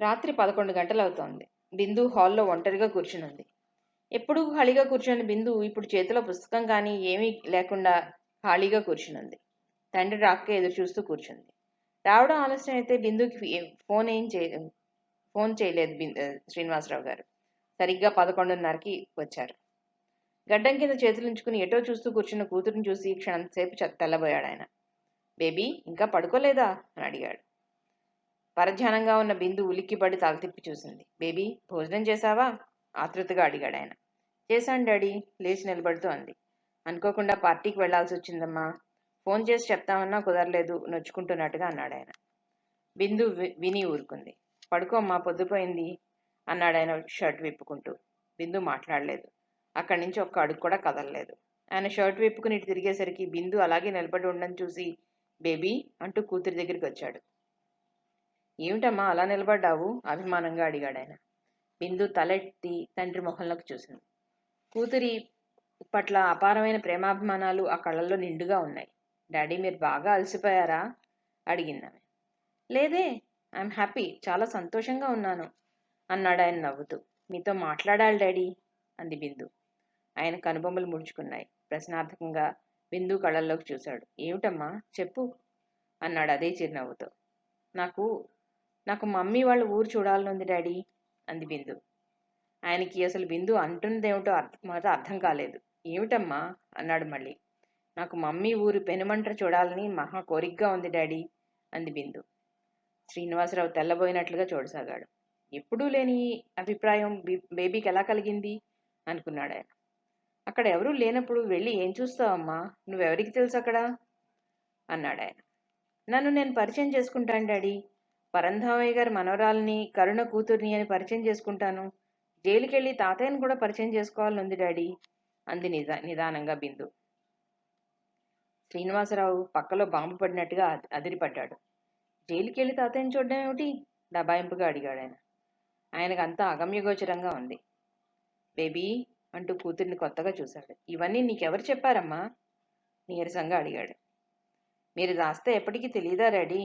రాత్రి 11 గంటలవుతోంది. బిందు హాల్లో ఒంటరిగా కూర్చునుంది. ఎప్పుడూ ఖాళీగా కూర్చున్న బిందు ఇప్పుడు చేతిలో పుస్తకం కానీ ఏమీ లేకుండా ఖాళీగా కూర్చునుంది. తండ్రి రాక ఎదురు చూస్తూ కూర్చుంది. రావడం ఆలస్యం అయితే బిందుకి ఫోన్ చేయలేదు శ్రీనివాసరావు గారు. సరిగ్గా 11:30కి వచ్చారు. గడ్డం కింద చేతులుంచుకుని ఎటో చూస్తూ కూర్చున్న కూతురుని చూసి క్షణంసేపు తెల్లబోయాడు ఆయన. బేబీ ఇంకా పడుకోలేదా అని అడిగాడు. పరధ్యానంగా ఉన్న బిందు ఉలిక్కిపడి తల తిప్పి చూసింది. బేబీ భోజనం చేశావా ఆతృతగా అడిగాడు ఆయన. చేశాను డాడీ లేచి నిలబడుతూ అంది. అనుకోకుండా పార్టీకి వెళ్లాల్సి వచ్చిందమ్మా. ఫోన్ చేసి చెప్తామన్నా కుదరలేదు నొచ్చుకుంటున్నట్టుగా అన్నాడు ఆయన. బిందు విని ఊరుకుంది. పడుకోమ్మా పొద్దుపోయింది అన్నాడు ఆయన షర్ట్ విప్పుకుంటూ. బిందు మాట్లాడలేదు. అక్కడి నుంచి ఒక్క అడుగు కూడా కదలలేదు. ఆయన షర్ట్ విప్పుకుని ఇటు తిరిగేసరికి బిందు అలాగే నిలబడి ఉండని చూసి బేబీ అంటూ కూతురి దగ్గరికి వచ్చాడు. ఏమిటమ్మా అలా నిలబడ్డావు అభిమానంగా అడిగాడు ఆయన. బిందు తలెత్తి తండ్రి మొహంలోకి చూసింది. కూతురి పట్ల అపారమైన ప్రేమాభిమానాలు ఆ కళ్ళల్లో నిండుగా ఉన్నాయి. డాడీ మీరు బాగా అలసిపోయారా అడిగిందామె. లేదే ఐఎమ్ హ్యాపీ చాలా సంతోషంగా ఉన్నాను అన్నాడు ఆయన నవ్వుతూ. మీతో మాట్లాడాలి డాడీ అంది బిందు. ఆయన కనుబొమ్మలు ముడుచుకున్నాయి. ప్రశ్నార్థకంగా బిందు కళ్ళల్లోకి చూశాడు. ఏమిటమ్మా చెప్పు అన్నాడు అదే చిరునవ్వుతో. నాకు మమ్మీ వాళ్ళ ఊరు చూడాలనుంది డాడీ అంది బిందు. ఆయనకి అసలు బిందు అంటున్నదేమిటో అర్థం కాలేదు. ఏమిటమ్మా అన్నాడు మళ్ళీ. నాకు మమ్మీ ఊరు పెనుమంట్ర చూడాలని మహా కోరికగా ఉంది డాడీ అంది బిందు. శ్రీనివాసరావు తెల్లబోయినట్లుగా చూడసాగాడు. ఎప్పుడూ లేని అభిప్రాయం బేబీకి ఎలా కలిగింది అనుకున్నాడు ఆయన. అక్కడ ఎవరూ లేనప్పుడు వెళ్ళి ఏం చూస్తావమ్మా నువ్వెవరికి తెలుసు అక్కడ అన్నాడు ఆయన. నన్ను నేను పరిచయం చేసుకుంటాను డాడీ. పరంధామయ్య గారి మనవరాల్ని కరుణ కూతుర్ని అని పరిచయం చేసుకుంటాను. జైలుకెళ్ళి తాతయ్యను కూడా పరిచయం చేసుకోవాలనుంది డాడీ అంది నిదానంగా బిందు. శ్రీనివాసరావు పక్కలో బాంబు పడినట్టుగా అదిరిపడ్డాడు. జైలుకెళ్ళి తాతయ్యని చూడడం ఏమిటి దబాయింపుగా అడిగాడు ఆయన. ఆయనకు అంతా అగమ్యగోచరంగా ఉంది. బేబీ అంటూ కూతుర్ని కొత్తగా చూశాడు. ఇవన్నీ నీకెవరు చెప్పారమ్మా నీరసంగా అడిగాడు. మీరు దాస్తే ఎప్పటికీ తెలియదా డాడీ?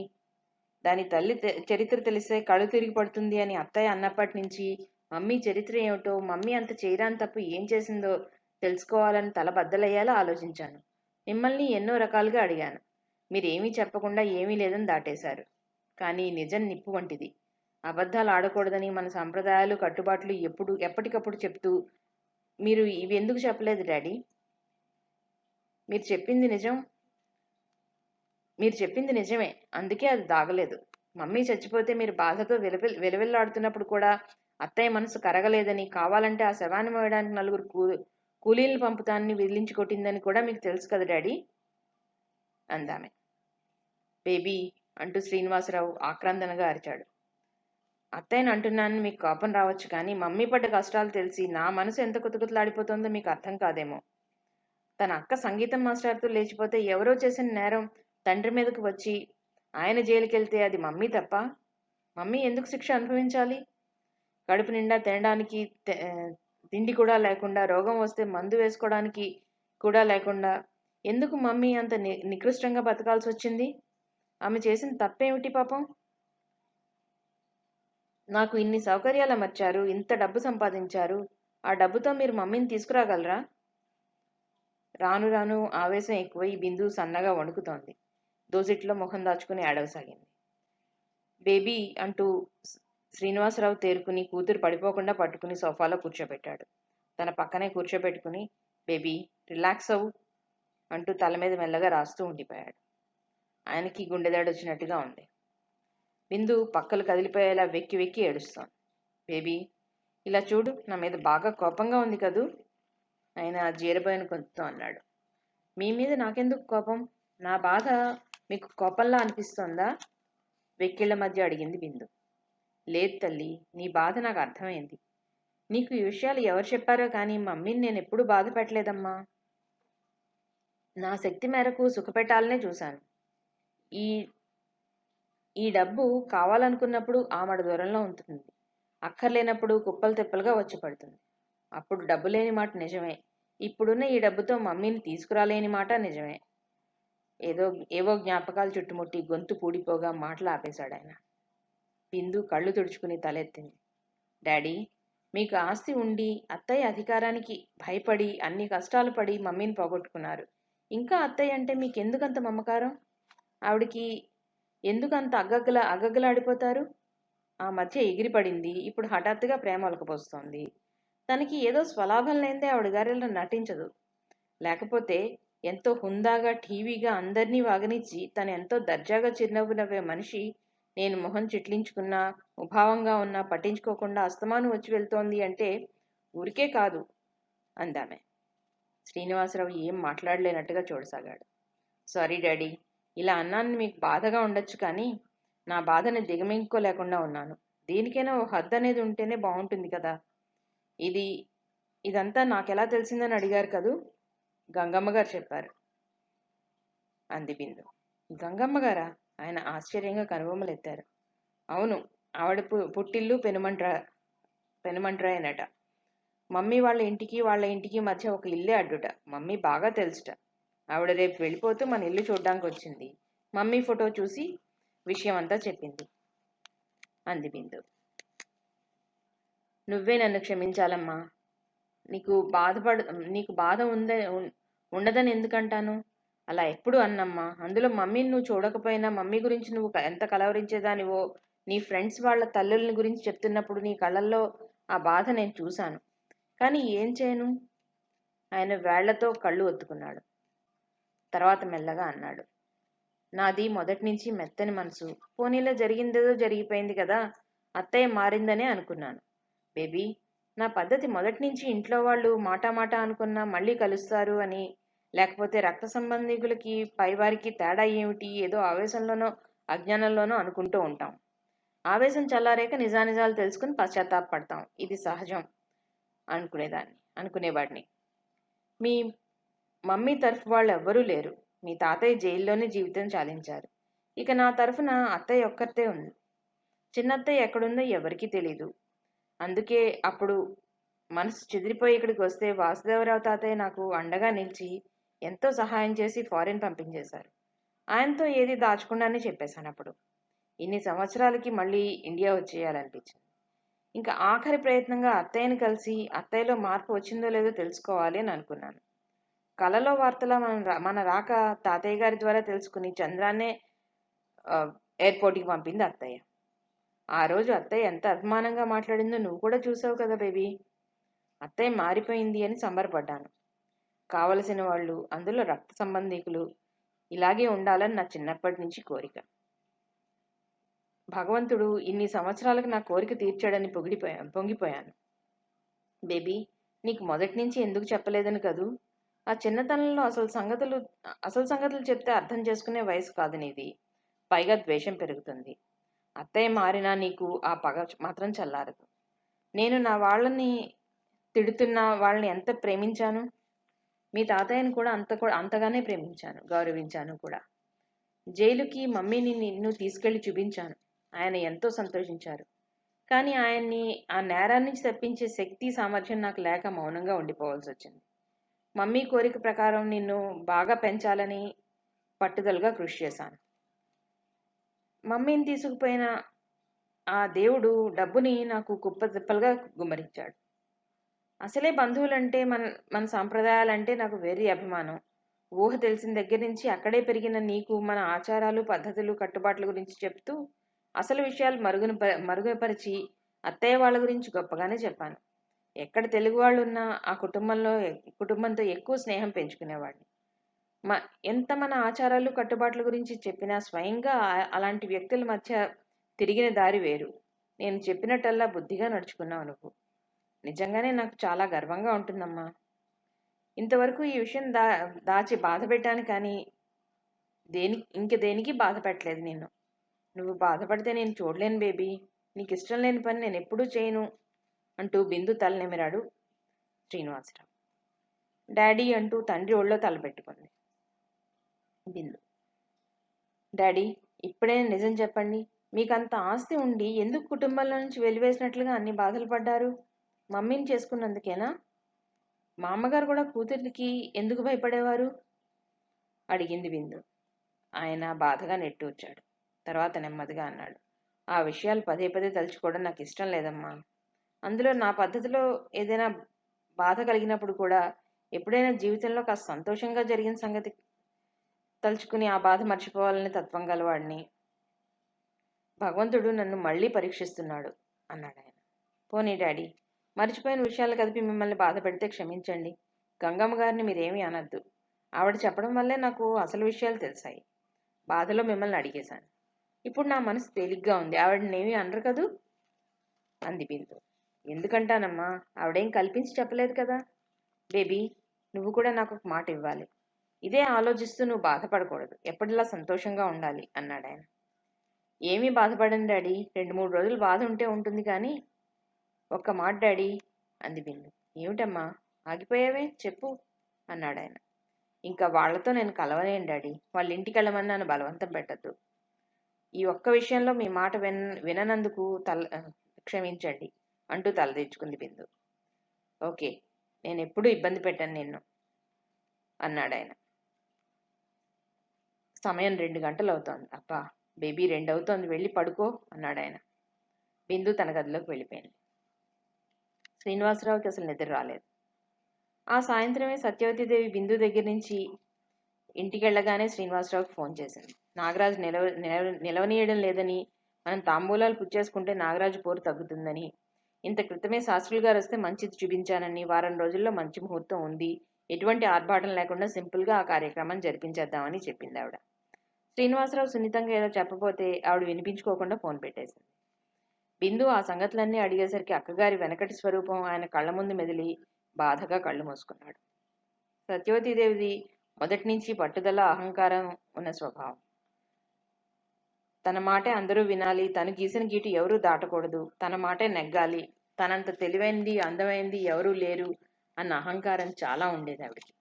దాని తల్లి చరిత్ర తెలిస్తే కళ్ళు తిరిగి పడుతుంది అని అత్తయ్య అన్నప్పటి నుంచి మమ్మీ చరిత్ర ఏమిటో మమ్మీ అంత చేయరాని తప్పు ఏం చేసిందో తెలుసుకోవాలని తల బద్దలయ్యేలా ఆలోచించాను. మిమ్మల్ని ఎన్నో రకాలుగా అడిగాను. మీరేమీ చెప్పకుండా ఏమీ లేదని దాటేశారు. కానీ నిజం నిప్పు వంటిది. అబద్ధాలు ఆడకూడదని మన సంప్రదాయాలు కట్టుబాట్లు ఎప్పటికప్పుడు చెప్తూ మీరు ఇవి ఎందుకు చెప్పలేదు డాడీ? మీరు చెప్పింది నిజమే, అందుకే అది దాగలేదు. మమ్మీ చచ్చిపోతే మీరు బాధతో వెలవెల్లాడుతున్నప్పుడు కూడా అత్తయ్య మనసు కరగలేదని, కావాలంటే ఆ శవాన్ని మోయడానికి నలుగురు కూలీలను పంపుతానని విదిలించి కొట్టిందని కూడా మీకు తెలుసు కదా డాడీ అందామె. బేబీ అంటూ శ్రీనివాసరావు ఆక్రందనగా అరిచాడు. అత్తయ్యను అంటున్నానని మీకు కోపం రావచ్చు, కానీ మమ్మీ పడ్డ కష్టాలు తెలిసి నా మనసు ఎంత కుతకుతలాడిపోతుందో మీకు అర్థం కాదేమో. తన అక్క సంగీతం మాస్టర్తో లేచిపోతే ఎవరో చేసిన నేరం తండ్రి మీదకు వచ్చి ఆయన జైలుకెళ్తే అది మమ్మీ తప్ప? మమ్మీ ఎందుకు శిక్ష అనుభవించాలి? కడుపు నిండా తినడానికి తిండి కూడా లేకుండా, రోగం వస్తే మందు వేసుకోవడానికి కూడా లేకుండా ఎందుకు మమ్మీ అంత నికృష్టంగా బతకాల్సి వచ్చింది? ఆమె చేసిన తప్పేమిటి పాపం? నాకు ఇన్ని సౌకర్యాలు అమర్చారు, ఇంత డబ్బు సంపాదించారు. ఆ డబ్బుతో మీరు మమ్మీని తీసుకురాగలరా? రాను రాను ఆవేశం ఎక్కువై బిందు సన్నగా వణుకుతోంది. దోసిట్లో ముఖం దాచుకుని ఏడవసాగింది. బేబీ అంటూ శ్రీనివాసరావు తేరుకుని కూతురు పడిపోకుండా పట్టుకుని సోఫాలో కూర్చోబెట్టాడు. తన పక్కనే కూర్చోబెట్టుకుని బేబీ రిలాక్స్ అవ్వు అంటూ తల మీద మెల్లగా రాస్తూ ఉండిపోయాడు. ఆయనకి గుండెదాడొచ్చినట్టుగా ఉంది. బిందు పక్కలు కదిలిపోయేలా వెక్కి వెక్కి ఏడుస్తోంది. బేబీ ఇలా చూడు, నా మీద బాగా కోపంగా ఉంది కదూ ఆయన జీరబోయిన గొంతుతో అన్నాడు. మీ మీద నాకెందుకు కోపం? నా బాధ మీకు కోపంలా అనిపిస్తోందా? వెక్కిళ్ల మధ్య అడిగింది బిందు. లేదు తల్లి, నీ బాధ నాకు అర్థమైంది. నీకు ఈ విషయాలు ఎవరు చెప్పారో కానీ మమ్మీని నేను ఎప్పుడూ బాధ పెట్టలేదమ్మా. నా శక్తి మేరకు సుఖపెట్టాలనే చూశాను. ఈ ఈ డబ్బు కావాలనుకున్నప్పుడు ఆమడ దూరంలో ఉంటుంది, అక్కర్లేనప్పుడు కుప్పలు తెప్పలుగా వచ్చి పడుతుంది. అప్పుడు డబ్బు లేని మాట నిజమే. ఇప్పుడున్న ఈ డబ్బుతో మమ్మీని తీసుకురాలేని మాట నిజమే. ఏవో జ్ఞాపకాలు చుట్టుముట్టి గొంతు పూడిపోగా మాటలు ఆపేశాడు ఆయన. బిందు కళ్ళు తుడుచుకుని తలెత్తింది. డాడీ, మీకు ఆస్తి ఉండి అత్తయ్య అధికారానికి భయపడి అన్ని కష్టాలు పడి మమ్మీని పోగొట్టుకున్నారు. ఇంకా అత్తయ్య అంటే మీకెందుకంత మమకారం? ఆవిడికి ఎందుకంత అగ్గగ్గలాడిపోతారు? ఆ మధ్య ఎగిరిపడింది, ఇప్పుడు హఠాత్తుగా ప్రేమ ఒలకపోస్తోంది. తనకి ఏదో స్వలాభం లేనిదే ఆవిడ గారిలో నటించదు. లేకపోతే ఎంతో హుందాగా టీవీగా అందరినీ వాగనిచ్చి తను ఎంతో దర్జాగా చిరునవ్వు నవ్వే మనిషి నేను మొహం చిట్లించుకున్నా ముభావంగా ఉన్నా పట్టించుకోకుండా అస్తమానం వచ్చి వెళ్తోంది అంటే ఊరికే కాదు అందామె. శ్రీనివాసరావు ఏం మాట్లాడలేనట్టుగా చూడసాగాడు. సారీ డాడీ, ఇలా అన్నాను, మీకు బాధగా ఉండొచ్చు, కానీ నా బాధని దిగమింగుకోలేకుండా ఉన్నాను. దేనికైనా ఓ హద్దు అనేది ఉంటేనే బాగుంటుంది కదా. ఇదంతా నాకెలా తెలిసిందని అడిగారు కదూ? గంగమ్మ గారు చెప్పారు అంది బిందు. గంగమ్మ గారా? ఆయన ఆశ్చర్యంగా కనుబొమ్మలెత్తారు. అవును, ఆవిడ పుట్టిల్లు పెనుమంట్రాయనట. మమ్మీ వాళ్ళ ఇంటికి మధ్య ఒక ఇల్లే అడ్డుట. మమ్మీ బాగా తెలుసుట. ఆవిడ రేపు వెళ్ళిపోతూ మన ఇల్లు చూడ్డానికి వచ్చింది. మమ్మీ ఫోటో చూసి విషయం అంతా చెప్పింది అంది బిందు. నువ్వే నన్ను క్షమించాలమ్మా. నీకు బాధ ఉండదని ఎందుకంటాను? అలా ఎప్పుడు అన్నమ్మా. అందులో మమ్మీని నువ్వు చూడకపోయినా మమ్మీ గురించి నువ్వు ఎంత కలవరించేదానివో నీ ఫ్రెండ్స్ వాళ్ళ తల్లుల్ని గురించి చెప్తున్నప్పుడు నీ కళ్ళల్లో ఆ బాధ నేను చూశాను. కానీ ఏం చేయను? ఆయన వేళ్లతో కళ్ళు ఒత్తుకున్నాడు. తర్వాత మెల్లగా అన్నాడు. నాది మొదటి నుంచి మెత్తని మనసు. పోనీలో జరిగిందేదో జరిగిపోయింది కదా, అత్తయ్య మారిందనే అనుకున్నాను. బేబీ, నా పద్ధతి మొదటి నుంచి ఇంట్లో వాళ్ళు మాట అనుకున్నా మళ్ళీ కలుస్తారు అని, లేకపోతే రక్త సంబంధికులకి పైవారికి తేడా ఏమిటి, ఏదో ఆవేశంలోనో అజ్ఞానంలోనో అనుకుంటూ ఉంటాం. ఆవేశం చల్లారేక నిజానిజాలు తెలుసుకుని పశ్చాత్తాపడతాం. ఇది సహజం అనుకునేవాడిని. మీ మమ్మీ తరఫు వాళ్ళు ఎవ్వరూ లేరు. మీ తాతయ్య జైల్లోనే జీవితం చాలించారు. ఇక నా తరఫున అత్తయ్య ఒక్కతే ఉంది. చిన్నత్తయ్య ఎక్కడుందో ఎవరికీ తెలీదు. అందుకే అప్పుడు మనసు చెదిరిపోయి ఇక్కడికి వస్తే వాసుదేవరావు తాతయ్య నాకు అండగా నిలిచి ఎంతో సహాయం చేసి ఫారిన్ పంపించేశారు. ఆయనతో ఏది దాచకుండానే చెప్పేశాను. అప్పుడు ఇన్ని సంవత్సరాలకి మళ్ళీ ఇండియా వచ్చేయాలనిపించింది. ఇంకా ఆఖరి ప్రయత్నంగా అత్తయ్యని కలిసి అత్తయ్యలో మార్పు వచ్చిందో లేదో తెలుసుకోవాలి అని అనుకున్నాను. కలలో వార్తలా మన రాక తాతయ్య గారి ద్వారా తెలుసుకుని చంద్రాన్నే ఎయిర్పోర్ట్కి పంపింది అత్తయ్య. ఆ రోజు అత్తయ్య ఎంత అభిమానంగా మాట్లాడిందో నువ్వు కూడా చూసావు కదా బేబీ. అత్తయ్య మారిపోయింది అని సంబరపడ్డాను. కావలసిన వాళ్ళు, అందులో రక్త సంబంధికులు ఇలాగే ఉండాలని నా చిన్నప్పటి నుంచి కోరిక. భగవంతుడు ఇన్ని సంవత్సరాలకు నా కోరిక తీర్చాడని పొంగిపోయాను. బేబీ, నీకు మొదటి నుంచి ఎందుకు చెప్పలేదని కదూ. ఆ చిన్నతనంలో అసలు సంగతులు చెప్తే అర్థం చేసుకునే వయసు కాదు నీది. పైగా ద్వేషం పెరుగుతుంది. అత్తయ్య మారినా నీకు ఆ పగ మాత్రం చల్లారదు. నేను నా వాళ్ళని తిడుతున్న వాళ్ళని ఎంత ప్రేమించాను. మీ తాతయ్యని కూడా అంతగానే ప్రేమించాను, గౌరవించాను కూడా. జైలుకి మమ్మీని నిన్ను తీసుకెళ్లి చూపించాను. ఆయన ఎంతో సంతోషించారు. కానీ ఆయన్ని ఆ నేరాన్ని తప్పించే శక్తి సామర్థ్యం నాకు లేక మౌనంగా ఉండిపోవాల్సి వచ్చింది. మమ్మీ కోరిక ప్రకారం నిన్ను బాగా పెంచాలని పట్టుదలగా కృషి చేశాను. మమ్మీని తీసుకుపోయిన ఆ దేవుడు డబ్బుని నాకు కుప్పతిప్పలుగా గుమ్మరించాడు. అసలే బంధువులంటే మన సాంప్రదాయాలంటే నాకు వెరీ అభిమానం. ఊహ తెలిసిన దగ్గర నుంచి అక్కడే పెరిగిన నీకు మన ఆచారాలు, పద్ధతులు, కట్టుబాట్ల గురించి చెప్తూ అసలు విషయాలు మరుగుపరిచి అత్తయ్య వాళ్ళ గురించి గొప్పగానే చెప్పాను. ఎక్కడ తెలుగు వాళ్ళు ఉన్నా ఆ కుటుంబంతో ఎక్కువ స్నేహం పెంచుకునేవాడిని. ఎంత మన ఆచారాలు, కట్టుబాట్ల గురించి చెప్పినా స్వయంగా అలాంటి వ్యక్తుల మధ్య తిరిగిన దారి వేరు. నేను చెప్పినట్టల్లా బుద్ధిగా నడుచుకున్నావు నువ్వు. నిజంగానే నాకు చాలా గర్వంగా ఉంటుందమ్మా. ఇంతవరకు ఈ విషయం దాచి బాధ పెట్టాను, కానీ దేనికి బాధ పెట్టలేదు నిన్ను. నువ్వు బాధపడితే నేను చూడలేను బేబీ. నీకు ఇష్టం లేని పని నేను ఎప్పుడూ చేయను అంటూ బిందు తల నిమిరాడు శ్రీనివాసరావు. డాడీ అంటూ తండ్రి ఒళ్ళో తలపెట్టుకుంది బిందు. డాడీ, ఇప్పుడే నిజం చెప్పండి. మీకంత ఆస్తి ఉండి ఎందుకు కుటుంబంలో నుంచి వెలివేసినట్లుగా అన్ని బాధలు పడ్డారు? మమ్మీని చేసుకున్నందుకేనా? మా అమ్మగారు కూడా కూతురికి ఎందుకు భయపడేవారు అడిగింది బిందు. ఆయన బాధగా నెట్టూర్చాడు. తర్వాత నెమ్మదిగా అన్నాడు. ఆ విషయాలు పదే పదే తలుచుకోవడం నాకు ఇష్టం లేదమ్మా. అందులో నా పద్ధతిలో ఏదైనా బాధ కలిగినప్పుడు కూడా ఎప్పుడైనా జీవితంలో కాస్త సంతోషంగా జరిగిన సంగతి తలుచుకుని ఆ బాధ మర్చిపోవాలని తత్వం గలవాడిని. భగవంతుడు నన్ను మళ్ళీ పరీక్షిస్తున్నాడు అన్నాడు ఆయన. పోనీ డాడీ, మర్చిపోయిన విషయాలు కదిపి మిమ్మల్ని బాధ పెడితే క్షమించండి. గంగమ్మ గారిని మీరేమీ అనద్దు. ఆవిడ చెప్పడం వల్లే నాకు అసలు విషయాలు తెలిసాయి. బాధలో మిమ్మల్ని అడిగేశాను. ఇప్పుడు నా మనసు తేలిగ్గా ఉంది. ఆవిడనేమీ అనరు కదూ అంది బిందు. ఎందుకంటానమ్మా, ఆవిడేం కల్పించి చెప్పలేదు కదా. బేబీ, నువ్వు కూడా నాకు ఒక మాట ఇవ్వాలి. ఇదే ఆలోచిస్తూ నువ్వు బాధపడకూడదు. ఎప్పటిలా సంతోషంగా ఉండాలి అన్నాడు ఆయన. ఏమీ బాధపడండి డాడీ, 2-3 రోజులు బాధ ఉంటే ఉంటుంది కానీ. ఒక్క మాట డాడీ అంది బిందు. ఏమిటమ్మా, ఆగిపోయావే, చెప్పు అన్నాడు ఆయన. ఇంకా వాళ్లతో నేను కలవలేను డాడీ. వాళ్ళ ఇంటికి వెళ్ళమని నన్ను బలవంతం పెట్టద్దు. ఈ ఒక్క విషయంలో మీ మాట విననందుకు క్షమించండి అంటూ తలదించుకుంది బిందు. ఓకే, నేను ఎప్పుడూ ఇబ్బంది పెట్టాను నిన్ను అన్నాడు ఆయన. సమయం 2 గంటలు అవుతోంది. అబ్బా బేబీ, 2 అవుతోంది, వెళ్ళి పడుకో అన్నాడు ఆయన. బిందు తన గదిలోకి వెళ్ళిపోయింది. శ్రీనివాసరావుకి అసలు నిద్ర రాలేదు. ఆ సాయంత్రమే సత్యవతీదేవి బిందు దగ్గర నుంచి ఇంటికి వెళ్ళగానే శ్రీనివాసరావుకి ఫోన్ చేసింది. నాగరాజు నిలవనీయడం లేదని, మనం తాంబూలాలు పుచ్చేసుకుంటే నాగరాజు పోరు తగ్గుతుందని, ఇంత క్రితమే శాస్త్రులు గారు వస్తే మంచిది చూపించానని, వారం రోజుల్లో మంచి ముహూర్తం ఉంది, ఎటువంటి ఆర్భాటం లేకుండా సింపుల్గా ఆ కార్యక్రమం జరిపించేద్దామని చెప్పింది ఆవిడ. శ్రీనివాసరావు సున్నితంగా ఏదో చెప్పబోతే ఆవిడ వినిపించుకోకుండా ఫోన్ పెట్టేసింది. బిందు ఆ సంగతులన్నీ అడిగేసరికి అక్కగారి వెనకటి స్వరూపం ఆయన కళ్ళ ముందు మెదిలి బాధగా కళ్ళు మూసుకున్నాడు. సత్యవతీదేవిది మొదటి నుంచి పట్టుదల, అహంకారం ఉన్న స్వభావం. తన మాటే అందరూ వినాలి, తను గీసిన గీటు ఎవరూ దాటకూడదు, తన మాటే నెగ్గాలి, తనంత తెలివైంది, అందమైంది ఎవరూ లేరు అన్న అహంకారం చాలా ఉండేది ఆవిడికి.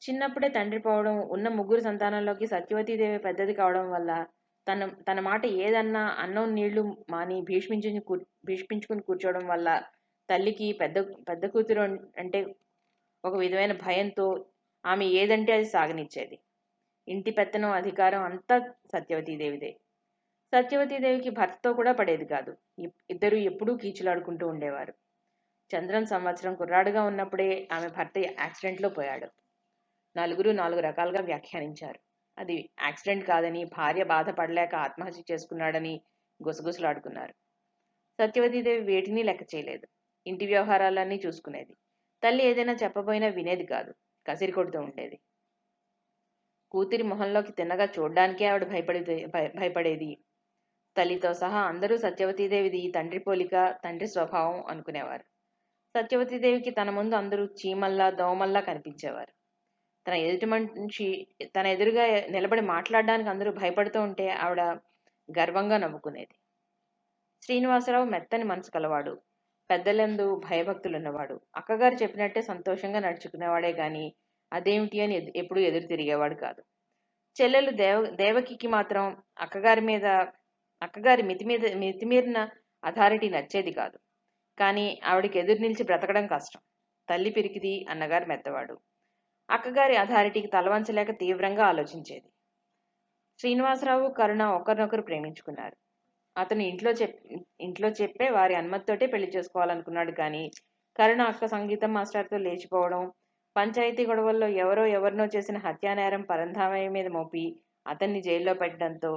చిన్నప్పుడే తండ్రి పోవడం, ఉన్న 3 సంతానంలోకి సత్యవతీదేవి పెద్దది కావడం వల్ల తన మాట ఏదన్నా అన్నం నీళ్లు మాని భీష్మించుకుని కూర్చోవడం వల్ల తల్లికి పెద్ద కూతురు అంటే ఒక విధమైన భయంతో ఆమె ఏదంటే అది సాగనిచ్చేది. ఇంటి పెత్తనం, అధికారం అంతా సత్యవతీదేవిదే. సత్యవతీదేవికి భర్తతో కూడా పడేది కాదు. ఇద్దరు ఎప్పుడూ కీచులాడుకుంటూ ఉండేవారు. చంద్రం సంవత్సరం కుర్రాడుగా ఉన్నప్పుడే ఆమె భర్త యాక్సిడెంట్లో పోయాడు. 4 రకాలుగా వ్యాఖ్యానించారు. అది యాక్సిడెంట్ కాదని, భార్య బాధపడలేక ఆత్మహత్య చేసుకున్నాడని గుసగుసలాడుకున్నారు. సత్యవతీదేవి వేటిని లెక్క చేయలేదు. ఇంటి వ్యవహారాలన్నీ చూసుకునేది. తల్లి ఏదైనా చెప్పబోయినా వినేది కాదు, కసిరి కొడుతూ ఉండేది. కూతురి మొహంలోకి తిన్నగా చూడ్డానికే ఆవిడ భయపడేది. తల్లితో సహా అందరూ సత్యవతీదేవిది తండ్రి పోలిక, తండ్రి స్వభావం అనుకునేవారు. సత్యవతీదేవికి తన ముందు అందరూ చీమల్లా, దోమల్లా కనిపించేవారు. తన ఎదురుగా నిలబడి మాట్లాడడానికి అందరూ భయపడుతూ ఉంటే ఆవిడ గర్వంగా నవ్వుకునేది. శ్రీనివాసరావు మెత్తని మనసు కలవాడు, పెద్దలందు భయభక్తులున్నవాడు. అక్కగారు చెప్పినట్టే సంతోషంగా నడుచుకునేవాడే గాని అదేమిటి అని ఎప్పుడూ ఎదురు తిరిగేవాడు కాదు. చెల్లెలు దేవకికి మాత్రం అక్కగారి మితిమీరిన అథారిటీ నచ్చేది కాదు. కానీ ఆవిడికి ఎదురు నిలిచి బ్రతకడం కష్టం. తల్లి పిరికిది, అన్నగారు మెత్తవాడు. అక్కగారి అథారిటీకి తలవంచలేక తీవ్రంగా ఆలోచించేది. శ్రీనివాసరావు, కరుణ ఒకరినొకరు ప్రేమించుకున్నారు. అతను ఇంట్లో చెప్పే వారి అనుమతితోటే పెళ్లి చేసుకోవాలనుకున్నాడు. కానీ కరుణ అక్క సంగీతం మాస్టర్తో లేచిపోవడం, పంచాయతీ గొడవల్లో ఎవరినో చేసిన హత్యానేరం పరంధామయ్య మీద మోపి అతన్ని జైల్లో పెట్టడంతో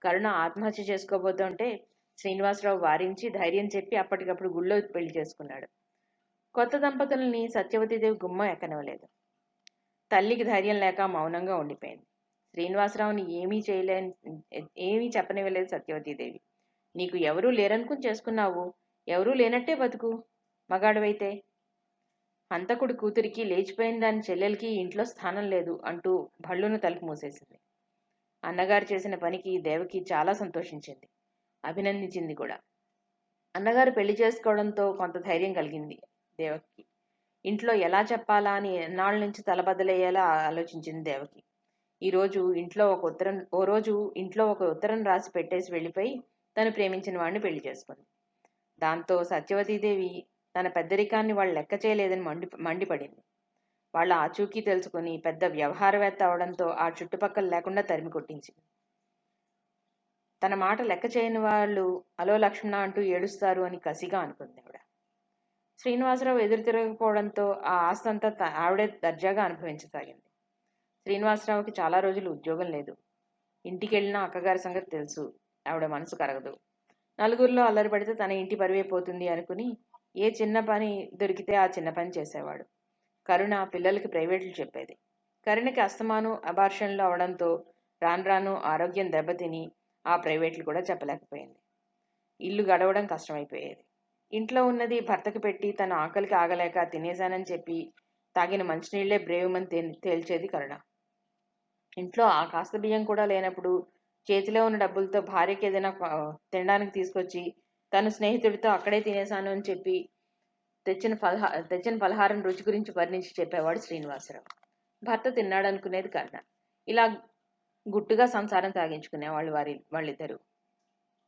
కరుణ ఆత్మహత్య చేసుకోబోతుంటే శ్రీనివాసరావు వారించి ధైర్యం చెప్పి అప్పటికప్పుడు గుళ్ళో పెళ్లి చేసుకున్నాడు. కొత్త దంపతుల్ని సత్యవతీదేవి గుమ్మం ఎక్కనివ్వలేదు. తల్లికి ధైర్యం లేక మౌనంగా ఉండిపోయింది. శ్రీనివాసరావుని ఏమీ చెప్పనివ్వలేదు సత్యవతీదేవి. నీకు ఎవరూ లేరనుకుని చేసుకున్నావు, ఎవరూ లేనట్టే బతుకు, మగాడివైతే. హంతకుడి కూతురికి, లేచిపోయిన దాని చెల్లెలకి ఇంట్లో స్థానం లేదు అంటూ భళ్ళును తలుపు మూసేసింది. అన్నగారు చేసిన పనికి దేవకి చాలా సంతోషించింది, అభినందించింది కూడా. అన్నగారు పెళ్లి చేసుకోవడంతో కొంత ధైర్యం కలిగింది దేవకి. ఇంట్లో ఎలా చెప్పాలా అని ఎన్నాళ్ళ నుంచి తలబద్దలయ్యేలా ఆలోచించింది దేవకి. ఓ రోజు ఇంట్లో ఒక ఉత్తరం రాసి పెట్టేసి వెళ్ళిపోయి తను ప్రేమించిన వాడిని పెళ్లి చేసుకుంది. దాంతో సత్యవతీదేవి తన పెద్దరికాన్ని వాళ్ళు లెక్క చేయలేదని మండిపడింది. వాళ్ళ ఆచూకీ తెలుసుకుని పెద్ద వ్యవహారవేత్త అవడంతో ఆ చుట్టుపక్కల లేకుండా తరిమి కొట్టించింది. తన మాట లెక్క చేయని వాళ్ళు అలో లక్ష్మణ అంటూ ఏడుస్తారు అని కసిగా అనుకుంది ఆవిడ. శ్రీనివాసరావు ఎదురు తిరగకపోవడంతో ఆ ఆస్తంతా ఆవిడే దర్జాగా అనుభవించసాగింది. శ్రీనివాసరావుకి చాలా రోజులు ఉద్యోగం లేదు. ఇంటికి వెళ్ళినా అక్కగారి సంగతి తెలుసు. ఆవిడ మనసు కరగదు. నలుగురిలో అల్లరి పడితే తన ఇంటి పరువైపోతుంది అనుకుని ఏ చిన్న పని దొరికితే ఆ చిన్న పని చేసేవాడు. కరుణ పిల్లలకి ప్రైవేట్లు చెప్పేది. కరుణకి అస్తమాను అబార్షన్లు అవడంతో రాను రాను ఆరోగ్యం దెబ్బతిని ఆ ప్రైవేట్లు కూడా చెప్పలేకపోయింది. ఇల్లు గడవడం కష్టమైపోయేది. ఇంట్లో ఉన్నది భర్తకి పెట్టి తన ఆకలికి ఆగలేక తినేశానని చెప్పి తాగిన మంచినీళ్లే బ్రేవుమని తేల్చేది కరుణ. ఇంట్లో ఆ కాస్త బియ్యం కూడా లేనప్పుడు చేతిలో ఉన్న డబ్బులతో భార్యకి ఏదైనా తినడానికి తీసుకొచ్చి తను స్నేహితుడితో అక్కడే తినేశాను అని చెప్పి తెచ్చిన పలహారం రుచి గురించి వర్ణించి చెప్పేవాడు శ్రీనివాసరావు. భర్త తిన్నాడనుకునేది కరుణ. ఇలా గుట్టుగా సంసారం సాగించుకునేవాళ్ళు వాళ్ళిద్దరూ.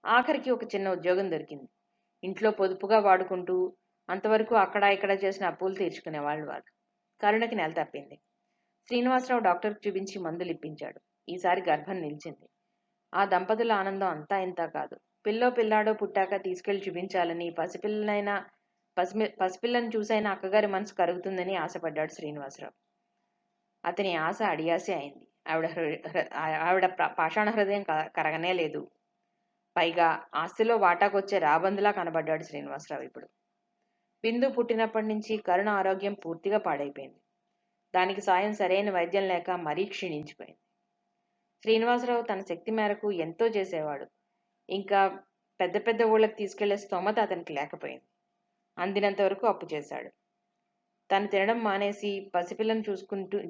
ఆఖరికి ఒక చిన్న ఉద్యోగం దొరికింది. ఇంట్లో పొదుపుగా వాడుకుంటూ అంతవరకు అక్కడ ఇక్కడ చేసిన అప్పులు తీర్చుకునేవాళ్ళు వాళ్ళు. కరుణకి నెల తప్పింది. శ్రీనివాసరావు డాక్టర్కి చూపించి మందులు ఇప్పించాడు. ఈసారి గర్భం నిలిచింది. ఆ దంపతుల ఆనందం అంతా ఇంతా కాదు. పిల్లాడో పుట్టాక తీసుకెళ్లి చూపించాలని పసిపిల్లని చూసైనా అక్కగారి మనసు కరుగుతుందని ఆశపడ్డాడు శ్రీనివాసరావు. అతని ఆశ అడియాసే అయింది. ఆవిడ పాషాణ హృదయం కరగనే లేదు. పైగా ఆస్తిలో వాటాకొచ్చే రాబందులా కనబడ్డాడు శ్రీనివాసరావు ఇప్పుడు. బిందు పుట్టినప్పటి నుంచి కరుణ ఆరోగ్యం పూర్తిగా పాడైపోయింది. దానికి సాయం సరైన వైద్యం లేక మరీ క్షీణించిపోయింది. శ్రీనివాసరావు తన శక్తి మేరకు ఎంతో చేసేవాడు. ఇంకా పెద్ద పెద్ద ఊళ్ళకి తీసుకెళ్లే స్తోమత అతనికి లేకపోయింది. అందినంత వరకు అప్పు చేశాడు. తను తినడం మానేసి పసిపిల్లను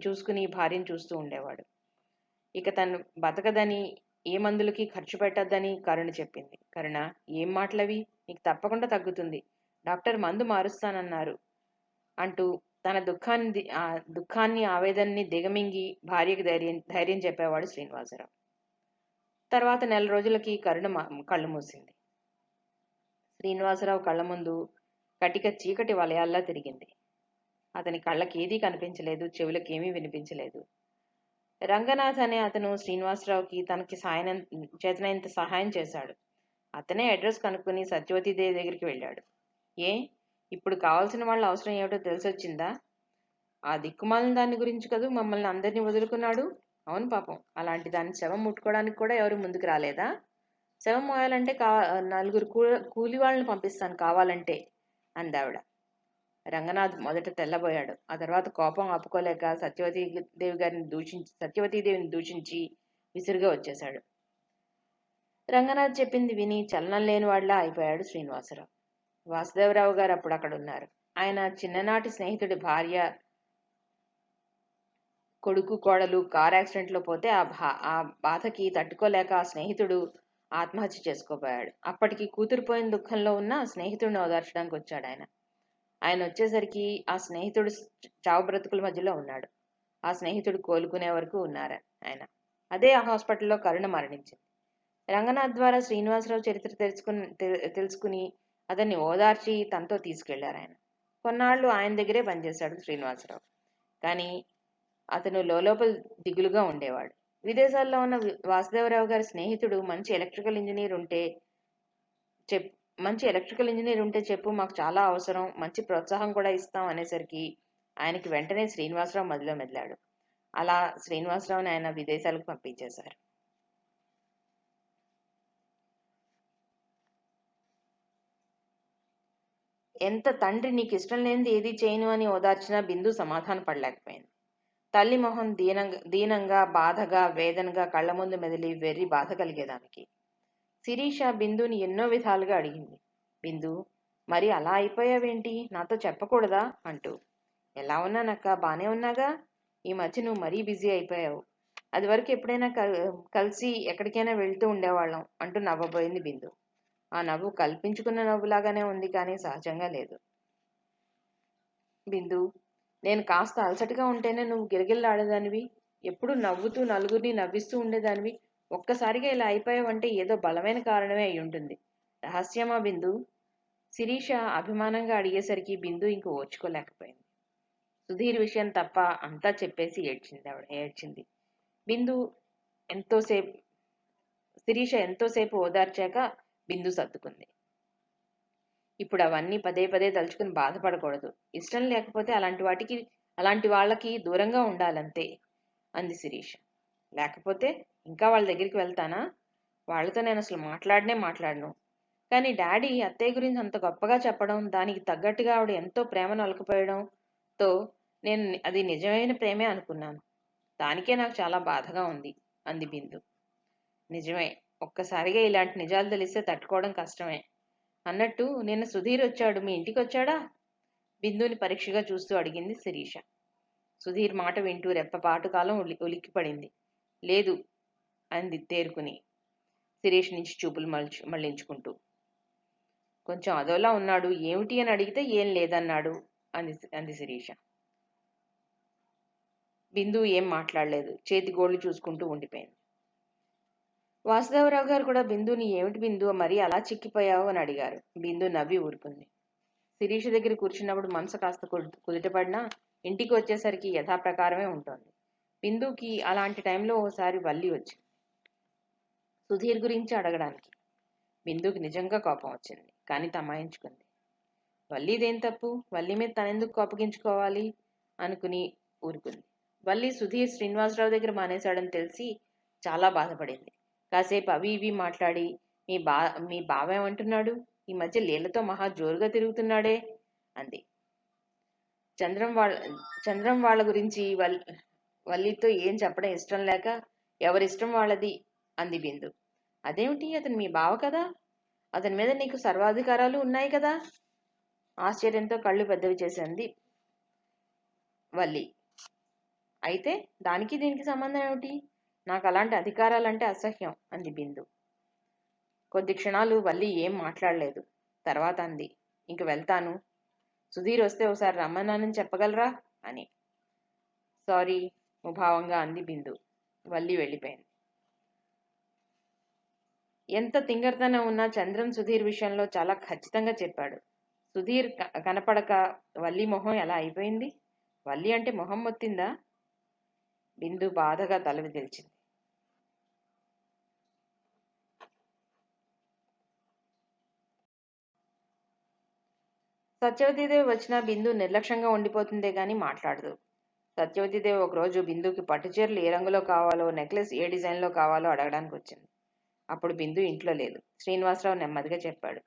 చూసుకుని భార్యను చూస్తూ ఉండేవాడు. ఇక తను బతకదని, ఏ మందులకి ఖర్చు పెట్టద్దని కరుణ చెప్పింది. కరుణ, ఏం మాటలవి? నీకు తప్పకుండా తగ్గుతుంది. డాక్టర్ మందు మారుస్తానన్నారు అంటూ తన దుఃఖాన్ని ఆవేదనని దిగమింగి భార్యకి ధైర్యం చెప్పేవాడు శ్రీనివాసరావు. తర్వాత నెల రోజులకి కరుణ కళ్ళు మూసింది. శ్రీనివాసరావు కళ్ళ ముందు కటిక చీకటి వలయాల్లా తిరిగింది. అతని కళ్ళకి ఏదీ కనిపించలేదు, చెవులకి ఏమీ వినిపించలేదు. రంగనాథ్ అనే అతను శ్రీనివాసరావుకి తనకి చేతనైనంత సహాయం చేశాడు. అతనే అడ్రస్ కనుక్కుని సత్యవతీదేవి దగ్గరికి వెళ్ళాడు. ఇప్పుడు కావాల్సిన వాళ్ళ అవసరం ఏమిటో తెలిసొచ్చిందా? ఆ దిక్కుమాలిన దాని గురించి కదూ మమ్మల్ని అందరినీ వదులుకున్నాడు. అవును పాపం, అలాంటి దాన్ని శవం ముట్టుకోవడానికి కూడా ఎవరు ముందుకు రాలేదా? శవం మోయాలంటే నలుగురు కూలి వాళ్ళని పంపిస్తాను కావాలంటే అందావిడ. రంగనాథ్ మొదట తెల్లబోయాడు. ఆ తర్వాత కోపం ఆపుకోలేక సత్యవతీదేవిని దూషించి విసురుగా వచ్చేశాడు. రంగనాథ్ చెప్పింది విని చలనం లేని వాళ్ళ అయిపోయాడు శ్రీనివాసరావు. వాసుదేవరావు గారు అప్పుడు అక్కడ ఉన్నారు. ఆయన చిన్ననాటి స్నేహితుడి భార్య, కొడుకు, కోడలు కార్ యాక్సిడెంట్లో పోతే ఆ బాధకి తట్టుకోలేక ఆ స్నేహితుడు ఆత్మహత్య చేసుకోబోయాడు. అప్పటికి కూతురు పోయిన దుఃఖంలో ఉన్న స్నేహితుడిని ఓదార్చడానికి వచ్చాడు ఆయన వచ్చేసరికి ఆ స్నేహితుడు చావు బ్రతుకుల మధ్యలో ఉన్నాడు. ఆ స్నేహితుడు కోలుకునే వరకు ఉన్నారు ఆయన. అదే ఆ హాస్పిటల్లో కరుణ మరణించింది. రంగనాథ్ ద్వారా శ్రీనివాసరావు చరిత్ర తెలుసుకుని అతన్ని ఓదార్చి తనతో తీసుకెళ్లారు ఆయన. కొన్నాళ్లు ఆయన దగ్గరే పనిచేశాడు శ్రీనివాసరావు. కానీ అతను లోపల దిగులుగా ఉండేవాడు. విదేశాల్లో ఉన్న వాసుదేవరావు గారి స్నేహితుడు మంచి ఎలక్ట్రికల్ ఇంజనీర్ ఉంటే చెప్పు, మాకు చాలా అవసరం, మంచి ప్రోత్సాహం కూడా ఇస్తాం అనేసరికి ఆయనకి వెంటనే శ్రీనివాసరావు మదిలో మెదిలాడు. అలా శ్రీనివాసరావుని ఆయన విదేశాలకు పంపించేశారు. ఎంత తండ్రి నీకు ఇష్టం లేనిది ఏది చేయను అని ఓదార్చినా బిందు సమాధాన పడలేకపోయింది. తల్లి మొహం దీనంగా, బాధగా, వేదనగా కళ్ల ముందు మెదిలి వెర్రి బాధ కలిగేదానికి. శిరీష బిందుని ఎన్నో విధాలుగా అడిగింది. బిందు, మరి అలా అయిపోయావేంటి, నాతో చెప్పకూడదా అంటూ. ఎలా ఉన్నానక్క, బానే ఉన్నాగా. ఈ మధ్య నువ్వు మరీ బిజీ అయిపోయావు. అది వరకు ఎప్పుడైనా కలిసి ఎక్కడికైనా వెళ్తూ ఉండేవాళ్ళం అంటూ నవ్వబోయింది బిందు. ఆ నవ్వు కల్పించుకున్న నవ్వులాగానే ఉంది, కానీ సహజంగా లేదు. బిందు, నేను కాస్త అలసటగా ఉంటేనే నువ్వు గిరగిల్లాడేదానివి, ఎప్పుడు నవ్వుతూ నలుగురిని నవ్విస్తూ ఉండేదానివి. ఒక్కసారిగా ఇలా అయిపోయావంటే ఏదో బలమైన కారణమే అయి ఉంటుంది. రహస్యమా బిందు? శిరీష అభిమానంగా అడిగేసరికి బిందు ఇంక ఓర్చుకోలేకపోయింది. సుధీర్ విషయం తప్ప అంతా చెప్పేసి ఏడ్చింది. బిందు ఎంతోసేపు శిరీష ఎంతోసేపు ఓదార్చాక బిందు సర్దుకుంది. ఇప్పుడు అవన్నీ పదే పదే తలుచుకుని బాధపడకూడదు. ఇష్టం లేకపోతే అలాంటి వాళ్ళకి దూరంగా ఉండాలంతే అంది శిరీష. లేకపోతే ఇంకా వాళ్ళ దగ్గరికి వెళ్తానా? వాళ్ళతో నేను అసలు మాట్లాడను. కానీ డాడీ అత్తయ్య గురించి అంత గొప్పగా చెప్పడం, దానికి తగ్గట్టుగా ఆవిడ ఎంతో ప్రేమను అలకపోయడంతో నేను అది నిజమైన ప్రేమే అనుకున్నాను. దానికే నాకు చాలా బాధగా ఉంది అంది బిందు. నిజమే, ఒక్కసారిగా ఇలాంటి నిజాలు తెలిస్తే తట్టుకోవడం కష్టమే. అన్నట్టు నిన్న సుధీర్ వచ్చాడు, మీ ఇంటికి వచ్చాడా? బిందుని పరీక్షగా చూస్తూ అడిగింది శిరీష. సుధీర్ మాట వింటూ రెప్పపాటు కాలం ఉలిక్కిపడింది. లేదు అంది తేరుకుని, శిరీష్ నుంచి చూపులు మళ్లించుకుంటూ. కొంచెం అదోలా ఉన్నాడు, ఏమిటి అని అడిగితే ఏం లేదన్నాడు అంది శిరీష. బిందు ఏం మాట్లాడలేదు, చేతి గోళ్లు చూసుకుంటూ ఉండిపోయింది. వాసుదేవరావు గారు కూడా బిందుని ఏమిటి బిందు మరీ అలా చిక్కిపోయావు అని అడిగారు. బిందు నవ్వి ఊరుకుంది. శిరీష దగ్గర కూర్చున్నప్పుడు మనసు కాస్త కుదుటపడినా ఇంటికి వచ్చేసరికి యథాప్రకారమే ఉంటుంది. బిందుకి అలాంటి టైంలో ఓసారి వల్లి వచ్చింది సుధీర్ గురించి అడగడానికి. బిందుకి నిజంగా కోపం వచ్చింది, కానీ తమాయించుకుంది. వల్లిదేం తప్పు? వల్లి మీద తనెందుకు కోపగించుకోవాలి అనుకుని ఊరుకుంది. వల్లి సుధీర్ శ్రీనివాసరావు దగ్గర మానేశాడని తెలిసి చాలా బాధపడింది. కాసేపు అవి ఇవి మాట్లాడి మీ బావేమంటున్నాడు? ఈ మధ్య లీలతో మహా జోరుగా తిరుగుతున్నాడే అంది. చంద్రం వాళ్ళ గురించి వల్లితో ఏం చెప్పడం ఇష్టం లేక ఎవరిష్టం వాళ్ళది అంది బిందు. అదేమిటి, అతను మీ బావ కదా, అతని మీద నీకు సర్వాధికారాలు ఉన్నాయి కదా? ఆశ్చర్యంతో కళ్ళు పెద్దవి చేసింది వల్లి. అయితే దానికి దీనికి సంబంధం ఏమిటి? నాకు అలాంటి అధికారాలంటే అసహ్యం అంది బిందు. కొద్ది క్షణాలు వల్లి ఏం మాట్లాడలేదు. తర్వాత అంది, ఇంక వెళ్తాను. సుధీర్ వస్తే ఒకసారి రమ్మన్నానని చెప్పగలరా అని. సారీ ముభావంగా అంది బిందు. వల్లి వెళ్ళిపోయింది. ఎంత తింగర్తనం ఉన్నా చంద్రం సుధీర్ విషయంలో చాలా ఖచ్చితంగా చెప్పాడు. సుధీర్ కనపడక వల్లి మొహం ఎలా అయిపోయింది? వల్లి అంటే మొహం మొత్తిందా? బిందు బాధగా తలవి తెలిచింది. సత్యవతీదేవి వచ్చినా బిందు నిర్లక్ష్యంగా ఉండిపోతుందే గాని మాట్లాడదు. సత్యవతీదేవి ఒకరోజు బిందుకి పట్టుచీరలు ఏ రంగులో కావాలో, నెక్లెస్ ఏ డిజైన్లో కావాలో అడగడానికి వచ్చింది. అప్పుడు బిందు ఇంట్లో లేదు. శ్రీనివాసరావు నెమ్మదిగా చెప్పాడు,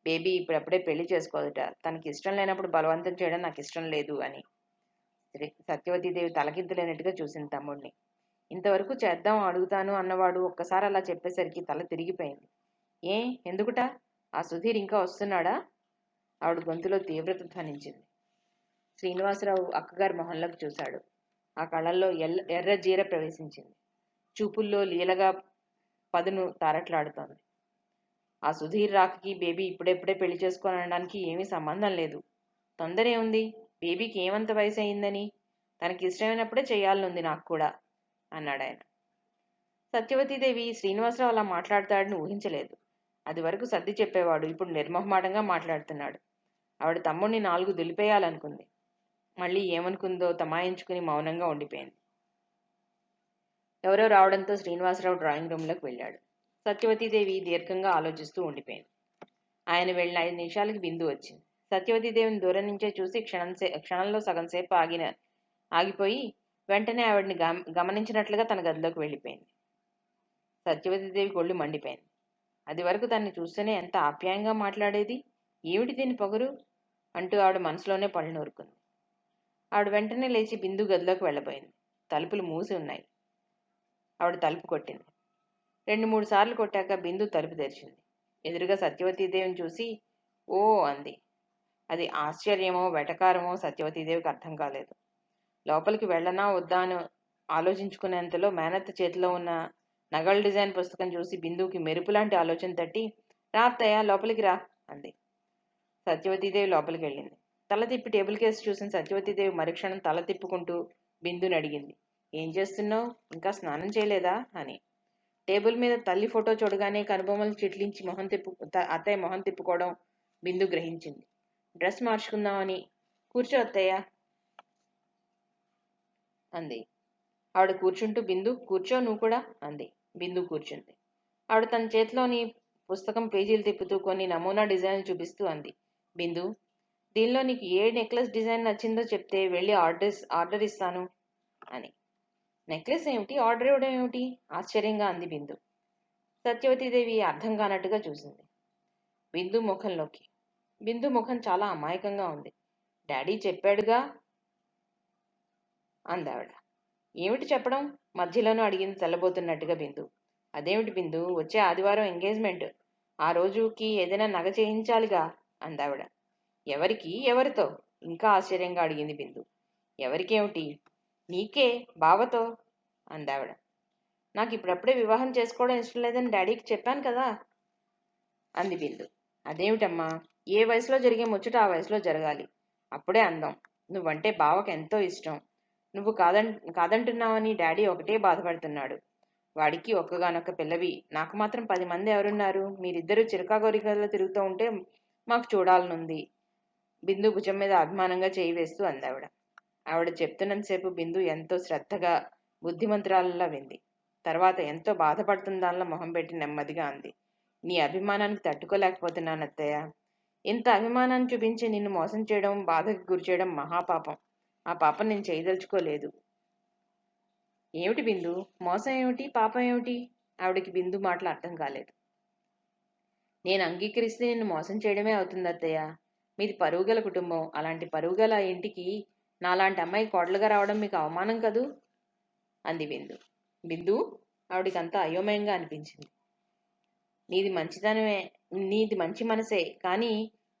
బేబీ ఇప్పుడప్పుడే పెళ్లి చేసుకోదుట, తనకి ఇష్టం లేనప్పుడు బలవంతం చేయడం నాకు ఇష్టం లేదు అని. సత్యవతీదేవి తలకిందులేనట్టుగా చూసింది తమ్ముడిని. ఇంతవరకు చేద్దాం అడుగుతాను అన్నవాడు ఒక్కసారి అలా చెప్పేసరికి తల తిరిగిపోయింది. ఎందుకుట? ఆ సుధీర్ ఇంకా వస్తున్నాడా? ఆవిడ గొంతులో తీవ్రత ధ్వనించింది. శ్రీనివాసరావు అక్కగారి మొహంలోకి చూశాడు. ఆ కళ్ళల్లో ఎర్ర జీర ప్రవేశించింది. చూపుల్లో లీలగా పదును తారట్లాడుతోంది. ఆ సుధీర్ రాకకి బేబీ ఇప్పుడెప్పుడే పెళ్లి చేసుకోనడానికి ఏమీ సంబంధం లేదు. తొందరే ఉంది. బేబీకి ఏమంత వయసు అయిందని? తనకి ఇష్టమైనప్పుడే చేయాలనుంది నాకు కూడా అన్నాడు ఆయన. సత్యవతీదేవి శ్రీనివాసరావు అలా మాట్లాడతాడని ఊహించలేదు. అది వరకు సర్ది చెప్పేవాడు, ఇప్పుడు నిర్మోహమాటంగా మాట్లాడుతున్నాడు. ఆవిడ తమ్ముడిని 4 దులిపేయాలనుకుంది. మళ్ళీ ఏమనుకుందో తమాయించుకుని మౌనంగా ఉండిపోయింది. ఎవరో రావడంతో శ్రీనివాసరావు డ్రాయింగ్ రూమ్లోకి వెళ్ళాడు. సత్యవతీదేవి దీర్ఘంగా ఆలోచిస్తూ ఉండిపోయింది. ఆయన వెళ్ళిన 5 నిమిషాలకి బిందు వచ్చింది. సత్యవతీదేవిని దూరం నుంచే చూసి క్షణంలో సగం సేపు ఆగిపోయి వెంటనే ఆవిడ్ని గమనించినట్లుగా తన గదిలోకి వెళ్ళిపోయింది. సత్యవతీదేవి కొళ్ళు మండిపోయింది. అది వరకు తనని చూస్తేనే ఎంత ఆప్యాయంగా మాట్లాడేది, ఏమిటి దీని పొగరు అంటూ ఆవిడ మనసులోనే పళ్ళు నూరుకుంది. ఆవిడ వెంటనే లేచి బిందు గదిలోకి వెళ్ళబోయింది. తలుపులు మూసి ఉన్నాయి. ఆవిడ తలుపు కొట్టింది. 2-3 సార్లు కొట్టాక బిందు తలుపు తెరిచింది. ఎదురుగా సత్యవతీదేవిని చూసి ఓ అంది. అది ఆశ్చర్యమో వెటకారమో సత్యవతీదేవికి అర్థం కాలేదు. లోపలికి వెళ్ళనా వద్దా అని ఆలోచించుకునేంతలో మేనత్త చేతిలో ఉన్న నగల డిజైన్ పుస్తకం చూసి బిందుకి మెరుపులాంటి ఆలోచన తట్టి, రా అత్తయ్య లోపలికి రా అంది. సత్యవతీదేవి లోపలికి వెళ్ళింది. తల తిప్పి టేబుల్ కేసు చూసిన సత్యవతీదేవి మరుక్షణం తల తిప్పుకుంటూ బిందుని అడిగింది, ఏం చేస్తున్నావు? ఇంకా స్నానం చేయలేదా అని. టేబుల్ మీద తల్లి ఫోటో చూడగానే కనుబొమ్మలు చిట్లించి అత్తయ్య మొహం తిప్పుకోవడం బిందు గ్రహించింది. డ్రెస్ మార్చుకుందామని. కూర్చో అత్తయ్య అంది. ఆవిడ కూర్చుంటూ, బిందు కూర్చో నువ్వు కూడా అంది. బిందు కూర్చుంది. ఆవిడ తన చేతిలోని పుస్తకం పేజీలు తిప్పుతూ కొన్ని నమూనా డిజైన్లు చూపిస్తూ అంది. బిందు, దీనిలో నీకు ఏ నెక్లెస్ డిజైన్ నచ్చిందో చెప్తే వెళ్ళి ఆర్డర్ ఇస్తాను అని. నెక్లెస్ ఏమిటి, ఆర్డర్ ఇవ్వడం ఏమిటి? ఆశ్చర్యంగా అంది బిందు. సత్యవతీదేవి అర్థం కానట్టుగా చూసింది బిందు ముఖంలోకి. బిందు ముఖం చాలా అమాయకంగా ఉంది. డాడీ చెప్పాడుగా అందావిడ. ఏమిటి చెప్పడం? మధ్యలోనూ అడిగింది తెల్లబోతున్నట్టుగా బిందు. అదేమిటి బిందు, వచ్చే ఆదివారం ఎంగేజ్మెంట్. ఆ రోజుకి ఏదైనా నగ చేయించాలిగా అందావిడ. ఎవరికి, ఎవరితో? ఇంకా ఆశ్చర్యంగా అడిగింది బిందు. ఎవరికేమిటి? నీకే, బావతో అందావిడ. నాకు ఇప్పుడప్పుడే వివాహం చేసుకోవడం ఇష్టం లేదని డాడీకి చెప్పాను కదా అంది బిందు. అదేమిటమ్మా, ఏ వయసులో జరిగే ముచ్చట ఆ వయసులో జరగాలి. అప్పుడే అందం. నువ్వంటే బావకు ఎంతో ఇష్టం. నువ్వు కాదంటున్నావని డాడీ ఒకటే బాధపడుతున్నాడు. వాడికి ఒక్కగానొక్క పిల్లవి. నాకు మాత్రం 10 మంది ఎవరున్నారు? మీరిద్దరూ చిరకాగోరికల్లో తిరుగుతూ ఉంటే మాకు చూడాలనుంది. బిందు భుజం మీద అభిమానంగా చేయి వేస్తూ అందావిడ. ఆవిడ చెప్తున్నంతసేపు బిందు ఎంతో శ్రద్ధగా బుద్ధిమంతురాలలా వింది. తర్వాత ఎంతో బాధపడుతుందానిలా మొహం పెట్టి నెమ్మదిగా అంది. నీ అభిమానానికి తట్టుకోలేకపోతున్నాను అత్తయ్య. ఇంత అభిమానాన్ని చూపించి నిన్ను మోసం చేయడం, బాధకి గురిచేయడం మహాపాపం. ఆ పాపం నేను చేయదలుచుకోలేదు. ఏమిటి బిందు, మోసం ఏమిటి, పాపం ఏమిటి? ఆవిడకి బిందు మాటలు అర్థం కాలేదు. నేను అంగీకరిస్తే నిన్ను మోసం చేయడమే అవుతుంది అత్తయ్య. మీది పరుగుగల కుటుంబం. అలాంటి పరుగుగల ఇంటికి నాలాంటి అమ్మాయి కోడలుగా రావడం మీకు అవమానం కదూ అంది బిందు. బిందు, ఆవిడికంతా అయోమయంగా అనిపించింది. నీది మంచి మనసే, కానీ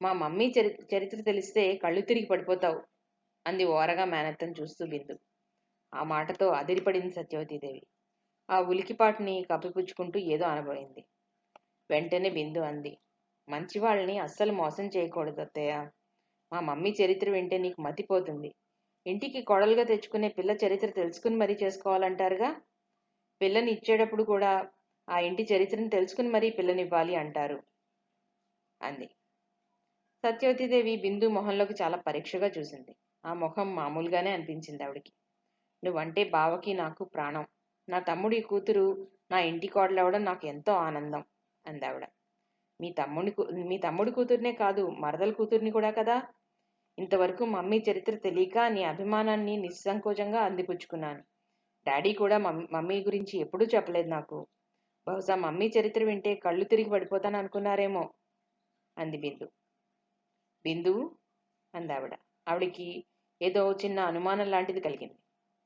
మా మమ్మీ చరిత్ర తెలిస్తే కళ్ళు తిరిగి పడిపోతావు అంది ఓరగా మేనత్తను చూస్తూ బిందు. ఆ మాటతో అదిరిపడింది సత్యవతీదేవి. ఆ ఉలికిపాటుని కప్పిపుచ్చుకుంటూ ఏదో అనబోయింది. వెంటనే బిందు అంది. మంచివాళ్ళని అస్సలు మోసం చేయకూడదు అత్తయ్య. మా మమ్మీ చరిత్ర వింటే నీకు మతిపోతుంది. ఇంటికి కోడలుగా తెచ్చుకునే పిల్ల చరిత్ర తెలుసుకుని మరీ చేసుకోవాలంటారుగా. పిల్లని ఇచ్చేటప్పుడు కూడా ఆ ఇంటి చరిత్రను తెలుసుకుని మరీ పిల్లనివ్వాలి అంటారు అంది. సత్యవతీదేవి బిందు మొహంలోకి చాలా పరీక్షగా చూసింది. ఆ ముఖం మామూలుగానే అనిపించింది ఆవిడికి. నువ్వంటే బావకి నాకు ప్రాణం. నా తమ్ముడి కూతురు నా ఇంటి కోడలవడం నాకు ఎంతో ఆనందం అందావిడ. మీ తమ్ముడి కూతుర్నే కాదు, మరదల కూతుర్ని కూడా కదా. ఇంతవరకు మమ్మీ చరిత్ర తెలియక నీ అభిమానాన్ని నిస్సంకోచంగా అందిపుచ్చుకున్నాను. డాడీ కూడా మమ్మీ గురించి ఎప్పుడూ చెప్పలేదు నాకు. బహుశా మమ్మీ చరిత్ర వింటే కళ్ళు తిరిగి పడిపోతాను అనుకున్నారేమో అంది బిందు. బిందు అందావిడ. ఆవిడికి ఏదో చిన్న అనుమానం లాంటిది కలిగింది.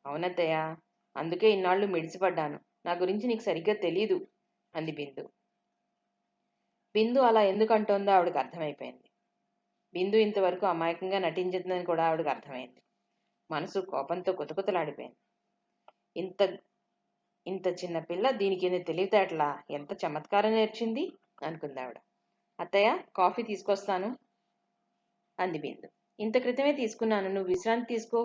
అవునత్తయ్య, అందుకే ఇన్నాళ్ళు మిడిసిపడ్డాను. నా గురించి నీకు సరిగ్గా తెలీదు అంది బిందు. బిందు అలా ఎందుకు అంటోందో ఆవిడకి అర్థమైపోయింది. బిందు ఇంతవరకు అమాయకంగా నటించిందని కూడా ఆవిడకి అర్థమైంది. మనసు కోపంతో కుతకుతలాడిపోయింది. ఇంత ఇంత చిన్న పిల్ల దీనికి తెలివితేటలా, ఎంత చమత్కారం నేర్చింది అనుకుంది ఆవిడ. అత్తయ్య, కాఫీ తీసుకొస్తాను అంది బిందు. ఇంత క్రితమే తీసుకున్నాను, నువ్వు విశ్రాంతి తీసుకో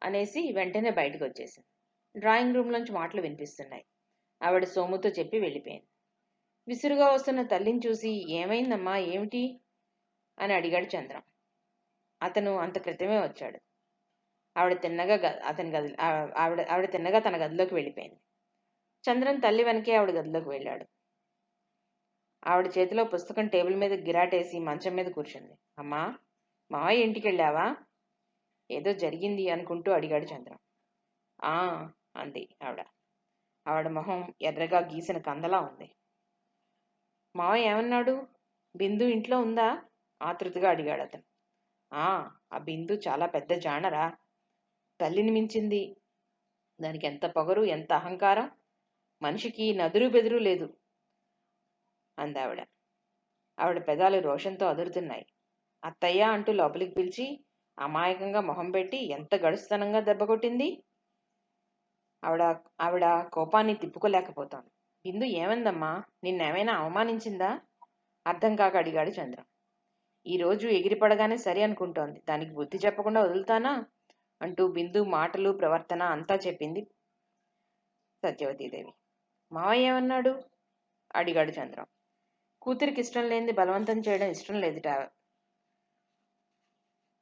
అనేసి వెంటనే బయటకు వచ్చేసింది. డ్రాయింగ్ రూమ్లోంచి మాటలు వినిపిస్తున్నాయి. ఆవిడ సోముతో చెప్పి వెళ్ళిపోయింది. విసురుగా వస్తున్న తల్లిని చూసి ఏమైందమ్మా, ఏమిటి అని అడిగాడు చంద్రం. అతను అంత క్రితమే వచ్చాడు. ఆవిడ తిన్నగా తన గదిలోకి వెళ్ళిపోయింది. చంద్రం తల్లి వెనకే ఆవిడ గదిలోకి వెళ్ళాడు. ఆవిడ చేతిలో పుస్తకం టేబుల్ మీద గిరాటేసి మంచం మీద కూర్చుంది. అమ్మా, మావయ్య ఇంటికి వెళ్ళావా? ఏదో జరిగింది అనుకుంటూ అడిగాడు చంద్రం. ఆ అంది ఆవిడ. ఆవిడ మొహం ఎర్రగా గీసిన కందలా ఉంది. మావయ్య ఏమన్నాడు? బిందు ఇంట్లో ఉందా? ఆతృతగా అడిగాడు అతను. ఆ బిందు చాలా పెద్ద జానరా. తల్లిని మించింది. దానికి ఎంత పొగరు, ఎంత అహంకారం. మనిషికి నదురు బెదురు లేదు అందావిడ. ఆవిడ పెదాలు రోషంతో అదురుతున్నాయి. అత్తయ్య అంటూ లోపలికి పిలిచి అమాయకంగా మొహం పెట్టి ఎంత గడుస్తనంగా దెబ్బ కొట్టింది. ఆవిడ కోపాన్ని తిప్పుకోలేకపోతాను. బిందు ఏమందమ్మా, నిన్నేమైనా అవమానించిందా? అర్థం కాక అడిగాడు చంద్రం. ఈరోజు ఎగిరిపడగానే సరి అనుకుంటోంది. దానికి బుద్ధి చెప్పకుండా వదులుతానా అంటూ బిందు మాటలు, ప్రవర్తన అంతా చెప్పింది సత్యవతీదేవి. మావయ్య ఏమన్నాడు అడిగాడు చంద్రం. కూతురికి ఇష్టం లేనిది బలవంతం చేయడం ఇష్టం లేదుట.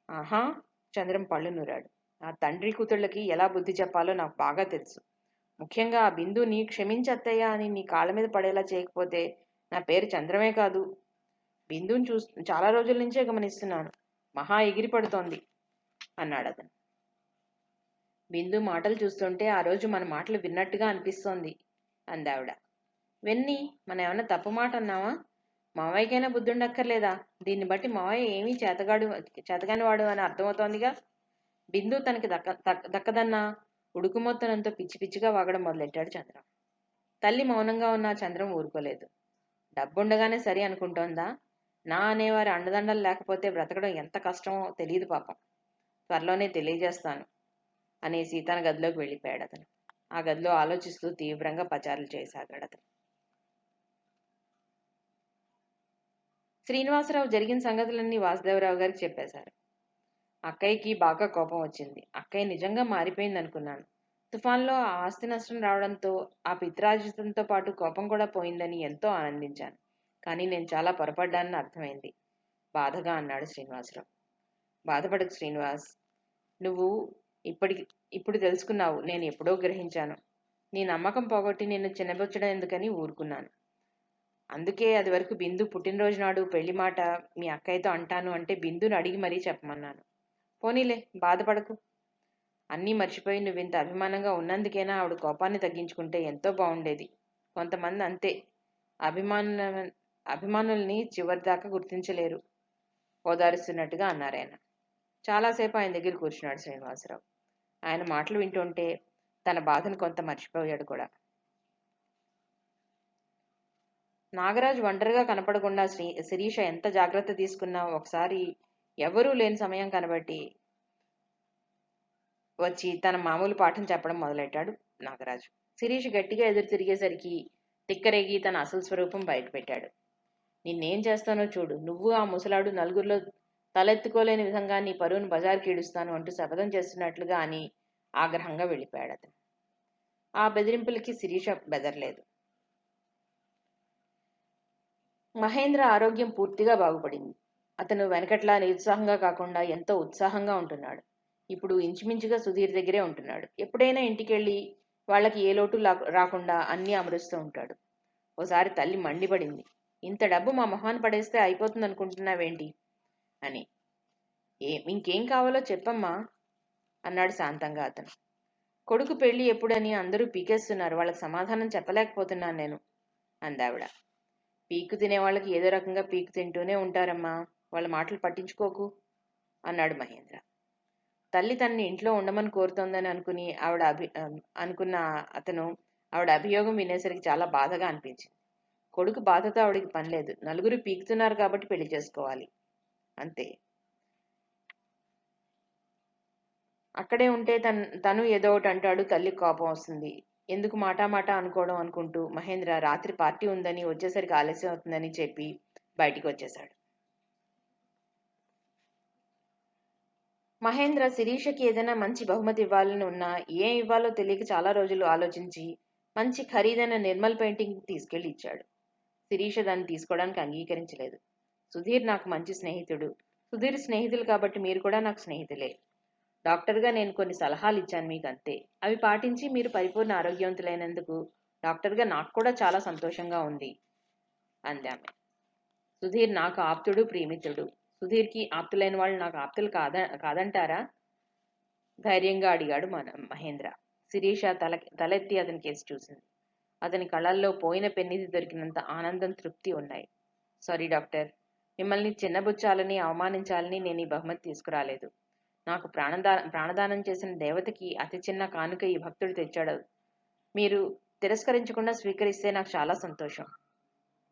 ఆహా, చంద్రం పళ్ళు నూరాడు. ఆ తండ్రి కూతుళ్ళకి ఎలా బుద్ధి చెప్పాలో నాకు బాగా తెలుసు. ముఖ్యంగా ఆ బిందుని క్షమించత్తయ్యా అని నీ కాళ్ళ మీద పడేలా చేయకపోతే నా పేరు చంద్రమే కాదు. బిందుని చాలా రోజుల నుంచే గమనిస్తున్నాను. మహా ఎగిరి పడుతోంది అన్నాడు అతను. బిందు మాటలు చూస్తుంటే ఆ రోజు మన మాటలు విన్నట్టుగా అనిపిస్తోంది అందావిడ. వెన్ని, మనం ఏమన్నా తప్పు మాట అన్నావా? మావయ్యకైనా బుద్ధుండక్కర్లేదా? దీన్ని బట్టి మావయ్య ఏమీ చేతగాని వాడు అని అర్థమవుతోందిగా. బిందు తనకి దక్కదన్న ఉడుకుమొత్తనంతో పిచ్చి పిచ్చిగా వాగడం మొదలెట్టాడు చంద్రం. తల్లి మౌనంగా ఉన్న చంద్రం ఊరుకోలేదు. డబ్బుండగానే సరి అనుకుంటోందా? నా అనేవారి అండదండలు లేకపోతే బ్రతకడం ఎంత కష్టమో తెలియదు పాపం. త్వరలోనే తెలియజేస్తాను అనేసి తన గదిలోకి వెళ్ళిపోయాడు అతను. ఆ గదిలో ఆలోచిస్తూ తీవ్రంగా పచారులు చేయసాగాడు అతను. శ్రీనివాసరావు జరిగిన సంగతులన్నీ వాసుదేవరావు గారికి చెప్పేశారు. అక్కయ్యకి బాగా కోపం వచ్చింది. అక్కయ్య నిజంగా మారిపోయింది అనుకున్నాను. తుఫాన్లో ఆ ఆస్తి నష్టం రావడంతో ఆ పిత్రార్జితంతో పాటు కోపం కూడా పోయిందని ఎంతో ఆనందించాను. కానీ నేను చాలా పొరపడ్డానని అర్థమైంది బాధగా అన్నాడు శ్రీనివాసరావు. బాధపడకు శ్రీనివాస్, నువ్వు ఇప్పుడు తెలుసుకున్నావు. నేను ఎప్పుడో గ్రహించాను. నీ నమ్మకం పోగొట్టి నిన్ను చిన్నబొచ్చడం ఎందుకని ఊరుకున్నాను. అందుకే అది వరకు బిందు పుట్టినరోజు నాడు పెళ్లి మాట మీ అక్కయ్యతో అంటాను అంటే బిందును అడిగి మరీ చెప్పమన్నాను. పోనీలే, బాధపడకు. అన్నీ మర్చిపోయి నువ్వింత అభిమానంగా ఉన్నందుకైనా ఆవిడ కోపాన్ని తగ్గించుకుంటే ఎంతో బాగుండేది. కొంతమంది అంతే, అభిమానుల్ని చివరిదాకా గుర్తించలేరు ఓదారుస్తున్నట్టుగా అన్నారాయన. చాలాసేపు ఆయన దగ్గర కూర్చున్నాడు శ్రీనివాసరావు. ఆయన మాటలు వింటుంటే తన బాధను కొంత మర్చిపోయాడు కూడా. నాగరాజు ఒంటరిగా కనపడకుండా శిరీష ఎంత జాగ్రత్త తీసుకున్నా ఒకసారి ఎవరూ లేని సమయం కనబట్టి వచ్చి తన మామూలు పాఠం చెప్పడం మొదలెట్టాడు నాగరాజు. శిరీష్ గట్టిగా ఎదురు తిరిగేసరికి తిక్కరేగి తన అసలు స్వరూపం బయటపెట్టాడు. నిన్నేం చేస్తానో చూడు, నువ్వు ఆ ముసలాడు నలుగురిలో తలెత్తుకోలేని విధంగా నీ పరువును బజారుకి ఈడుస్తాను అంటూ శపథం చేస్తున్నట్లుగా అని ఆగ్రహంగా వెళ్ళిపోయాడు అతను. ఆ బెదిరింపులకి శిరీష బెదరలేదు. మహేంద్ర ఆరోగ్యం పూర్తిగా బాగుపడింది. అతను వెనకట్లా నిరుత్సాహంగా కాకుండా ఎంతో ఉత్సాహంగా ఉంటున్నాడు. ఇప్పుడు ఇంచుమించుగా సుధీర్ దగ్గరే ఉంటున్నాడు. ఎప్పుడైనా ఇంటికెళ్ళి వాళ్ళకి ఏ లోటు రాకుండా అన్నీ అమరుస్తూ ఉంటాడు. ఓసారి తల్లి మండిపడింది. ఇంత డబ్బు మా మొహాన్ని పడేస్తే అయిపోతుంది అనుకుంటున్నావేంటి అని. ఇంకేం కావాలో చెప్పమ్మా అన్నాడు శాంతంగా అతను. కొడుకు పెళ్లి ఎప్పుడని అందరూ పీకేస్తున్నారు. వాళ్ళకి సమాధానం చెప్పలేకపోతున్నాను నేను అందావిడ. పీకు తినేవాళ్ళకి ఏదో రకంగా పీకు తింటూనే ఉంటారమ్మా, వాళ్ళ మాటలు పట్టించుకోకు అన్నాడు మహేంద్ర. తల్లి తనని ఇంట్లో ఉండమని కోరుతోందని అనుకున్న అతను ఆవిడ అభియోగం వినేసరికి చాలా బాధగా అనిపించింది. కొడుకు బాధతో ఆవిడికి పనిలేదు. నలుగురు పీకుతున్నారు కాబట్టి పెళ్లి చేసుకోవాలి అంతే. అక్కడే ఉంటే తను ఏదో ఒకటి అంటాడు, తల్లికి కోపం వస్తుంది. ఎందుకు మాట అనుకోవడం అనుకుంటూ మహేంద్ర రాత్రి పార్టీ ఉందని వచ్చేసరికి ఆలస్యం అవుతుందని చెప్పి బయటికి వచ్చేశాడు. మహేంద్ర శిరీషకి ఏదైనా మంచి బహుమతి ఇవ్వాలని ఉన్నా ఏం ఇవ్వాలో తెలియక చాలా రోజులు ఆలోచించి మంచి ఖరీదైన నిర్మల్ పెయింటింగ్ తీసుకెళ్లి ఇచ్చాడు. శిరీష దాన్ని తీసుకోవడానికి అంగీకరించలేదు. సుధీర్ నాకు మంచి స్నేహితుడు. సుధీర్ స్నేహితులు కాబట్టి మీరు కూడా నాకు స్నేహితులే. డాక్టర్గా నేను కొన్ని సలహాలు ఇచ్చాను మీకు అంతే. అవి పాటించి మీరు పరిపూర్ణ ఆరోగ్యవంతులైనందుకు డాక్టర్గా నాకు కూడా చాలా సంతోషంగా ఉంది అందామె. సుధీర్ నాకు ఆప్తుడు, ప్రియమిత్రుడు. సుధీర్కి ఆప్తులైన వాళ్ళు నాకు ఆప్తులు కాదంటారా ధైర్యంగా అడిగాడు మహేంద్ర. శిరీష తలెత్తి అతని కేసు చూసింది. అతని కళ్ళల్లో పోయిన పెన్నిది దొరికినంత ఆనందం, తృప్తి ఉన్నాయి. సారీ డాక్టర్, మిమ్మల్ని చిన్నబుచ్చాలని అవమానించాలని నేను ఈ బహుమతి తీసుకురాలేదు. నాకు ప్రాణదానం చేసిన దేవతకి అతి చిన్న కానుక ఈ భక్తుడు తెచ్చాడు. మీరు తిరస్కరించకుండా స్వీకరిస్తే నాకు చాలా సంతోషం.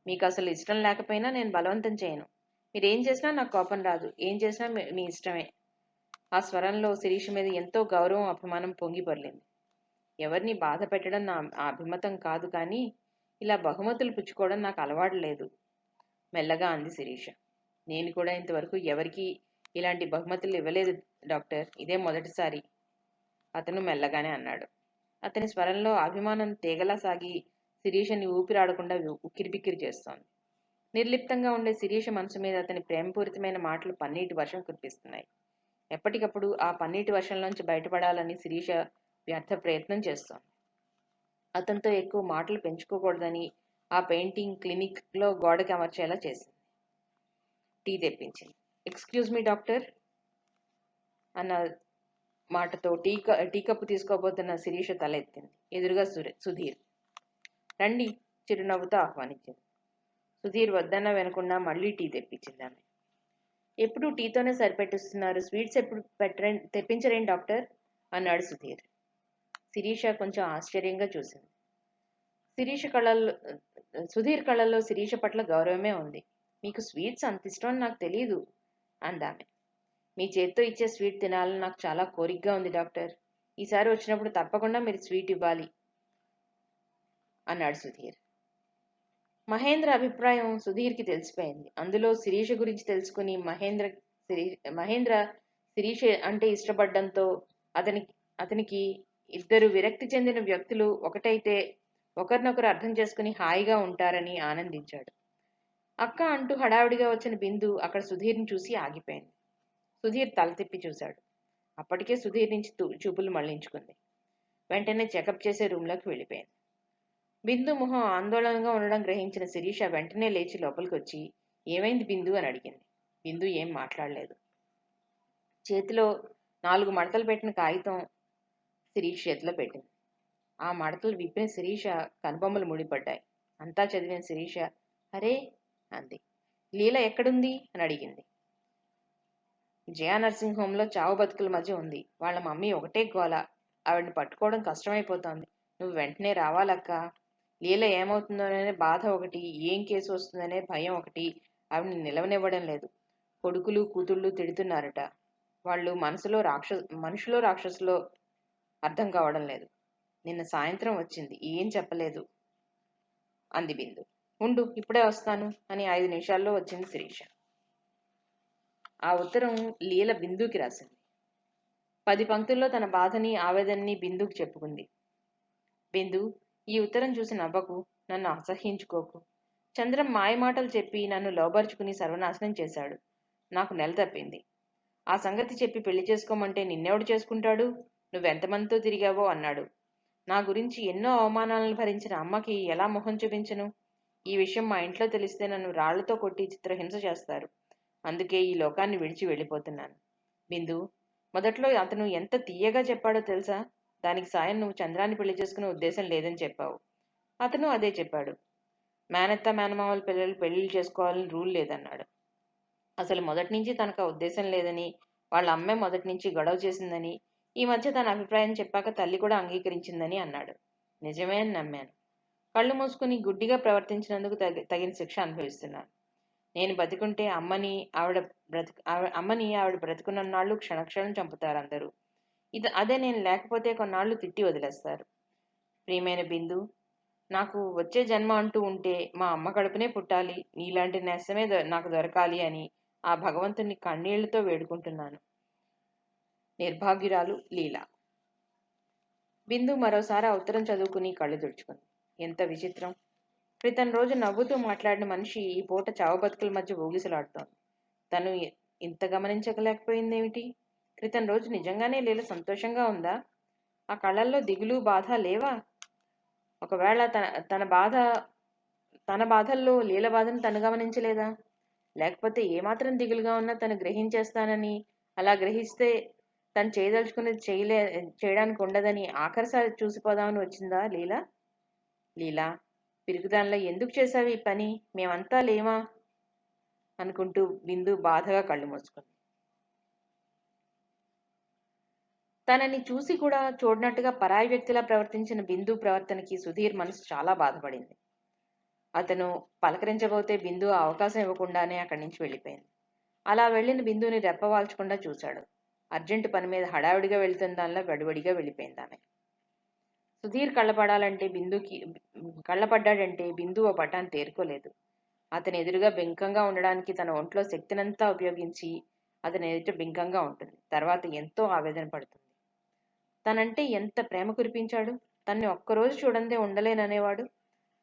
మీకు అసలు ఇష్టం లేకపోయినా నేను బలవంతం చేయను. మీరేం చేసినా నాకు కోపం రాదు. ఏం చేసినా మీ ఇష్టమే. ఆ స్వరంలో శిరీష మీద ఎంతో గౌరవం, అభిమానం పొంగి పొర్లింది. ఎవరిని బాధ పెట్టడం నా అభిమతం కాదు, కానీ ఇలా బహుమతులు పుచ్చుకోవడం నాకు అలవాటు లేదు మెల్లగా అంది శిరీష. నేను కూడా ఇంతవరకు ఎవరికి ఇలాంటి బహుమతులు ఇవ్వలేదు డాక్టర్, ఇదే మొదటిసారి అతను మెల్లగానే అన్నాడు. అతని స్వరంలో అభిమానం తీగలా సాగి శిరీషని ఊపిరాడకుండా ఉక్కిరిబిక్కిరి చేస్తోంది. నిర్లిప్తంగా ఉండే శిరీష మనసు మీద అతని ప్రేమపూరితమైన మాటలు పన్నీటి వర్షం కురిపిస్తున్నాయి. ఎప్పటికప్పుడు ఆ పన్నీటి వర్షంలోంచి బయటపడాలని శిరీష వ్యర్థ ప్రయత్నం చేస్తోంది. అతనితో ఎక్కువ మాటలు పెంచుకోకూడదని ఆ పెయింటింగ్ క్లినిక్లో గోడకి అమర్చేలా చేసింది. టీ తెప్పించింది. ఎక్స్క్యూజ్ మీ డాక్టర్ అన్న మాటతో టీ కప్పు తీసుకోబోతున్న శిరీష తల ఎత్తింది. ఎదురుగా సుధీర్. రండి చిరునవ్వుతో ఆహ్వానించింది. సుధీర్ వద్దన్న వినకుండా మళ్ళీ టీ తెప్పించింది ఆమె. ఎప్పుడు టీతోనే సరిపెట్టిస్తున్నారు, స్వీట్స్ ఎప్పుడు తెప్పించరేం డాక్టర్ అన్నాడు సుధీర్. శిరీష కొంచెం ఆశ్చర్యంగా చూసింది. సుధీర్ కళ్ళల్లో శిరీష పట్ల గౌరవమే ఉంది. మీకు స్వీట్స్ అంత ఇష్టం అని నాకు తెలియదు అందామె. మీ చేత్తో ఇచ్చే స్వీట్ తినాలని నాకు చాలా కోరికగా ఉంది డాక్టర్. ఈసారి వచ్చినప్పుడు తప్పకుండా మీరు స్వీట్ ఇవ్వాలి అన్నాడు సుధీర్. మహేంద్ర అభిప్రాయం సుధీర్కి తెలిసిపోయింది. అందులో శిరీష గురించి తెలుసుకుని మహేంద్ర శిరీష అంటే ఇష్టపడ్డంతో అతనికి ఇద్దరు విరక్తి చెందిన వ్యక్తులు ఒకటైతే ఒకరినొకరు అర్థం చేసుకుని హాయిగా ఉంటారని ఆనందించాడు. అక్క అంటూ హడావిడిగా వచ్చిన బిందు అక్కడ సుధీర్ని చూసి ఆగిపోయింది. సుధీర్ తల తిప్పి చూశాడు. అప్పటికే సుధీర్ నుంచి చూపులు మళ్లించుకుంది. వెంటనే చెకప్ చేసే రూంలోకి వెళ్ళిపోయింది. బిందు మొహం ఆందోళనగా ఉండడం గ్రహించిన శిరీష వెంటనే లేచి లోపలికి వచ్చి ఏమైంది బిందు అని అడిగింది. బిందు ఏం మాట్లాడలేదు. చేతిలో 4 మడతలు పెట్టిన కాగితం శిరీష్ చేతిలో పెట్టింది. ఆ మడతలు విప్పిన శిరీష కనుబొమ్మలు ముడిపడ్డాయి. అంతా చదివిన శిరీష అరే అంది. లీల ఎక్కడుంది అని అడిగింది. జయా నర్సింగ్ హోంలో చావు బతుకుల మధ్య ఉంది. వాళ్ళ మమ్మీ ఒకటే గోల. ఆవిడని పట్టుకోవడం కష్టమైపోతోంది. నువ్వు వెంటనే రావాలక్క. లీల ఏమవుతుందోననే బాధ ఒకటి, ఏం కేసు వస్తుందనే భయం ఒకటి ఆవిడని నిలవనివ్వడం లేదు. కొడుకులు కూతుళ్ళు తిడుతున్నారట. వాళ్ళు మనుషులో రాక్షసులో అర్థం కావడం లేదు. నిన్న సాయంత్రం వచ్చింది, ఏం చెప్పలేదు అంది బిందు. ఉండు ఇప్పుడే వస్తాను అని 5 నిమిషాల్లో వచ్చింది శిరీష. ఆ ఉత్తరం లీల బిందుకి రాసింది. 10 పంక్తుల్లో తన బాధని ఆవేదనని బిందుకు చెప్పుకుంది. బిందు, ఈ ఉత్తరం చూసి నవ్వకు, నన్ను అసహ్యించుకోకు. చంద్రం మాయమాటలు చెప్పి నన్ను లోబర్చుకుని సర్వనాశనం చేశాడు. నాకు నెల తప్పింది. ఆ సంగతి చెప్పి పెళ్లి చేసుకోమంటే నిన్నెవడు చేసుకుంటాడు? నువ్వెంతమందితో తిరిగావో అన్నాడు. నా గురించి ఎన్నో అవమానాలను భరించిన అమ్మకి ఎలా మొహం చూపించను? ఈ విషయం మా ఇంట్లో తెలిస్తే నన్ను రాళ్లతో కొట్టి చిత్రహింస చేస్తారు. అందుకే ఈ లోకాన్ని విడిచి వెళ్ళిపోతున్నాను. బిందు, మొదట్లో అతను ఎంత తీయగా చెప్పాడో తెలుసా? దానికి సాయం నువ్వు చంద్రాన్ని పెళ్లి చేసుకునే ఉద్దేశం లేదని చెప్పావు. అతను అదే చెప్పాడు. మేనత్త మేనమామల పిల్లలు పెళ్లిళ్ళు చేసుకోవాలని రూల్ లేదన్నాడు. అసలు మొదటి నుంచి తనకు ఆ ఉద్దేశం లేదని, వాళ్ళ అమ్మే మొదటి నుంచి గొడవ చేసిందని, ఈ మధ్య తన అభిప్రాయం చెప్పాక తల్లి కూడా అంగీకరించిందని అన్నాడు. నిజమే అని నమ్మాను. కళ్ళు మూసుకుని గుడ్డిగా ప్రవర్తించినందుకు తగిన శిక్ష అనుభవిస్తున్నాను. నేను బతికుంటే అమ్మని ఆవిడ బ్రతుకున్నన్నాళ్ళు క్షణక్షణం చంపుతారు అందరూ. అదే నేను లేకపోతే కొన్నాళ్ళు తిట్టి వదిలేస్తారు. ప్రియమైన బిందు, నాకు వచ్చే జన్మ అంటూ ఉంటే మా అమ్మ కడుపునే పుట్టాలి, నీలాంటి నేస్తమే నాకు దొరకాలి అని ఆ భగవంతుని కన్నీళ్లతో వేడుకుంటున్నాను. నిర్భాగ్యురాలు లీల. బిందు మరోసారి ఆ ఉత్తరం చదువుకుని కళ్ళు తుడుచుకుంది. ఎంత విచిత్రం! క్రితం రోజు నవ్వుతూ మాట్లాడిన మనిషి ఈ పూట చావు బతుకుల మధ్య ఊగిసలాడుతోంది. తను ఇంత గమనించలేకపోయిందేమిటి? క్రితం రోజు నిజంగానే లీల సంతోషంగా ఉందా? ఆ కళ్ళల్లో దిగులు బాధ లేవా? ఒకవేళ తన బాధల్లో లీల బాధను తను గమనించలేదా? లేకపోతే ఏమాత్రం దిగులుగా ఉన్నా తను గ్రహించేస్తానని, అలా గ్రహిస్తే తను చేయదలుచుకునేది చేయడానికి ఉండదని ఆఖరిసారి చూసిపోదామని వచ్చిందా లీల? లీలా, పిరుగుదానిలో ఎందుకు చేశావు ఈ పని? మేమంతా లేమా అనుకుంటూ బిందు బాధగా కళ్ళు మూసుకుంది. తనని చూసి కూడా చూడనట్టుగా పరాయి వ్యక్తిలా ప్రవర్తించిన బిందు ప్రవర్తనకి సుధీర్ మనసు చాలా బాధపడింది. అతను పలకరించబోతే బిందు అవకాశం ఇవ్వకుండానే అక్కడి నుంచి వెళ్ళిపోయింది. అలా వెళ్లిన బిందుని రెప్పవాల్చకుండా చూశాడు. అర్జెంటు పని మీద హడావిడిగా వెళ్తుందానిలా వడివడిగా వెళ్ళిపోయింది ఆమె. సుధీర్ కళ్ళపడ్డాడంటే బిందు ఓ పటాన్ని తేరుకోలేదు. అతని ఎదురుగా బింకంగా ఉండడానికి తన ఒంట్లో శక్తినంతా ఉపయోగించి అతని ఎదుట బింకంగా ఉంటుంది. తర్వాత ఎంతో ఆవేదన పడుతుంది. తనంటే ఎంత ప్రేమ కురిపించాడు. తన్ని ఒక్కరోజు చూడందే ఉండలేననేవాడు.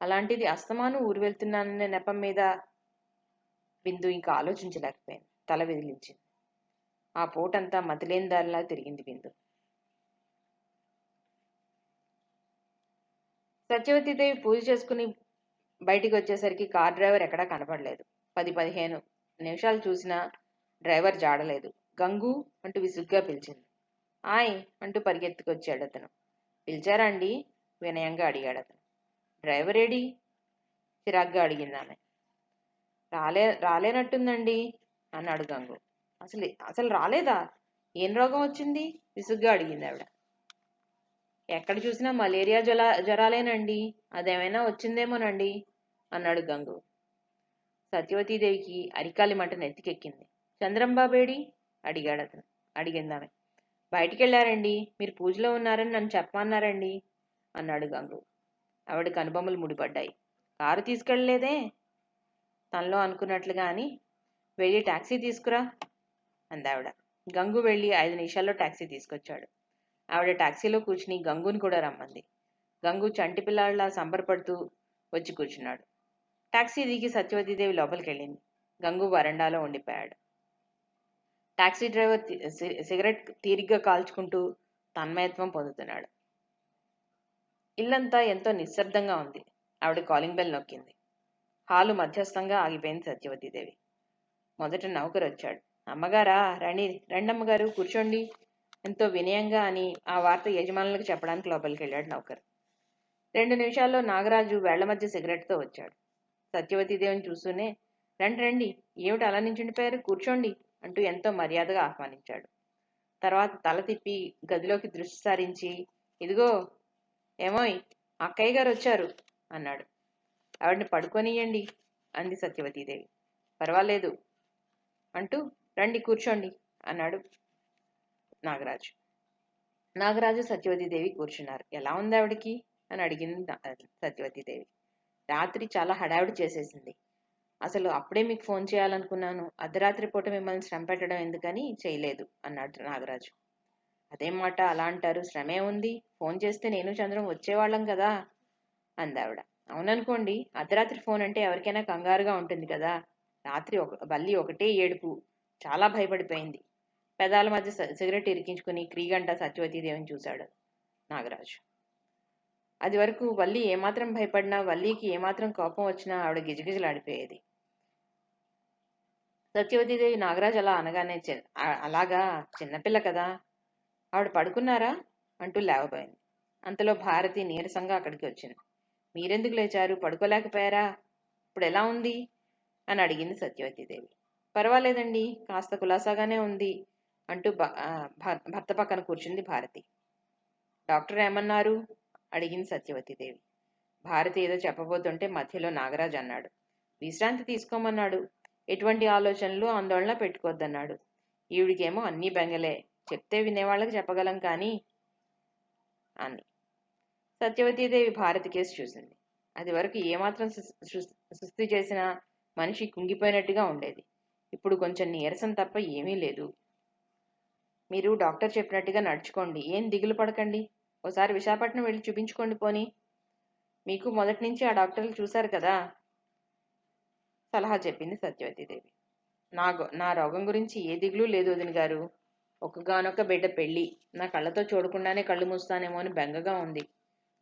అలాంటిది అస్తమాను ఊరు వెళ్తున్నాననే నెపం మీద. బిందు ఇంకా ఆలోచించలేకపోయింది. తల విదిలించింది. ఆ పూటంతా మతిలేని దారిలా తిరిగింది బిందు. సత్యవతీదేవి పూజ చేసుకుని బయటికి వచ్చేసరికి కార్ డ్రైవర్ ఎక్కడా కనపడలేదు. 10-15 నిమిషాలు చూసినా డ్రైవర్ జాడలేదు. గంగు అంటూ విసుగ్గా పిలిచింది. ఆయ్ అంటూ పరిగెత్తుకొచ్చాడు అతను. పిలిచారా అండి? వినయంగా అడిగాడు అతను. Driver AD? చిరాగ్గా అడిగింది ఆమె. రాలేనట్టుందండి అన్నాడు గంగు. అసలు అసలు రాలేదా? ఏం రోగం వచ్చింది? విసుగ్గా అడిగింది ఆవిడ. ఎక్కడ చూసినా మలేరియా జ్వరాలేనండి. అదేమైనా వచ్చిందేమోనండి అన్నాడు గంగు. సత్యవతీదేవికి అరికాలి మంట నెత్తికెక్కింది. చంద్రంబాబేడి? అడిగిందామె. బయటికెళ్ళారండి. మీరు పూజలో ఉన్నారని నన్ను చెప్పమన్నారండి అన్నాడు గంగు. ఆవిడ కనుబొమ్మలు ముడిపడ్డాయి. కారు తీసుకెళ్ళలేదే? తనలో అనుకున్నట్లుగా అని, వెళ్ళి టాక్సీ తీసుకురా అందావిడ. గంగు వెళ్ళి 5 నిమిషాల్లో టాక్సీ తీసుకొచ్చాడు. ఆవిడ టాక్సీలో కూర్చుని గంగుని కూడా రమ్మంది. గంగు చంటి పిల్లాడిలా సంబరపడుతూ వచ్చి కూర్చున్నాడు. టాక్సీ దిగి సత్యవతీదేవి లోపలికి వెళ్ళింది. గంగు వరండాలో ఉండిపోయాడు. టాక్సీ డ్రైవర్ సిగరెట్ తీరిగ్గా కాల్చుకుంటూ తన్మయత్వం పొందుతున్నాడు. ఇల్లంతా ఎంతో నిశ్శబ్దంగా ఉంది. ఆవిడ కాలింగ్ బెల్ నొక్కింది. హాలు మధ్యస్థంగా ఆగిపోయింది సత్యవతీదేవి. మొదట నౌకరు వచ్చాడు. అమ్మగారా, రండమ్మగారు కూర్చోండి ఎంతో వినయంగా అని ఆ వార్త యజమానులకు చెప్పడానికి లోపలికి వెళ్ళాడు నౌకరు. 2 నిమిషాల్లో నాగరాజు వేళ్ల మధ్య సిగరెట్తో వచ్చాడు. సత్యవతీదేవిని చూస్తూనే, రండి, ఏమిటి అలా నించుండిపోయారు, కూర్చోండి అంటూ ఎంతో మర్యాదగా ఆహ్వానించాడు. తర్వాత తల తిప్పి గదిలోకి దృష్టి సారించి, ఇదిగో ఏమోయ్, అక్కయ్య గారు వచ్చారు అన్నాడు. ఆవిడ్ని పడుకోనియండి అంది సత్యవతీదేవి. పర్వాలేదు అంటూ, రండి కూర్చోండి అన్నాడు నాగరాజు. నాగరాజు సత్యవతీదేవి కూర్చున్నారు. ఎలా ఉంది ఆవిడికి అని అడిగింది సత్యవతీదేవి. రాత్రి చాలా హడావిడి చేసేసింది. అసలు అప్పుడే మీకు ఫోన్ చేయాలనుకున్నాను. అర్ధరాత్రి పూట మిమ్మల్ని శ్రమ పెట్టడం ఎందుకని చేయలేదు అన్నాడు నాగరాజు. అదేం మాట అలా అంటారు? శ్రమే ఉంది. ఫోన్ చేస్తే నేను చంద్రం వచ్చేవాళ్ళం కదా అందావిడ. అవుననుకోండి, అర్ధరాత్రి ఫోన్ అంటే ఎవరికైనా కంగారుగా ఉంటుంది కదా. రాత్రి బల్లి ఒకటే ఏడుపు. చాలా భయపడిపోయింది. పెదాల మధ్య సిగరెట్ ఇరికించుకుని క్రీగంట సత్యవతీదేవిని చూశాడు నాగరాజు. అది వరకు వల్లి ఏమాత్రం భయపడినా, వల్లికి ఏమాత్రం కోపం వచ్చినా ఆవిడ గిజగిజలాడిపోయేది. సత్యవతీదేవి నాగరాజు అలా అనగానే, అలాగా, చిన్నపిల్ల కదా, ఆవిడ పడుకున్నారా అంటూ లేవబోయింది. అంతలో భారతి నీరసంగా అక్కడికి వచ్చింది. మీరెందుకు లేచారు? పడుకోలేకపోయారా? ఇప్పుడు ఎలా ఉంది అని అడిగింది సత్యవతీదేవి. పర్వాలేదండి, కాస్త కులాసాగానే ఉంది అంటూ భర్త పక్కన కూర్చుంది భారతి. డాక్టర్ ఏమన్నారు అడిగింది సత్యవతీదేవి. భారతి ఏదో చెప్పబోతుంటే మధ్యలో నాగరాజు అన్నాడు. విశ్రాంతి తీసుకోమన్నాడు. ఎటువంటి ఆలోచనలు ఆందోళన పెట్టుకోవద్దన్నాడు. ఈవిడికేమో అన్నీ బెంగలే. చెప్తే వినేవాళ్ళకి చెప్పగలం కానీ అని. సత్యవతీదేవి భారతి కేసు చూసింది. అది వరకు ఏమాత్రం సుస్థి చేసినా మనిషి కుంగిపోయినట్టుగా ఉండేది. ఇప్పుడు కొంచెం నీరసం తప్ప ఏమీ లేదు. మీరు డాక్టర్ చెప్పినట్టుగా నడుచుకోండి. ఏం దిగులు పడకండి. ఓసారి విశాఖపట్నం వెళ్ళి చూపించుకోండి పోనీ. మీకు మొదటి నుంచి ఆ డాక్టర్లు చూశారు కదా సలహా చెప్పింది సత్యవతీదేవి. నా రోగం గురించి ఏ దిగులు లేదు వదిన గారు. ఒక్కగానొక్క బిడ్డ పెళ్ళి. నా కళ్ళతో చూడకుండానే కళ్ళు మూస్తానేమో అని బెంగగా ఉంది.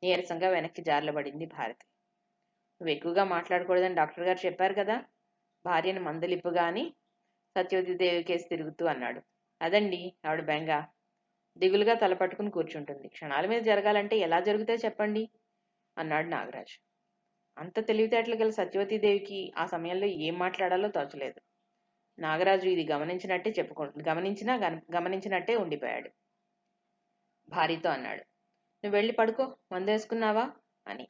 నీరసంగా వెనక్కి జార్లబడింది భారతి. నువ్వు ఎక్కువగా మాట్లాడకూడదని డాక్టర్ గారు చెప్పారు కదా. భార్యను మందలిప్పుగా అని సత్యవతీదేవి కేసు తిరుగుతూ అన్నాడు. అదండి ఆవిడ బెంగ. దిగులుగా తలపట్టుకుని కూర్చుంటుంది. క్షణాల మీద జరగాలంటే ఎలా జరుగుతాయి చెప్పండి అన్నాడు నాగరాజు. అంత తెలివితేటలు గల సత్యవతీదేవికి ఆ సమయంలో ఏం మాట్లాడాలో తోచలేదు. నాగరాజు ఇది గమనించినట్టే ఉండిపోయాడు. భార్యతో అన్నాడు, నువ్వు వెళ్ళి పడుకో, మందేసుకున్నావా అని.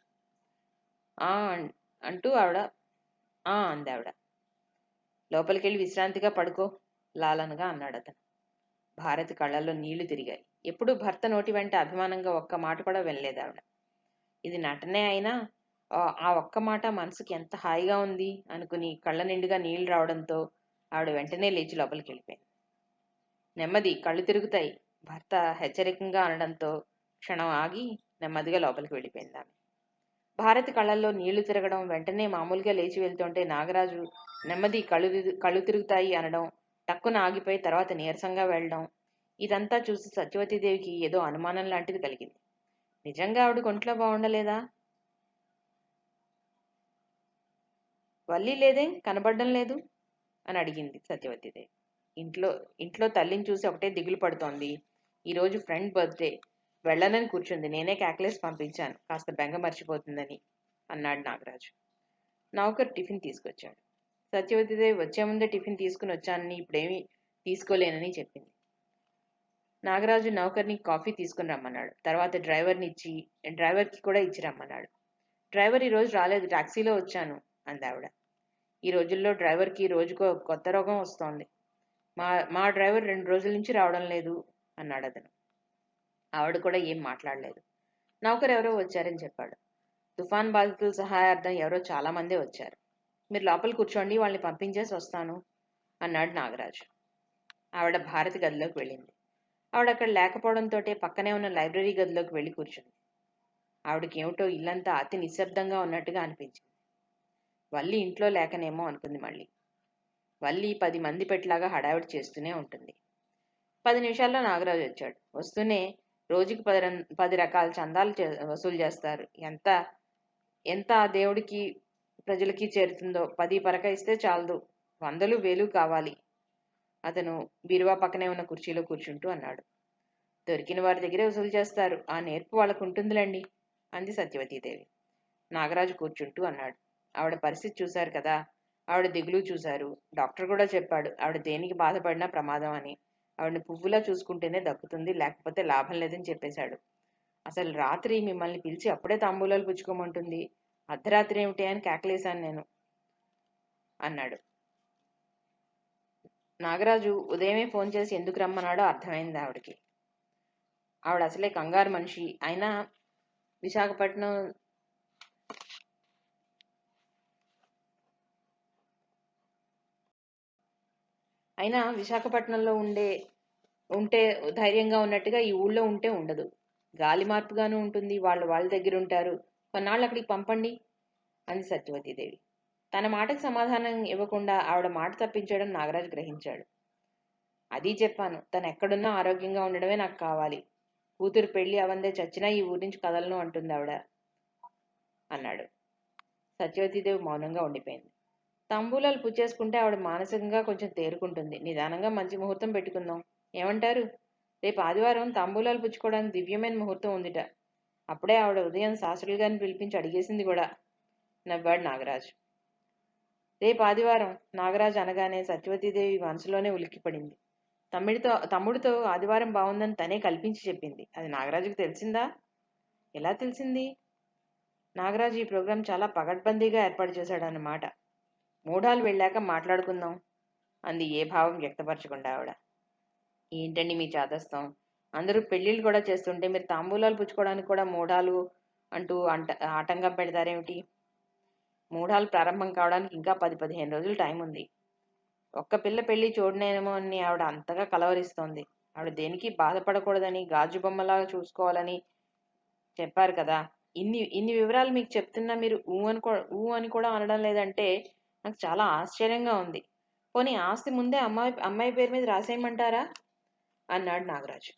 అంటూ అంది ఆవిడ. లోపలికెళ్ళి విశ్రాంతిగా పడుకో లాలనగా అన్నాడు అతను. భారతి కళ్ళల్లో నీళ్లు తిరిగాయి. ఎప్పుడూ భర్త నోటి వెంట అభిమానంగా ఒక్క మాట కూడా వినలేదు ఆవిడ. ఇది నటనే అయినా ఆ ఒక్క మాట మనసుకి ఎంత హాయిగా ఉంది అనుకుని కళ్ళ నిండుగా నీళ్లు రావడంతో ఆవిడ వెంటనే లేచి లోపలికి వెళ్ళిపోయింది. నెమ్మది, కళ్ళు తిరుగుతాయి భర్త హెచ్చరికంగా అనడంతో క్షణం ఆగి నెమ్మదిగా లోపలికి వెళ్ళిపోయింది ఆమె. భారతి కళ్ళల్లో నీళ్లు తిరగడం, వెంటనే మామూలుగా లేచి వెళ్తుంటే నాగరాజు నెమ్మది, కళ్ళు తిరుగుతాయి అనడం, టక్కున ఆగిపోయి తర్వాత నీరసంగా వెళ్ళడం, ఇదంతా చూసి సత్యవతీదేవికి ఏదో అనుమానం లాంటిది కలిగింది. నిజంగా ఆవిడ ఒంట్లో బాగుండలేదా? వల్లి లేదేం, కనబడడం లేదు అని అడిగింది సత్యవతీదేవి. ఇంట్లో ఇంట్లో తల్లిని చూసి ఒకటే దిగులు పడుతోంది. ఈరోజు ఫ్రెండ్ బర్త్డే, వెళ్ళనని కూర్చుంది. నేనే క్యాక్లేసి పంపించాను, కాస్త బెంగ మర్చిపోతుందని అన్నాడు నాగరాజు. నౌకర్ టిఫిన్ తీసుకొచ్చాడు. సత్యవతీదేవి వచ్చే ముందే టిఫిన్ తీసుకుని వచ్చానని, ఇప్పుడేమీ తీసుకోలేనని చెప్పింది. నాగరాజు నౌకర్ని కాఫీ తీసుకుని రమ్మన్నాడు. తర్వాత డ్రైవర్కి కూడా ఇచ్చి రమ్మన్నాడు. డ్రైవర్ ఈరోజు రాలేదు, టాక్సీలో వచ్చాను అంది ఆవిడ. ఈ రోజుల్లో డ్రైవర్కి రోజుకో కొత్త రోగం వస్తోంది. మా మా డ్రైవర్ 2 రోజుల నుంచి రావడం లేదు అన్నాడు అతను. ఆవిడ కూడా ఏం మాట్లాడలేదు. నౌకర్ ఎవరో వచ్చారని చెప్పాడు. తుఫాన్ బాధితుల సహాయార్థం ఎవరో చాలా మందే వచ్చారు. మీరు లోపల కూర్చోండి, వాళ్ళని పంపించేసి వస్తాను అన్నాడు నాగరాజు. ఆవిడ భారతి గదిలోకి వెళ్ళింది. ఆవిడ అక్కడ లేకపోవడంతో పక్కనే ఉన్న లైబ్రరీ గదిలోకి వెళ్ళి కూర్చుంది. ఆవిడకి ఏమిటో ఇల్లంతా అతి నిశ్శబ్దంగా ఉన్నట్టుగా అనిపించింది. వల్లి ఇంట్లో లేకనేమో అనుకుంది మళ్ళీ. వల్లి 10 మంది పెట్టలాగా హడావిడి చేస్తూనే ఉంటుంది. 10 నిమిషాల్లో నాగరాజు వచ్చాడు. వస్తూనే రోజుకి 10 రకాల చందాలు వసూలు చేస్తారు. ఎంత ఎంత ఆ దేవుడికి ప్రజలకి చేరుతుందో, 10 పరక ఇస్తే చాలదు, 100 1000 కావాలి. అతను బీరువా పక్కనే ఉన్న కుర్చీలో కూర్చుంటూ అన్నాడు. దొరికిన వారి దగ్గరే వసూలు చేస్తారు, ఆ నేర్పు వాళ్ళకు ఉంటుందిలేండి అంది సత్యవతీదేవి. నాగరాజు కూర్చుంటూ అన్నాడు. ఆవిడ పరిస్థితి చూశారు కదా, ఆవిడ దిగులు చూశారు. డాక్టర్ కూడా చెప్పాడు ఆవిడ దేనికి బాధపడినా ప్రమాదం అని. ఆవిడని పువ్వులా చూసుకుంటేనే దక్కుతుంది, లేకపోతే లాభం లేదని చెప్పేశాడు. అసలు రాత్రి మిమ్మల్ని పిలిచి అప్పుడే తాంబూలాలు పుచ్చుకోమంటుంది, అర్ధరాత్రి ఏమిటి అని కేకలేశాను నేను అన్నాడు. నాగరాజు ఉదయమే ఫోన్ చేసి ఎందుకు రమ్మన్నాడో అర్థమైంది ఆవిడకి. ఆవిడ అసలే కంగారు మనిషి. అయినా విశాఖపట్నంలో ఉంటే ధైర్యంగా ఉన్నట్టుగా ఈ ఊళ్ళో ఉంటే ఉండదు. గాలి మార్పుగాను ఉంటుంది. వాళ్ళ దగ్గర ఉంటారు. కొన్నాళ్ళు అక్కడికి పంపండి అంది సత్యవతీదేవి. తన మాటకు సమాధానం ఇవ్వకుండా ఆవిడ మాట తప్పించడం నాగరాజు గ్రహించాడు. అది చెప్పాను, తను ఎక్కడున్నా ఆరోగ్యంగా ఉండడమే నాకు కావాలి. కూతురు పెళ్లి అవందే చచ్చినా ఈ ఊరి నుంచి కదలను అంటుంది ఆవిడ అన్నాడు. సత్యవతీదేవి మౌనంగా ఉండిపోయింది. తాంబూలాలు పుచ్చేసుకుంటే ఆవిడ మానసికంగా కొంచెం తేరుకుంటుంది. నిదానంగా మంచి ముహూర్తం పెట్టుకుందాం, ఏమంటారు? రేపు ఆదివారం తాంబూలాలు పుచ్చుకోవడానికి దివ్యమైన ముహూర్తం ఉందిట. అప్పుడే ఆవిడ ఉదయం శాస్త్రులు గారిని పిలిపించి అడిగేసింది కూడా నవ్వాడు నాగరాజు. రేపు ఆదివారం నాగరాజు అనగానే సత్యవతీదేవి మనసులోనే ఉలిక్కిపడింది. తమ్ముడితో ఆదివారం బాగుందని తనే కల్పించి చెప్పింది. అది నాగరాజుకు తెలిసిందా? ఎలా తెలిసింది? నాగరాజు ఈ ప్రోగ్రాం చాలా పగడ్బందీగా ఏర్పాటు చేశాడన్నమాట. మూఢాలు వెళ్ళాక మాట్లాడుకుందాం అంది ఏ భావం వ్యక్తపరచకుండా ఆవిడ. ఏంటండి మీ చాదస్తం? అందరూ పెళ్లిళ్ళు కూడా చేస్తుంటే మీరు తాంబూలాలు పుచ్చుకోవడానికి కూడా మూఢాలు అంటూ ఆటంకం పెడతారేమిటి? మూఢాలు ప్రారంభం కావడానికి ఇంకా 10-15 రోజులు టైం ఉంది. ఒక్క పిల్ల పెళ్లి చూడనేమో అని ఆవిడ అంతగా కలవరిస్తోంది. ఆవిడ దేనికి బాధపడకూడదని, గాజు బొమ్మలాగా చూసుకోవాలని చెప్పారు కదా. ఇన్ని వివరాలు మీకు చెప్తున్నా మీరు ఊ అని కూడా అనడం లేదంటే నాకు చాలా ఆశ్చర్యంగా ఉంది. పోనీ ఆస్తి ముందే అమ్మాయి పేరు మీద రాసేయమంటారా అన్నాడు నాగరాజు.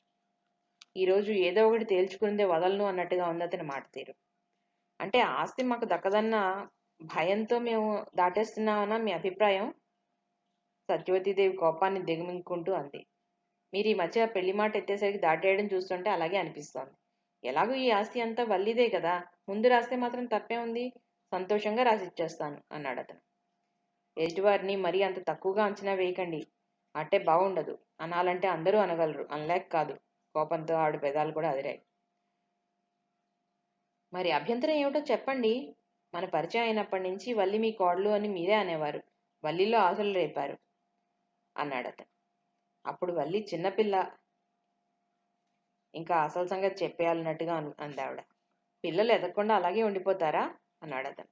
ఈరోజు ఏదో ఒకటి తేల్చుకుందే వదలను అన్నట్టుగా ఉంది అతని మాట తీరు. అంటే ఆస్తి మాకు దక్కదన్న భయంతో మేము దాటేస్తున్నామన్నా మీ అభిప్రాయం? సత్యవతీదేవి కోపాన్ని దిగమింగుకుంటూ అంది. మీరు ఈ మధ్య పెళ్లి మాట ఎత్తేసరికి దాటేయడం చూస్తుంటే అలాగే అనిపిస్తోంది. ఎలాగూ ఈ ఆస్తి అంతా వల్లిదే కదా, ముందు రాస్తే మాత్రం తప్పే ఉంది, సంతోషంగా రాసిచ్చేస్తాను అన్నాడు అతను. ఎదుటివారిని మరీ అంత తక్కువగా అంచనా వేయకండి, అట్టే బాగుండదు. అనాలంటే అందరూ అనగలరు, అనలేక కాదు. కోపంతో ఆవిడ పెదాలు కూడా అదిరాయి. మరి అభ్యంతరం ఏమిటో చెప్పండి. మన పరిచయం అయినప్పటి నుంచి వల్లి మీ కోడలు అని మీరే అనేవారు. వల్లిలో ఆశలు రేపారు అన్నాడు అతను. అప్పుడు వల్లి చిన్నపిల్ల, ఇంకా అసలు సంగతి చెప్పేయాలన్నట్టుగా అంది ఆవిడ. పిల్లలు ఎదగకుండా అలాగే ఉండిపోతారా అన్నాడు అతను.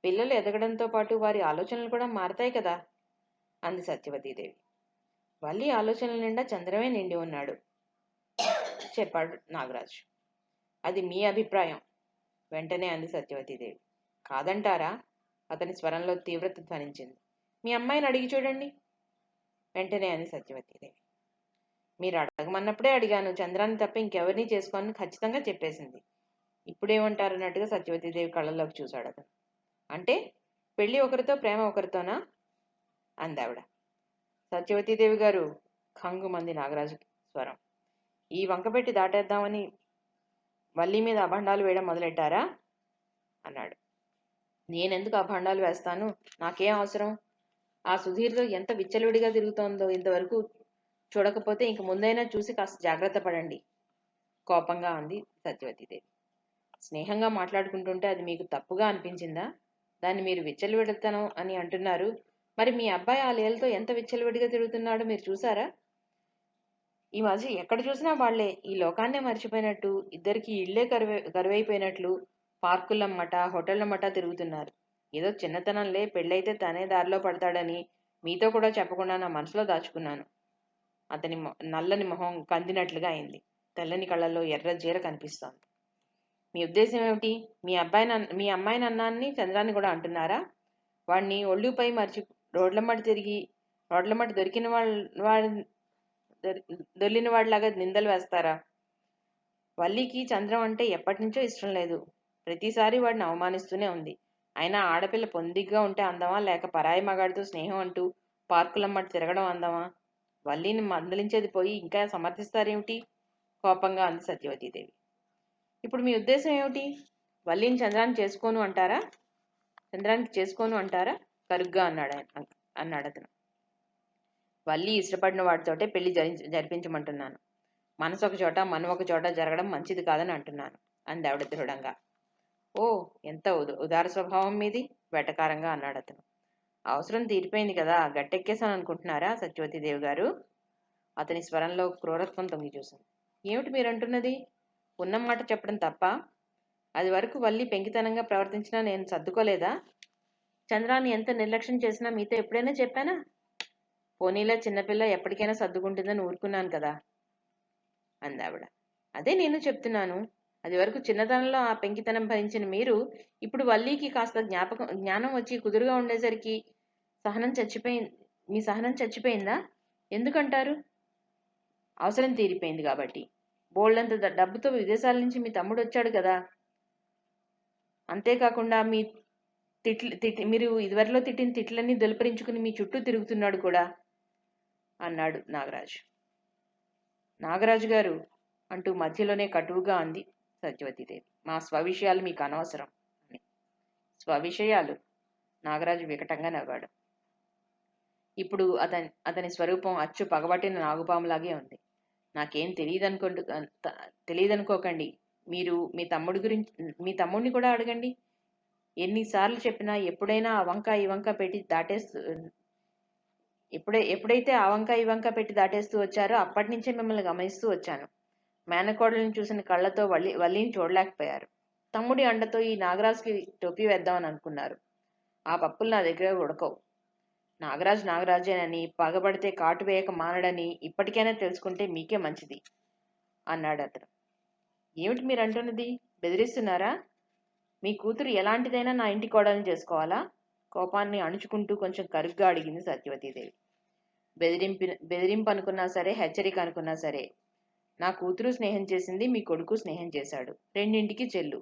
పిల్లలు ఎదగడంతో పాటు వారి ఆలోచనలు కూడా మారతాయి కదా అంది సత్యవతీదేవి. వల్లి ఆలోచనల నిండా చంద్రమే నిండి ఉన్నాడు చెప్పాడు నాగరాజు. అది మీ అభిప్రాయం వెంటనే అంది సత్యవతీదేవి. కాదంటారా? అతని స్వరంలో తీవ్రత ధ్వనించింది. మీ అమ్మాయిని అడిగి చూడండి వెంటనే అంది సత్యవతీదేవి. మీరు అడగమన్నప్పుడే అడిగాను. చంద్రాన్ని తప్ప ఇంకెవరిని చేసుకోని ఖచ్చితంగా చెప్పేసింది. ఇప్పుడేమంటారన్నట్టుగా సత్యవతీదేవి కళ్ళల్లోకి చూశాడు అతను. అంటే పెళ్లి ఒకరితో, ప్రేమ ఒకరితోనా? అందావిడ. సత్యవతీదేవి గారు, ఖంగుమంది నాగరాజు స్వరం. ఈ వంకపెట్టి దాటేద్దామని వల్లి మీద అభండాలు వేయడం మొదలెట్టారా? అన్నాడు. నేనెందుకు అభండాలు వేస్తాను? నాకేం అవసరం? ఆ సుధీర్తో ఎంత విచ్చలవిడిగా తిరుగుతోందో ఇంతవరకు చూడకపోతే ఇంక ముందైనా చూసి కాస్త జాగ్రత్త పడండి, కోపంగా అంది సత్యవతీదేవి. స్నేహంగా మాట్లాడుకుంటుంటే అది మీకు తప్పుగా అనిపించిందా? దాన్ని మీరు విచ్చలవిడతనం అని అంటున్నారు. మరి మీ అబ్బాయి ఆ లీలతో ఎంత విచ్చలవిడిగా తిరుగుతున్నాడో మీరు చూసారా? ఈ మధ్య ఎక్కడ చూసినా వాళ్లే, ఈ లోకాన్నే మర్చిపోయినట్టు, ఇద్దరికి ఇళ్లే కరువైపోయినట్లు పార్కులమ్మట, హోటళ్లమ్మట తిరుగుతున్నారు. ఏదో చిన్నతనంలే, పెళ్ళైతే తనే దారిలో పడతాడని మీతో కూడా చెప్పకుండా నా మనసులో దాచుకున్నాను. అతని నల్లని మొహం కందినట్లుగా అయింది. తెల్లని కళ్ళల్లో ఎర్ర జీర కనిపిస్తోంది. మీ ఉద్దేశం ఏమిటి? మీ అమ్మాయిని అన్నాన్ని చంద్రాన్ని కూడా అంటున్నారా? వాడిని ఒళ్ళుపై మర్చి రోడ్లమ్మటి దొర్లిన వాడిలాగా నిందలు వేస్తారా? వల్లికి చంద్రం అంటే ఎప్పటి నుంచో ఇష్టం లేదు. ప్రతిసారి వాడిని అవమానిస్తూనే ఉంది. అయినా ఆడపిల్ల పొందిగ్గా ఉంటే అందమా, లేక పరాయి మగాడితో స్నేహం అంటూ పార్కులమ్మటి తిరగడం అందమా? వల్లిని మందలించేది పోయి ఇంకా సమర్థిస్తారేమిటి? కోపంగా అంది సత్యవతీదేవి. ఇప్పుడు మీ ఉద్దేశం ఏమిటి? వల్లిని చంద్రానికి చేసుకోను అంటారా? కరుగ్గా అన్నాడతను. వల్లి ఇష్టపడిన వాడితోటే పెళ్లి జరిపించమంటున్నాను. మనసు ఒక చోట, మనం ఒక చోట జరగడం మంచిది కాదని అంటున్నాను, అంది ఆవిడ దృఢంగా. ఓ, ఎంత ఉదార స్వభావం మీది, వెటకారంగా అన్నాడతను. అవసరం తీరిపోయింది కదా, గట్టెక్కేశాను అనుకుంటున్నారా సత్యవతీదేవి గారు? అతని స్వరంలో క్రూరత్వం తొంగి చూసింది. ఏమిటి మీరంటున్నది? ఉన్నమాట చెప్పడం తప్ప? అది వరకు వల్లి పెంకితనంగా ప్రవర్తించినా నేను సర్దుకోలేదా? చంద్రాన్ని ఎంత నిర్లక్ష్యం చేసినా మీతో ఎప్పుడైనా చెప్పానా? పోనీలా చిన్నపిల్ల ఎప్పటికైనా సర్దుకుంటుందని ఊరుకున్నాను కదా, అందావిడ. అదే నేను చెప్తున్నాను. అది వరకు చిన్నతనంలో ఆ పెంకితనం భరించిన మీరు ఇప్పుడు వల్లికి కాస్త జ్ఞానం వచ్చి కుదురుగా ఉండేసరికి మీ సహనం చచ్చిపోయిందా? ఎందుకంటారు? అవసరం తీరిపోయింది కాబట్టి. బోల్డంత డబ్బుతో విదేశాల నుంచి మీ తమ్ముడు వచ్చాడు కదా. అంతేకాకుండా మీరు ఇదివరలో తిట్టిన తిట్లన్నీ దొలిపరించుకుని మీ చుట్టూ తిరుగుతున్నాడు కూడా, అన్నాడు నాగరాజు. నాగరాజు గారు, అంటూ మధ్యలోనే కటువుగా అంది సత్యవతీదేవి, మా స్వవిషయాలు మీకు అనవసరం అని. స్వవిషయాలు? నాగరాజు వికటంగా నవ్వాడు. ఇప్పుడు అతని స్వరూపం అచ్చు పగబట్టిన నాగుపాములాగే ఉంది. నాకేం తెలియదనుకోకండి. మీరు మీ తమ్ముడిని కూడా అడగండి. ఎన్నిసార్లు చెప్పినా ఎప్పుడైనా ఆ వంక ఈ వంక పెట్టి ఎప్పుడైతే ఆ వంక ఈ వంక పెట్టి దాటేస్తూ వచ్చారో అప్పటి నుంచే మిమ్మల్ని గమనిస్తూ వచ్చాను. మేనకోడలను చూసిన కళ్ళతో వల్లిని చూడలేకపోయారు. తమ్ముడి అండతో ఈ నాగరాజుకి టోపీ వేద్దామని అనుకున్నారు. ఆ పప్పులు నా దగ్గర ఉడకవు. నాగరాజేనని, పగబడితే కాటు వేయక మానడని ఇప్పటికైనా తెలుసుకుంటే మీకే మంచిది, అన్నాడు అతను. ఏమిటి మీరంటున్నది? బెదిరిస్తున్నారా? మీ కూతురు ఎలాంటిదైనా నా ఇంటి కోడల్ని చేసుకోవాలా? కోపాన్ని అణుచుకుంటూ కొంచెం కరుగ్గా అడిగింది సత్యవతీదేవి. బెదిరింపు అనుకున్నా సరే, హెచ్చరిక అనుకున్నా సరే, నా కూతురు స్నేహం చేసింది, మీ కొడుకు స్నేహం చేశాడు. రెండింటికి చెల్లు.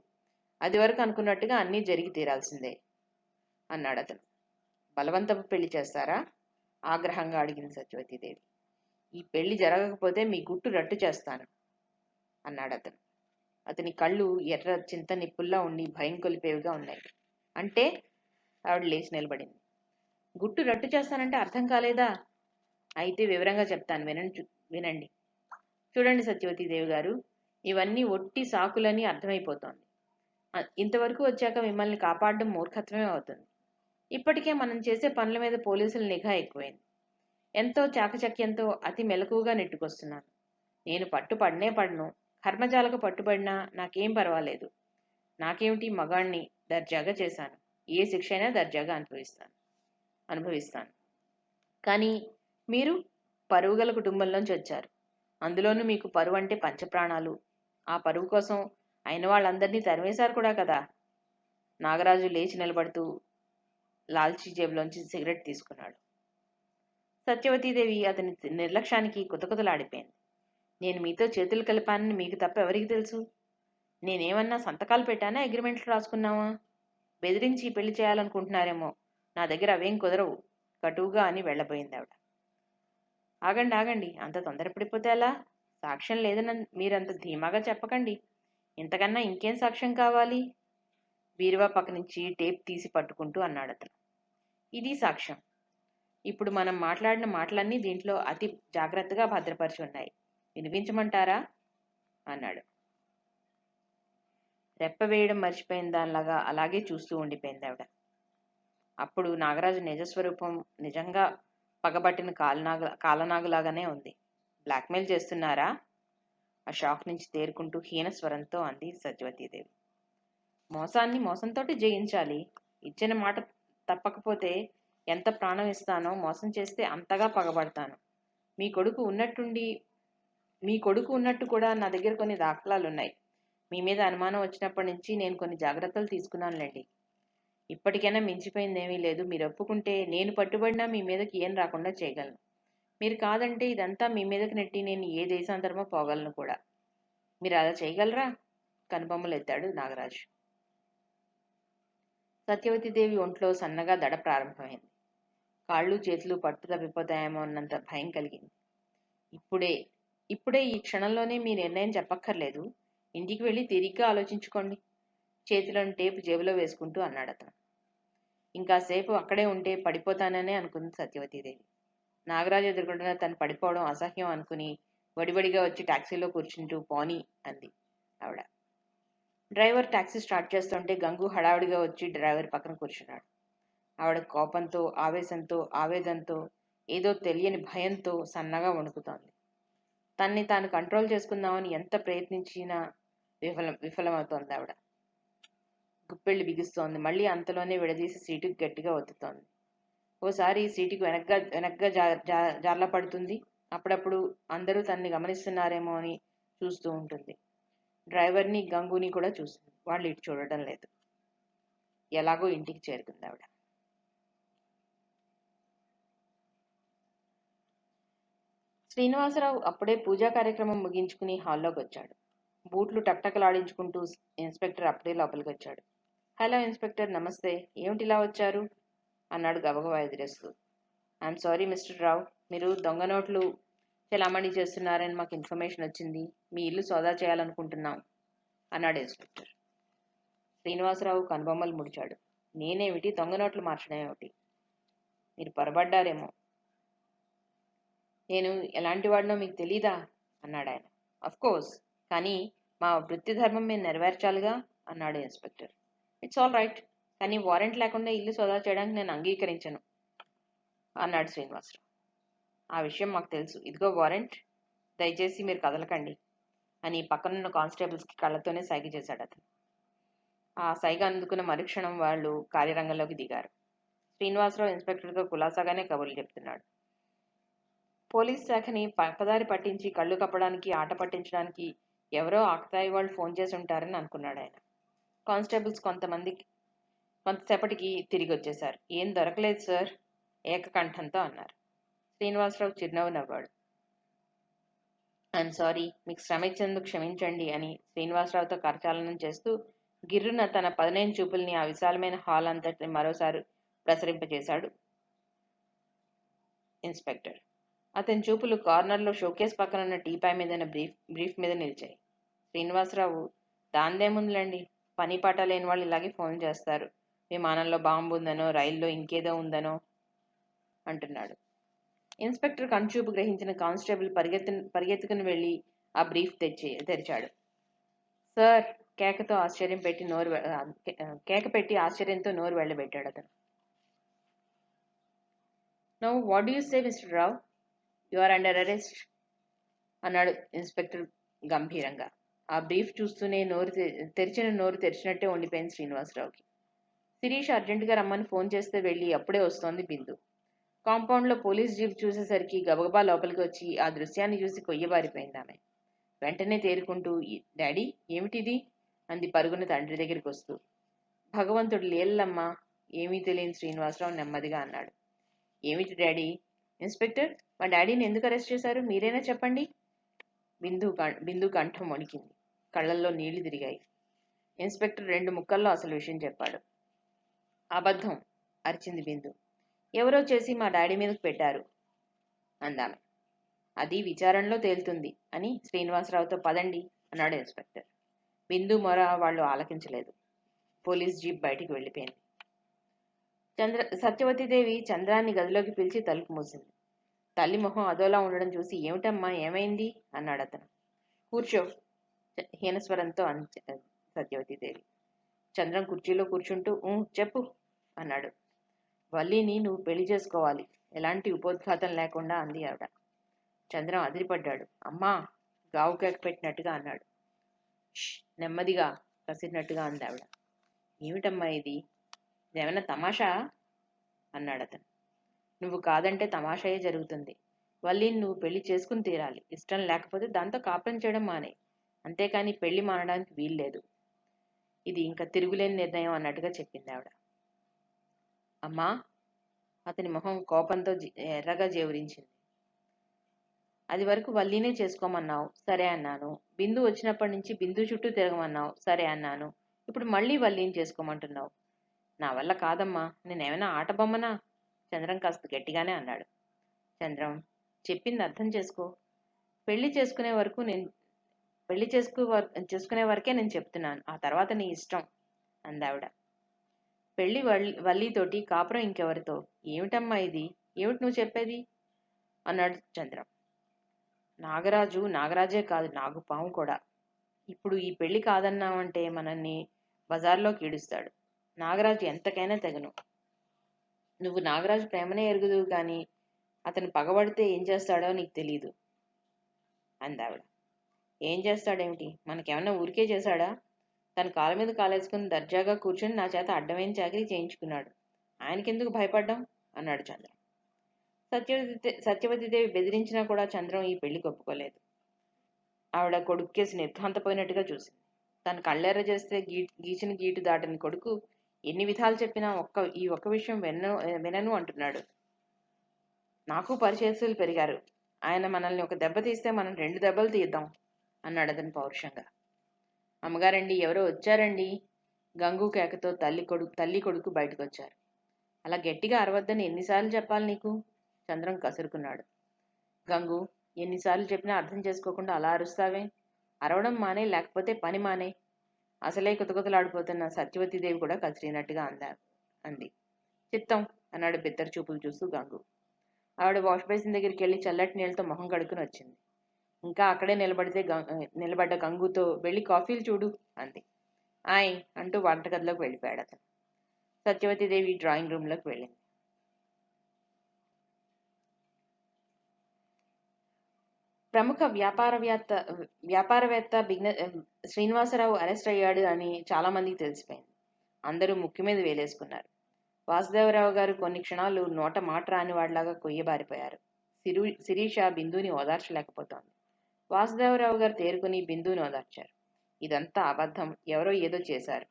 అది వరకు అనుకున్నట్టుగా అన్నీ జరిగి తీరాల్సిందే, అన్నాడు అతను. బలవంతపు పెళ్లి చేస్తారా? ఆగ్రహంగా అడిగింది సత్యవతీదేవి. ఈ పెళ్లి జరగకపోతే మీ గుట్టు రట్టు చేస్తాను, అన్నాడు అతను. అతని కళ్ళు ఎర్ర చింత నిప్పుల్లా ఉండి భయం కొలిపేవిగా ఉన్నాయి. అంటే? ఆవిడ లేచి నిలబడింది. గుట్టు రట్టు చేస్తానంటే అర్థం కాలేదా? అయితే వివరంగా చెప్తాను, వినండి. చూడండి సత్యవతీదేవి గారు, ఇవన్నీ ఒట్టి సాకులని అర్థమైపోతోంది. ఇంతవరకు వచ్చాక మిమ్మల్ని కాపాడడం మూర్ఖత్వమే అవుతుంది. ఇప్పటికే మనం చేసే పనుల మీద పోలీసుల నిఘా ఎక్కువైంది. ఎంతో చాకచక్యంతో అతి మెలకువగా నెట్టుకొస్తున్నాను. నేను పట్టుపడనే పడను. కర్మజాలకు పట్టుబడినా నాకేం పర్వాలేదు. నాకేమిటి, మగాణ్ణి, దర్జాగా చేశాను. ఏ శిక్ష అయినా దర్జాగా అనుభవిస్తాను. కానీ మీరు పరువుగల కుటుంబంలోంచి వచ్చారు. అందులోనూ మీకు పరువు అంటే పంచప్రాణాలు. ఆ పరువు కోసం అయిన వాళ్ళందరినీ తరిమేశారు కూడా కదా. నాగరాజు లేచి నిలబడుతూ లాల్చీ జేబులోంచి సిగరెట్ తీసుకున్నాడు. సత్యవతీదేవి అతని నిర్లక్ష్యానికి కుతకుతలాడిపోయింది. నేను మీతో చేతులు కలిపానని మీకు తప్ప ఎవరికి తెలుసు? నేనేమన్నా సంతకాలు పెట్టానా, అగ్రిమెంట్లు రాసుకున్నావా? బెదిరించి పెళ్లి చేయాలనుకుంటున్నారేమో. నా దగ్గర అవేం కుదరవు కటువుగా అని వెళ్ళబోయింది ఆవిడ. ఆగండి ఆగండి, అంత తొందరపడిపోతే ఎలా? సాక్ష్యం లేదని మీరంత ధీమాగా చెప్పకండి. ఇంతకన్నా ఇంకేం సాక్ష్యం కావాలి? బీరువా పక్క నుంచి టేప్ తీసి పట్టుకుంటూ అన్నాడు అతను. ఇది సాక్ష్యం. ఇప్పుడు మనం మాట్లాడిన మాటలన్నీ దీంట్లో అతి జాగ్రత్తగా భద్రపరిచి ఉన్నాయి. వినిపించమంటారా అన్నాడు. రెప్ప వేయడం మర్చిపోయిన దానిలాగా అలాగే చూస్తూ ఉండిపోయింది ఆవిడ. అప్పుడు నాగరాజు నిజస్వరూపం నిజంగా పగబట్టిన కాలనాగులాగానే ఉంది. బ్లాక్మెయిల్ చేస్తున్నారా? ఆ షాక్ నుంచి తేరుకుంటూ హీన స్వరంతో అంది సత్యవతీదేవి. మోసాన్ని మోసంతోటి జయించాలి. ఇచ్చిన మాట తప్పకపోతే ఎంత ప్రాణం ఇస్తానో, మోసం చేస్తే అంతగా పగబడతాను. మీ కొడుకు ఉన్నట్టు కూడా నా దగ్గర కొన్ని దాఖలాలున్నాయి. మీ మీద అనుమానం వచ్చినప్పటి నుంచి నేను కొన్ని జాగ్రత్తలు తీసుకున్నానులేండి. ఇప్పటికైనా మించిపోయిందేమీ లేదు. మీరు ఒప్పుకుంటే నేను పట్టుబడినా మీ మీదకి ఏం రాకుండా చేయగలను. మీరు కాదంటే ఇదంతా మీ మీదకి నెట్టి నేను ఏ దేశాంతరమో పోగలను కూడా. మీరు అలా చేయగలరా? కనుబొమ్మలు ఎత్తాడు నాగరాజు. సత్యవతీదేవి ఒంట్లో సన్నగా దడ ప్రారంభమైంది. కాళ్ళు చేతులు పట్టు తప్పిపోతాయేమో అన్నంత భయం కలిగింది. ఇప్పుడే ఈ క్షణంలోనే మీ నిర్ణయం చెప్పక్కర్లేదు. ఇంటికి వెళ్ళి తిరిగ్గా ఆలోచించుకోండి. చేతిలోని టేపు జేబులో వేసుకుంటూ అన్నాడు అతను. ఇంకాసేపు అక్కడే ఉంటే పడిపోతాననే అనుకుంది సత్యవతీదేవి. నాగరాజు ఎదుర్కొంటున్న తను పడిపోవడం అసహ్యం అనుకుని వడివడిగా వచ్చి టాక్సీలో కూర్చుంటూ పోనీ అంది ఆవిడ. డ్రైవర్ టాక్సీ స్టార్ట్ చేస్తుంటే గంగు హడావిడిగా వచ్చి డ్రైవర్ పక్కన కూర్చున్నాడు. ఆవిడ కోపంతో, ఆవేశంతో, ఆవేదంతో, ఏదో తెలియని భయంతో సన్నగా వణుకుతోంది. తన్ని తాను కంట్రోల్ చేసుకుందామని ఎంత ప్రయత్నించినా విఫలమవుతోంది ఆవిడ. గుప్పెళ్ళు బిగుస్తోంది. మళ్ళీ అంతలోనే విడదీసి సీటుకు గట్టిగా ఒత్తుతోంది. ఓసారి సీటుకు వెనక్గా జార్ల పడుతుంది. అప్పుడప్పుడు అందరూ తన్ని గమనిస్తున్నారేమో అని చూస్తూ ఉంటుంది. డ్రైవర్ని, గంగుని కూడా చూస్తుంది. వాళ్ళు ఇటు చూడటం లేదు. ఎలాగో ఇంటికి చేరుకుంది ఆవిడ. శ్రీనివాసరావు అప్పుడే పూజా కార్యక్రమం ముగించుకుని హాల్లోకి వచ్చాడు. బూట్లు టక్టకలాడించుకుంటూ ఇన్స్పెక్టర్ అప్పుడే లోపలికి వచ్చాడు. హలో ఇన్స్పెక్టర్, నమస్తే. ఏమిటిలా వచ్చారు అన్నాడు గబగబా ఎదురేస్తూ. ఐఎమ్ సారీ మిస్టర్ రావు, మీరు దొంగ నోట్లు చెలామణి చేస్తున్నారని మాకు ఇన్ఫర్మేషన్ వచ్చింది. మీ ఇల్లు సోదా చేయాలనుకుంటున్నాం అన్నాడు ఇన్స్పెక్టర్. శ్రీనివాసరావు కనుబొమ్మలు ముడిచాడు. నేనేమిటి, దొంగ నోట్లు మార్చడం ఏమిటి? మీరు పొరబడ్డారేమో. నేను ఎలాంటి వాడినో మీకు తెలీదా అన్నాడు ఆయన. అఫ్కోర్స్, కానీ మా వృత్తి ధర్మం మేము నెరవేర్చాలిగా అన్నాడు ఇన్స్పెక్టర్. ఇట్స్ ఆల్ రైట్, కానీ వారెంట్ లేకుండా ఇల్లు సోదా చేయడానికి నేను అంగీకరించను అన్నాడు శ్రీనివాసరావు. ఆ విషయం మాకు తెలుసు. ఇదిగో వారెంట్, దయచేసి మీరు కదలకండి అని పక్కనున్న కానిస్టేబుల్స్కి కళ్ళతోనే సైగ చేశాడు అతను. ఆ సైగ అందుకున్న మరుక్షణం వాళ్ళు కార్యరంగంలోకి దిగారు. శ్రీనివాసరావు ఇన్స్పెక్టర్తో కులాసాగానే కబుర్లు చెప్తున్నాడు. పోలీస్ శాఖని పక్కదారి పట్టించి కళ్ళు కప్పడానికి, ఆట పట్టించడానికి ఎవరో ఆకతాయి వాళ్ళు ఫోన్ చేసి ఉంటారని అనుకున్నాడు ఆయన. కానిస్టేబుల్స్ కొంతసేపటికి తిరిగి వచ్చేశారు. ఏం దొరకలేదు సార్, ఏకకంఠంతో అన్నారు. శ్రీనివాసరావు చిరునవ్వు నవ్వాడు. ఐఎమ్ సారీ, మీకు శ్రమ ఇచ్చేందుకు క్షమించండి అని శ్రీనివాసరావుతో కరచాలనం చేస్తూ గిర్రున తన పదునైన చూపుల్ని ఆ విశాలమైన హాల్ అంతటిని మరోసారి ప్రసరింపజేశాడు ఇన్స్పెక్టర్. అతని చూపులు కార్నర్లో షోకేస్ పక్కనున్న టీపాయ్ మీద బ్రీఫ్ మీద నిలిచాయి. శ్రీనివాసరావు, దాందేముందిలేండి, పని పాట లేని వాళ్ళు ఇలాగే ఫోన్ చేస్తారు. విమానంలో బాంబు ఉందనో, రైల్లో ఇంకేదో ఉందనో అంటున్నాడు. ఇన్స్పెక్టర్ కనుచూపు గ్రహించిన కానిస్టేబుల్ పరిగెత్తుకుని వెళ్ళి ఆ బ్రీఫ్ తెరిచాడు. సార్, కేక పెట్టి ఆశ్చర్యంతో నోరు వెళ్ళబెట్టాడు అతను. No, what do you say mister Rao? You are under arrest అన్నాడు ఇన్స్పెక్టర్ గంభీరంగా. ఆ బ్రీఫ్ చూస్తూనే నోరు తెరిచినట్టే ఉండిపోయింది శ్రీనివాసరావుకి. శిరీష్ అర్జెంటుగా రమ్మని ఫోన్ చేస్తే వెళ్ళి అప్పుడే వస్తోంది బిందు. కాంపౌండ్లో పోలీస్ జీప్ చూసేసరికి గబగబా లోపలికి వచ్చి ఆ దృశ్యాన్ని చూసి కొయ్యబారిపోయింది ఆమె. వెంటనే తేరుకుంటూ, డాడీ ఏమిటిది అంది పరుగున తండ్రి దగ్గరికి వస్తూ. భగవంతుడు లీలమ్మా, ఏమీ తెలియని శ్రీనివాసరావు నెమ్మదిగా అన్నాడు. ఏమిటి డాడీ? ఇన్స్పెక్టర్, మా డాడీని ఎందుకు అరెస్ట్ చేశారు, మీరైనా చెప్పండి. బిందు కంఠం వణికింది. కళ్ళల్లో నీళ్లు తిరిగాయి. ఇన్స్పెక్టర్ 2 ముక్కల్లో అసలు విషయం చెప్పాడు. అబద్ధం, అరిచింది బిందు. ఎవరో చేసి మా డాడీ మీదకు పెట్టారు అందామె. అది విచారణలో తేలుతుంది అని శ్రీనివాసరావుతో పదండి అన్నాడు ఇన్స్పెక్టర్. బిందు మొర వాళ్ళు ఆలకించలేదు. పోలీస్ జీప్ బయటికి వెళ్ళిపోయింది. సత్యవతీదేవి చంద్రాన్ని గదిలోకి పిలిచి తలుపు మూసింది. తల్లి మొహం అదోలా ఉండడం చూసి ఏమిటమ్మా ఏమైంది అన్నాడు అతను. కూర్చో హీనస్వరంతో సత్యవతీదేవి. చంద్రం కుర్చీలో కూర్చుంటూ చెప్పు అన్నాడు. వల్లిని నువ్వు పెళ్లి చేసుకోవాలి, ఎలాంటి ఉపోద్ఘాతం లేకుండా అంది ఆవిడ. చంద్రం అదిరిపడ్డాడు. అమ్మా గావు కేక పెట్టినట్టుగా అన్నాడు. నెమ్మదిగా కసిరినట్టుగా అంది ఆవిడ. ఏమిటమ్మా ఇది, ఇదేమన్నా తమాషా అన్నాడు అతను. నువ్వు కాదంటే తమాషాయే జరుగుతుంది. వల్లిని నువ్వు పెళ్లి చేసుకుని తీరాలి. ఇష్టం లేకపోతే దాంతో కాపురం చేయడం మానే, అంతేకాని పెళ్లి మానడానికి వీల్లేదు. ఇది ఇంకా తిరుగులేని నిర్ణయం అన్నట్టుగా చెప్పింది ఆవిడ. అమ్మా అతని మొహం కోపంతో ఎర్రగా జేవురించింది. అది వరకు వల్లీనే చేసుకోమన్నావు, సరే అన్నాను. బిందు వచ్చినప్పటి నుంచి బిందు చుట్టూ తిరగమన్నావు, సరే అన్నాను. ఇప్పుడు మళ్ళీ వల్లీని చేసుకోమంటున్నావు. నా వల్ల కాదమ్మా, నేనేమైనా ఆట బొమ్మనా? చంద్రం కాస్త గట్టిగానే అన్నాడు. చంద్రం, చెప్పింది అర్థం చేసుకో. పెళ్లి చేసుకునే వరకే నేను చెప్తున్నాను, ఆ తర్వాత నీ ఇష్టం అందావిడ. పెళ్లి వల్లీతోటి, కాపురం ఇంకెవరితో? ఏమిటమ్మా ఇది, ఏమిటి నువ్వు చెప్పేది అన్నాడు చంద్రం. నాగరాజే కాదు, నాగుపాము కూడా. ఇప్పుడు ఈ పెళ్లి కాదన్నామంటే మనల్ని బజార్లోకి ఈడుస్తాడు. నాగరాజు ఎంతకైనా తెగను. నువ్వు నాగరాజు ప్రేమనే ఎరుగుదువు కానీ అతను పగబడితే ఏం చేస్తాడో నీకు తెలీదు అందావిడ. ఏం చేస్తాడేమిటి, మనకేమన్నా ఊరికే చేశాడా? తన కాళ్ళ మీద కాలేసుకుని దర్జాగా కూర్చొని నా చేత అడ్డమైన చాకరీ చేయించుకున్నాడు. ఆయనకెందుకు భయపడ్డాం అన్నాడు చంద్రం. సత్యవతీదేవి బెదిరించినా కూడా చంద్రం ఈ పెళ్లికి ఒప్పుకోలేదు. ఆవిడ కొడుక్కేసి నిర్ఘాంతపోయినట్టుగా చూసింది. తను కళ్ళెర్ర చేస్తే గీచిన గీటు దాటని కొడుకు ఎన్ని విధాలు చెప్పినా ఈ ఒక్క విషయం వినను అంటున్నాడు. నాకు పరిచయస్తులు పెరిగారు. ఆయన మనల్ని ఒక దెబ్బ తీస్తే మనం 2 దెబ్బలు తీద్దాం అన్నాడు అతను పౌరుషంగా. అమ్మగారండి, ఎవరో వచ్చారండి. గంగు కేకతో తల్లి కొడుకు బయటకు వచ్చారు. అలా గట్టిగా అరవద్దని ఎన్నిసార్లు చెప్పాలి నీకు? చంద్రం కసురుకున్నాడు. గంగు, ఎన్నిసార్లు చెప్పినా అర్థం చేసుకోకుండా అలా అరుస్తావే? అరవడం మానే, లేకపోతే పని మానే. అసలే కుతకుతలాడిపోతున్న సత్యవతీదేవి కూడా కసిరినట్టుగా అంది. చిత్తం అన్నాడు బిత్తర చూపులు చూస్తూ గంగు. ఆవిడ వాష్ బేసిన్ దగ్గరికి వెళ్ళి చల్లటి నీళ్ళతో మొహం కడుక్కుని వచ్చింది. ఇంకా అక్కడే నిలబడ్డ గంగుతో వెళ్ళి కాఫీలు చూడు అంది. ఆయ్ అంటూ వంటగదిలోకి వెళ్ళిపోయాడు అతను. సత్యవతీదేవి డ్రాయింగ్ రూమ్లోకి వెళ్ళింది. ప్రముఖ వ్యాపారవేత్త శ్రీనివాసరావు అరెస్ట్ అయ్యాడు అని చాలా మందికి తెలిసిపోయింది. అందరూ ముక్కు మీద వేలేసుకున్నారు. వాసుదేవరావు గారు కొన్ని క్షణాలు నోట మాట రాని వాడిలాగా కొయ్యబారిపోయారు. శిరీష బిందుని ఓదార్చలేకపోతోంది. వాసుదేవరావు గారు తేరుకుని బిందుని ఓదార్చారు. ఇదంతా అబద్ధం, ఎవరో ఏదో చేశారు.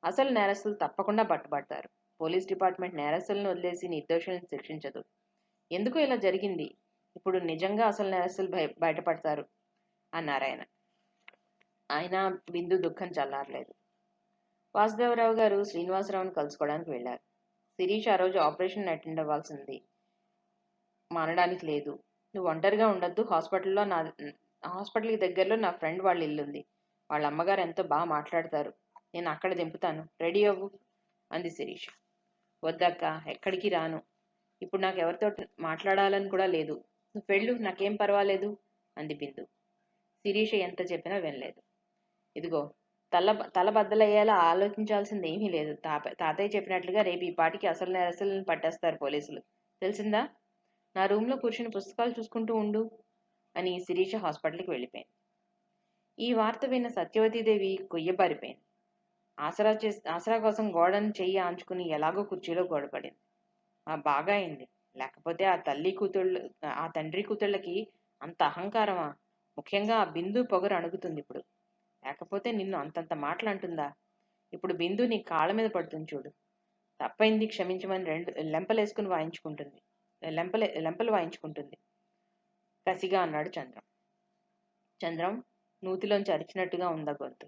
అసలు నేరస్తులు తప్పకుండా పట్టుబడతారు. పోలీస్ డిపార్ట్మెంట్ నేరస్తులను వదిలేసి నిర్దోషులను శిక్షించదు. ఎందుకు ఇలా జరిగింది? ఇప్పుడు నిజంగా అసలు నేరస్తులు బయటపడతారు అన్నారాయన. ఆయన బిందు దుఃఖం చల్లారలేదు. వాసుదేవరావు గారు శ్రీనివాసరావును కలుసుకోవడానికి వెళ్లారు. శిరీష్ ఆ రోజు ఆపరేషన్ అటెండ్ అవ్వాల్సింది, మానడానికి లేదు. నువ్వు ఒంటరిగా ఉండొద్దు. హాస్పిటల్కి దగ్గరలో నా ఫ్రెండ్ వాళ్ళ ఇల్లుంది. వాళ్ళ అమ్మగారు ఎంతో బాగా మాట్లాడతారు. నేను అక్కడ దింపుతాను, రెడీ అవ్వు అంది శిరీష. వద్దక్క, ఎక్కడికి రాను. ఇప్పుడు నాకు ఎవరితో మాట్లాడాలని కూడా లేదు. నువ్వు వెళ్ళు, నాకేం పర్వాలేదు అంది బిందు. శిరీష ఎంత చెప్పినా వినలేదు. ఇదిగో, తల బద్దలయ్యేలా ఆలోచించాల్సింది ఏమీ లేదు. తాతయ్య చెప్పినట్లుగా రేపు ఈ పాటికి అసలు నేరస్తులను పట్టేస్తారు పోలీసులు, తెలిసిందా? నా రూమ్లో కూర్చుని పుస్తకాలు చూసుకుంటూ ఉండు అని శిరీష హాస్పిటల్కి వెళ్ళిపోయింది. ఈ వార్త విన్న సత్యవతీదేవి కొయ్యబారిపోయింది. ఆసరా కోసం గోడను చెయ్యి ఆంచుకుని ఎలాగో కుర్చీలో గోడపడింది. బాగా అయింది. లేకపోతే ఆ తండ్రి కూతుళ్ళకి అంత అహంకారమా? ముఖ్యంగా ఆ బిందు పొగరు అణుగుతుంది ఇప్పుడు. లేకపోతే నిన్ను అంతంత మాటలు అంటుందా? ఇప్పుడు బిందు నీ కాళ్ళ మీద పడుతుంది చూడు. తప్పైంది, క్షమించమని 2 లెంపలు వాయించుకుంటుంది కసిగా అన్నాడు చంద్రం. చంద్రం నూతిలోంచి అరిచినట్టుగా ఉందా గొంతు.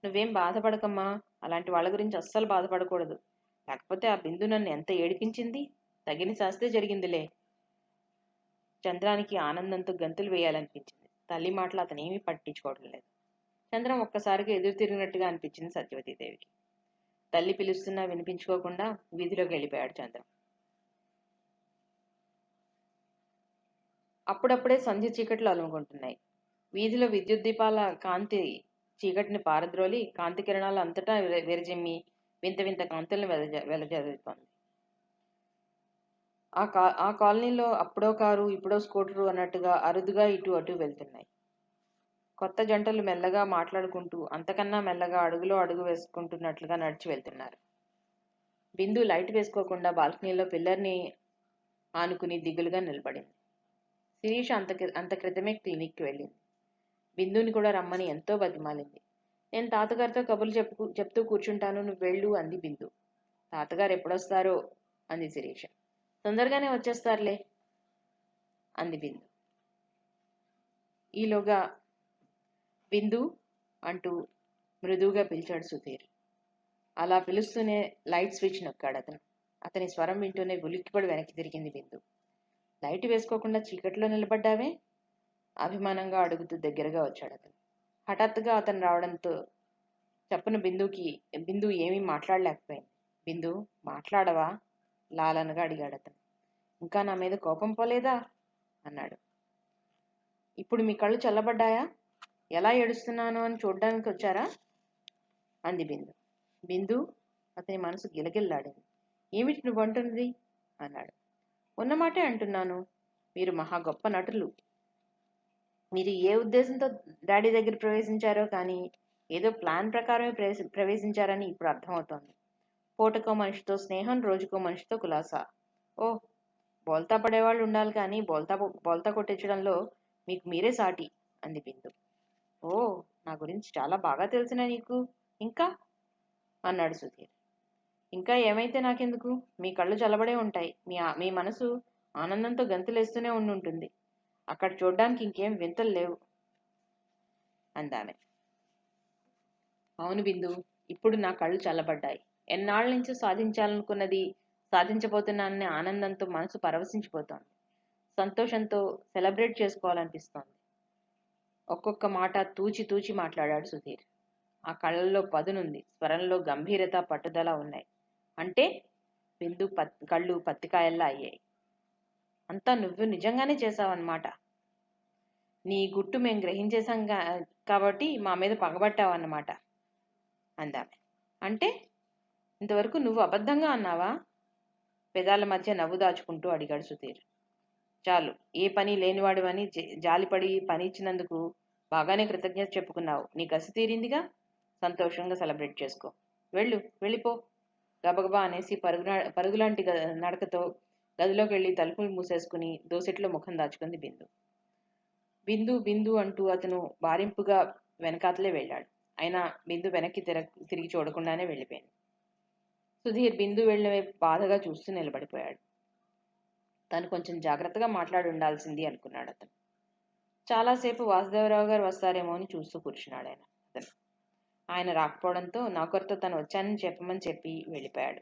నువ్వేం బాధపడకమ్మా, అలాంటి వాళ్ళ గురించి అస్సలు బాధపడకూడదు. కాకపోతే ఆ బిందు నన్ను ఎంత ఏడిపించింది. తగిన శాస్తే జరిగిందిలే. చంద్రానికి ఆనందంతో గంతులు వేయాలనిపించింది. తల్లి మాటలు అతనేమీ పట్టించుకోవడం లేదు. చంద్రం ఒక్కసారిగా ఎదురు తిరిగినట్టుగా అనిపించింది సత్యవతీదేవికి. తల్లి పిలుస్తున్నా వినిపించుకోకుండా వీధిలోకి వెళ్ళిపోయాడు చంద్రం. అప్పుడప్పుడే సంధ్య చీకట్లు అలుముకుంటున్నాయి. వీధిలో విద్యుత్ దీపాల కాంతి చీకటిని పారద్రోలి కాంతి కిరణాలు అంతటా విరజిమ్మి వింత వింత కాంతులను వెలజల్లుతోంది. ఆ కాలనీలో అప్పుడో కారు ఇప్పుడో స్కూటరు అన్నట్టుగా అరుదుగా ఇటు అటు వెళ్తున్నాయి. కొత్త జంటలు మెల్లగా మాట్లాడుకుంటూ అంతకన్నా మెల్లగా అడుగులో అడుగు వేసుకుంటున్నట్లుగా నడిచి వెళ్తున్నారు. బిందు లైట్ వేసుకోకుండా బాల్కనీలో పిల్లర్ని ఆనుకుని దిగులుగా నిలబడింది. శిరీష అంత క్రితమే క్లినిక్కి వెళ్ళింది. బిందుని కూడా రమ్మని ఎంతో బతిమాలింది. నేను తాతగారితో కబుర్లు చెప్తూ కూర్చుంటాను, నువ్వు వెళ్ళు అంది బిందు. తాతగారు ఎప్పుడొస్తారో అంది శిరీష. తొందరగానే వచ్చేస్తారులే అంది బిందు. ఈలోగా బిందు అంటూ మృదువుగా పిలిచాడు సుధీర్. అలా పిలుస్తూనే లైట్ స్విచ్ నొక్కాడు అతను. అతని స్వరం వింటూనే ఉలిక్కిపడి వెనక్కి తిరిగింది బిందు. లైట్ వేసుకోకుండా చీకట్లో నిలబడ్డావే? అభిమానంగా అడుగుతూ దగ్గరగా వచ్చాడు అతను. హఠాత్తుగా అతను రావడంతో చప్పున బిందు ఏమీ మాట్లాడలేకపోయింది. బిందు, మాట్లాడవా? లాలనగా అడిగాడు అతను. ఇంకా నా మీద కోపం పోలేదా అన్నాడు. ఇప్పుడు మీ కళ్ళు చల్లబడ్డాయా? ఎలా ఏడుస్తున్నాను అని చూడ్డానికి వచ్చారా అంది బిందు. బిందు, అతని మనసు గిలగిల్లాడింది. ఏమిటి నువ్వంటున్నది అన్నాడు. ఉన్నమాటే అంటున్నాను. మీరు మహా గొప్ప నటులు. మీరు ఏ ఉద్దేశంతో డాడీ దగ్గర ప్రవేశించారో కానీ ఏదో ప్లాన్ ప్రకారమే ప్రవేశించారని ఇప్పుడు అర్థమవుతోంది. పూటకో మనిషితో స్నేహం, రోజుకో మనిషితో కులాసా. ఓ, బోల్తా పడేవాళ్ళు ఉండాలి కానీ బోల్తా కొట్టించడంలో మీకు మీరే సాటి అంది బిందు. ఓ, నా గురించి చాలా బాగా తెలిసిన నీకు ఇంకా అన్నాడు సుధీర్. ఇంకా ఏమైతే నాకెందుకు? మీ కళ్ళు చల్లబడే ఉంటాయి. మీ మనసు ఆనందంతో గంతులేస్తూనే ఉండుంటుంది. అక్కడ చూడ్డానికి ఇంకేం వింతలు లేవు అందామె. అవును బిందు, ఇప్పుడు నా కళ్ళు చల్లబడ్డాయి. ఎన్నాళ్ళ నుంచి సాధించాలనుకున్నది సాధించబోతున్నాననే ఆనందంతో మనసు పరవశించిపోతోంది. సంతోషంతో సెలబ్రేట్ చేసుకోవాలనిపిస్తోంది. ఒక్కొక్క మాట తూచి తూచి మాట్లాడాడు సుధీర్. ఆ కళ్ళల్లో పదునుంది, స్వరంలో గంభీరత, పట్టుదల ఉన్నాయి. అంటే బిందు కళ్ళు పత్తికాయల్లా అయ్యాయి. అంతా నువ్వు నిజంగానే చేశావన్నమాట. నీ గుట్టు మేం గ్రహించేశాం కాబట్టి మా మీద పగబట్టావన్నమాట అందామె. అంటే ఇంతవరకు నువ్వు అబద్ధంగా అన్నావా? పెదాల మధ్య నవ్వు దాచుకుంటూ అడిగాడు సుధీర్. చాలు, ఏ పని లేనివాడివని జాలిపడి పని ఇచ్చినందుకు బాగానే కృతజ్ఞత చెప్పుకున్నావు. నీ కసి తీరిందిగా, సంతోషంగా సెలబ్రేట్ చేసుకో. వెళ్ళిపో గబగబా అనేసి పరుగులాంటి నడకతో గదిలోకి వెళ్ళి తలుపులు మూసేసుకుని దోసెట్లో ముఖం దాచుకుంది బిందు. బిందు బిందు అంటూ అతను బారింపుగా వెనకాతలే వెళ్ళాడు. అయినా బిందు వెనక్కి తిరిగి చూడకుండానే వెళ్ళిపోయింది. సుధీర్ బిందు వెళ్ళిన వైపు బాధగా చూస్తూ నిలబడిపోయాడు. తను కొంచెం జాగ్రత్తగా మాట్లాడి ఉండాల్సింది అనుకున్నాడు అతను. చాలాసేపు వాసుదేవరావు గారు వస్తారేమో అని చూస్తూ కూర్చున్నాడు అతను. ఆయన రాకపోవడంతో నౌకర్తో తను వచ్చానని చెప్పమని చెప్పి వెళ్ళిపోయాడు.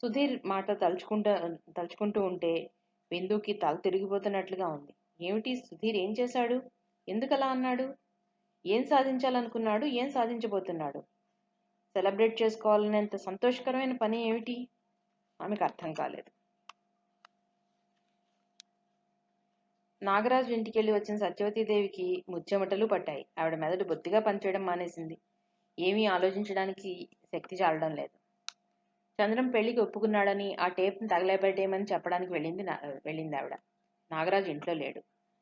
సుధీర్ మాట తలుచుకుంటూ ఉంటే బిందుకి తల తిరిగిపోతున్నట్లుగా ఉంది. ఏమిటి సుధీర్ ఏం చేశాడు? ఎందుకలా అన్నాడు? ఏం సాధించాలనుకున్నాడు? ఏం సాధించబోతున్నాడు? సెలబ్రేట్ చేసుకోవాలనేంత సంతోషకరమైన పని ఏమిటి? ఆమెకు అర్థం కాలేదు. నాగరాజు ఇంటికెళ్ళి వచ్చిన సత్యవతీదేవికి ముచ్చెమటలు పట్టాయి. ఆవిడ మెదడు బొత్తిగా పనిచేయడం మానేసింది. ఏమీ ఆలోచించడానికి శక్తి చాలడం లేదు. చంద్రం పెళ్లికి ఒప్పుకున్నాడని ఆ టేప్ని తగలబెట్టేయమని చెప్పడానికి వెళ్ళింది ఆవిడ. నాగరాజు ఇంట్లో లేడు.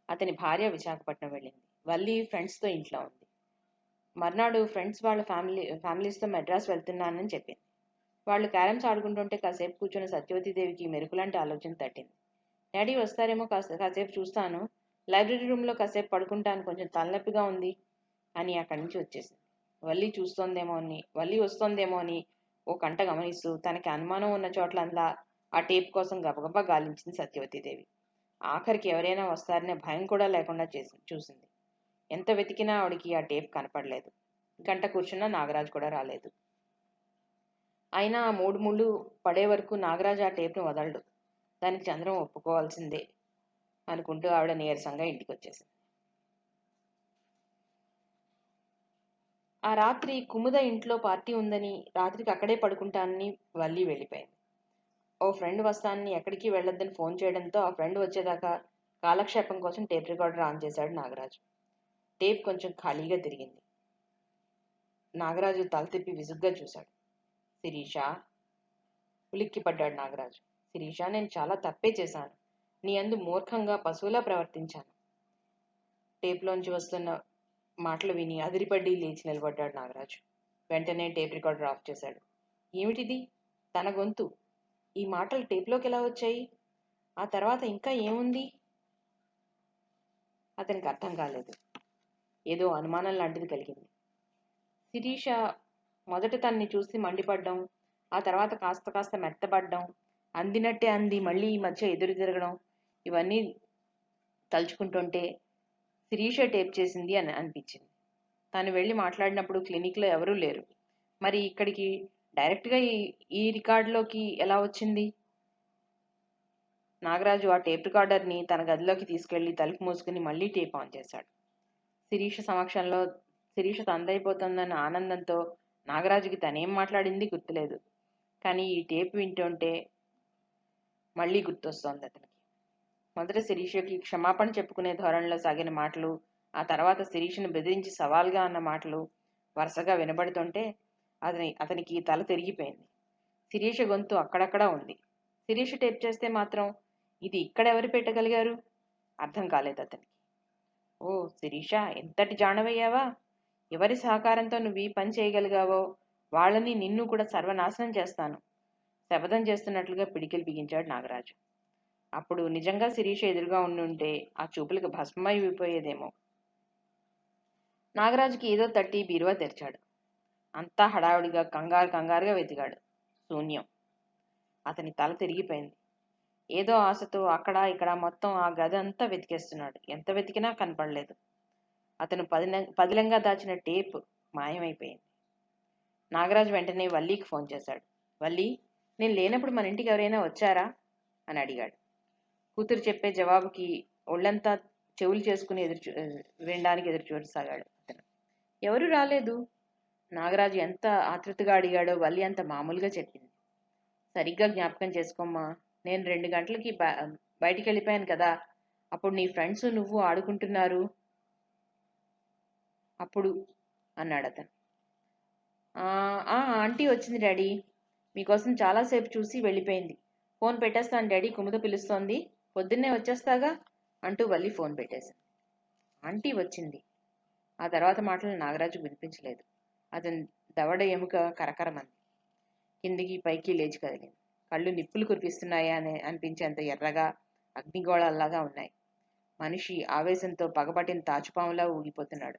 అతని భార్య విశాఖపట్నం వెళ్ళింది. వల్లి ఫ్రెండ్స్తో ఇంట్లో ఉంది. మర్నాడు ఫ్రెండ్స్ వాళ్ళ ఫ్యామిలీస్తో మెడ్రాస్ వెళ్తున్నానని చెప్పింది. వాళ్ళు క్యారమ్స్ ఆడుకుంటుంటే కాసేపు కూర్చొని సత్యవతీదేవికి మెరుపులాంటి ఆలోచన తట్టింది. డాడీ వస్తారేమో, కాసేపు చూస్తాను, లైబ్రరీ రూమ్లో కాసేపు పడుకుంటాను, కొంచెం తలనొప్పిగా ఉంది అని అక్కడి నుంచి వచ్చేసింది. వల్లి వస్తోందేమో అని ఓ కంట గమనిస్తూ తనకి అనుమానం ఉన్న చోట్లంతా ఆ టేప్ కోసం గబగబా గాలించింది సత్యవతీదేవి. ఆఖరికి ఎవరైనా వస్తారనే భయం కూడా లేకుండా చూసింది. ఎంత వెతికినా ఆవిడికి ఆ టేప్ కనపడలేదు. గంట కూర్చున్నా నాగరాజు కూడా రాలేదు. అయినా ఆ 3 ముళ్ళు పడే వరకు నాగరాజు ఆ టేప్‌ని వదలడు. దానికి చంద్రం ఒప్పుకోవాల్సిందే అనుకుంటూ ఆవిడ నీరసంగా ఇంటికొచ్చేసింది. ఆ రాత్రి కుముద ఇంట్లో పార్టీ ఉందని రాత్రికి అక్కడే పడుకుంటానని వల్లి వెళ్ళిపోయింది. ఓ ఫ్రెండ్ వస్తానని ఎక్కడికి వెళ్ళొద్దని ఫోన్ చేయడంతో ఆ ఫ్రెండ్ వచ్చేదాకా కాలక్షేపం కోసం టేప్ రికార్డర్ ఆన్ చేశాడు నాగరాజు. టేప్ కొంచెం ఖాళీగా తిరిగింది. నాగరాజు తల తిప్పి విసుగ్గా చూశాడు. శిరీష, ఉలిక్కిపడ్డాడు నాగరాజు. శిరీష, నేను చాలా తప్పే చేశాను. నీ యందు మూర్ఖంగా పశువులా ప్రవర్తించాను. టేప్లోంచి వస్తున్న మాటలు విని అదిరిపడి లేచి నిలబడ్డాడు నాగరాజు. వెంటనే టేప్ రికార్డర్ ఆఫ్ చేశాడు. ఏమిటిది? తన గొంతు. ఈ మాటలు టేప్లోకి ఎలా వచ్చాయి? ఆ తర్వాత ఇంకా ఏముంది? అతనికి అర్థం కాలేదు. ఏదో అనుమానం లాంటిది కలిగింది. శిరీష మొదట తన్ని చూసి మండిపడ్డం, ఆ తర్వాత కాస్త కాస్త మెత్తబడ్డం, అందినట్టే అంది మళ్ళీ ఈ మధ్య ఎదురు తిరగడం, ఇవన్నీ తలుచుకుంటుంటే శిరీష టేప్ చేసింది అని అనిపించింది. తాను వెళ్ళి మాట్లాడినప్పుడు క్లినిక్లో ఎవరూ లేరు. మరి ఇక్కడికి డైరెక్ట్గా ఈ రికార్డులోకి ఎలా వచ్చింది? నాగరాజు ఆ టేప్ రికార్డర్ని తన గదిలోకి తీసుకెళ్లి తలుపు మూసుకుని మళ్ళీ టేప్ ఆన్ చేశాడు. శిరీష సమక్షంలో శిరీష తందైపోతుందన్న ఆనందంతో నాగరాజుకి తనేం మాట్లాడింది గుర్తులేదు. కానీ ఈ టేప్ వింటుంటే మళ్ళీ గుర్తొస్తోంది అతనికి. మొదట శిరీషకి క్షమాపణ చెప్పుకునే ధోరణిలో సాగిన మాటలు, ఆ తర్వాత శిరీషను బెదిరించి సవాల్గా అన్న మాటలు వరుసగా వినబడుతుంటే అతనికి తల తిరిగిపోయింది. శిరీష గొంతు అక్కడక్కడా ఉంది. శిరీష టేప్ చేస్తే మాత్రం ఇది ఇక్కడెవరు పెట్టగలిగారు? అర్థం కాలేదు అతనికి. ఓ శిరీష, ఎంతటి జాణవయ్యావా? ఎవరి సహకారంతో నువ్వు ఈ పని చేయగలిగావో వాళ్ళని నిన్ను కూడా సర్వనాశనం చేస్తాను, శపథం చేస్తున్నట్లుగా పిడికిలు బిగించాడు నాగరాజు. అప్పుడు నిజంగా శిరీష ఎదురుగా ఉండుంటే ఆ చూపులకు భస్మైపోయేదేమో. నాగరాజుకి ఏదో తట్టి బీరువా తెరిచాడు. అంతా హడావుడిగా కంగారుగా వెతికాడు. శూన్యం. అతని తల తిరిగిపోయింది. ఏదో ఆశతో అక్కడ ఇక్కడ మొత్తం ఆ గది అంతా వెతికేస్తున్నాడు. ఎంత వెతికినా కనపడలేదు. అతను పదిలంగా దాచిన టేప్ మాయమైపోయింది. నాగరాజు వెంటనే వల్లీకి ఫోన్ చేశాడు. వల్లి, నేను లేనప్పుడు మన ఇంటికి ఎవరైనా వచ్చారా అని అడిగాడు. కూతురు చెప్పే జవాబుకి ఒళ్ళంతా చెవులు చేసుకుని వినడానికి ఎదురు చూడసాగాడు అతను. ఎవరూ రాలేదు. నాగరాజు ఎంత ఆతృతగా అడిగాడో వల్లి అంత మామూలుగా చెప్పింది. సరిగ్గా జ్ఞాపకం చేసుకోమ్మా, నేను 2 గంటలకి బయటికి వెళ్ళిపోయాను కదా, అప్పుడు నీ ఫ్రెండ్స్ నువ్వు ఆడుకుంటున్నారు అప్పుడు అన్నాడు అతను. ఆంటీ వచ్చింది డాడీ, మీకోసం చాలాసేపు చూసి వెళ్ళిపోయింది. ఫోన్ పెట్టేస్తాను డాడీ, కుముద పిలుస్తోంది, పొద్దున్నే వచ్చేస్తాగా అంటూ వల్లి ఫోన్ పెట్టేసింది. ఆంటీ వచ్చింది. ఆ తర్వాత మాటలు నాగరాజు వినిపించలేదు. అతని దవడ ఎముక కరకరమంది. కిందికి పైకి లేచి కదిలింది. కళ్ళు నిప్పులు కురిపిస్తున్నాయా అని అనిపించేంత ఎర్రగా అగ్నిగోళాల్లాగా ఉన్నాయి. మనిషి ఆవేశంతో పగపట్టిన తాచుపాములా ఊగిపోతున్నాడు.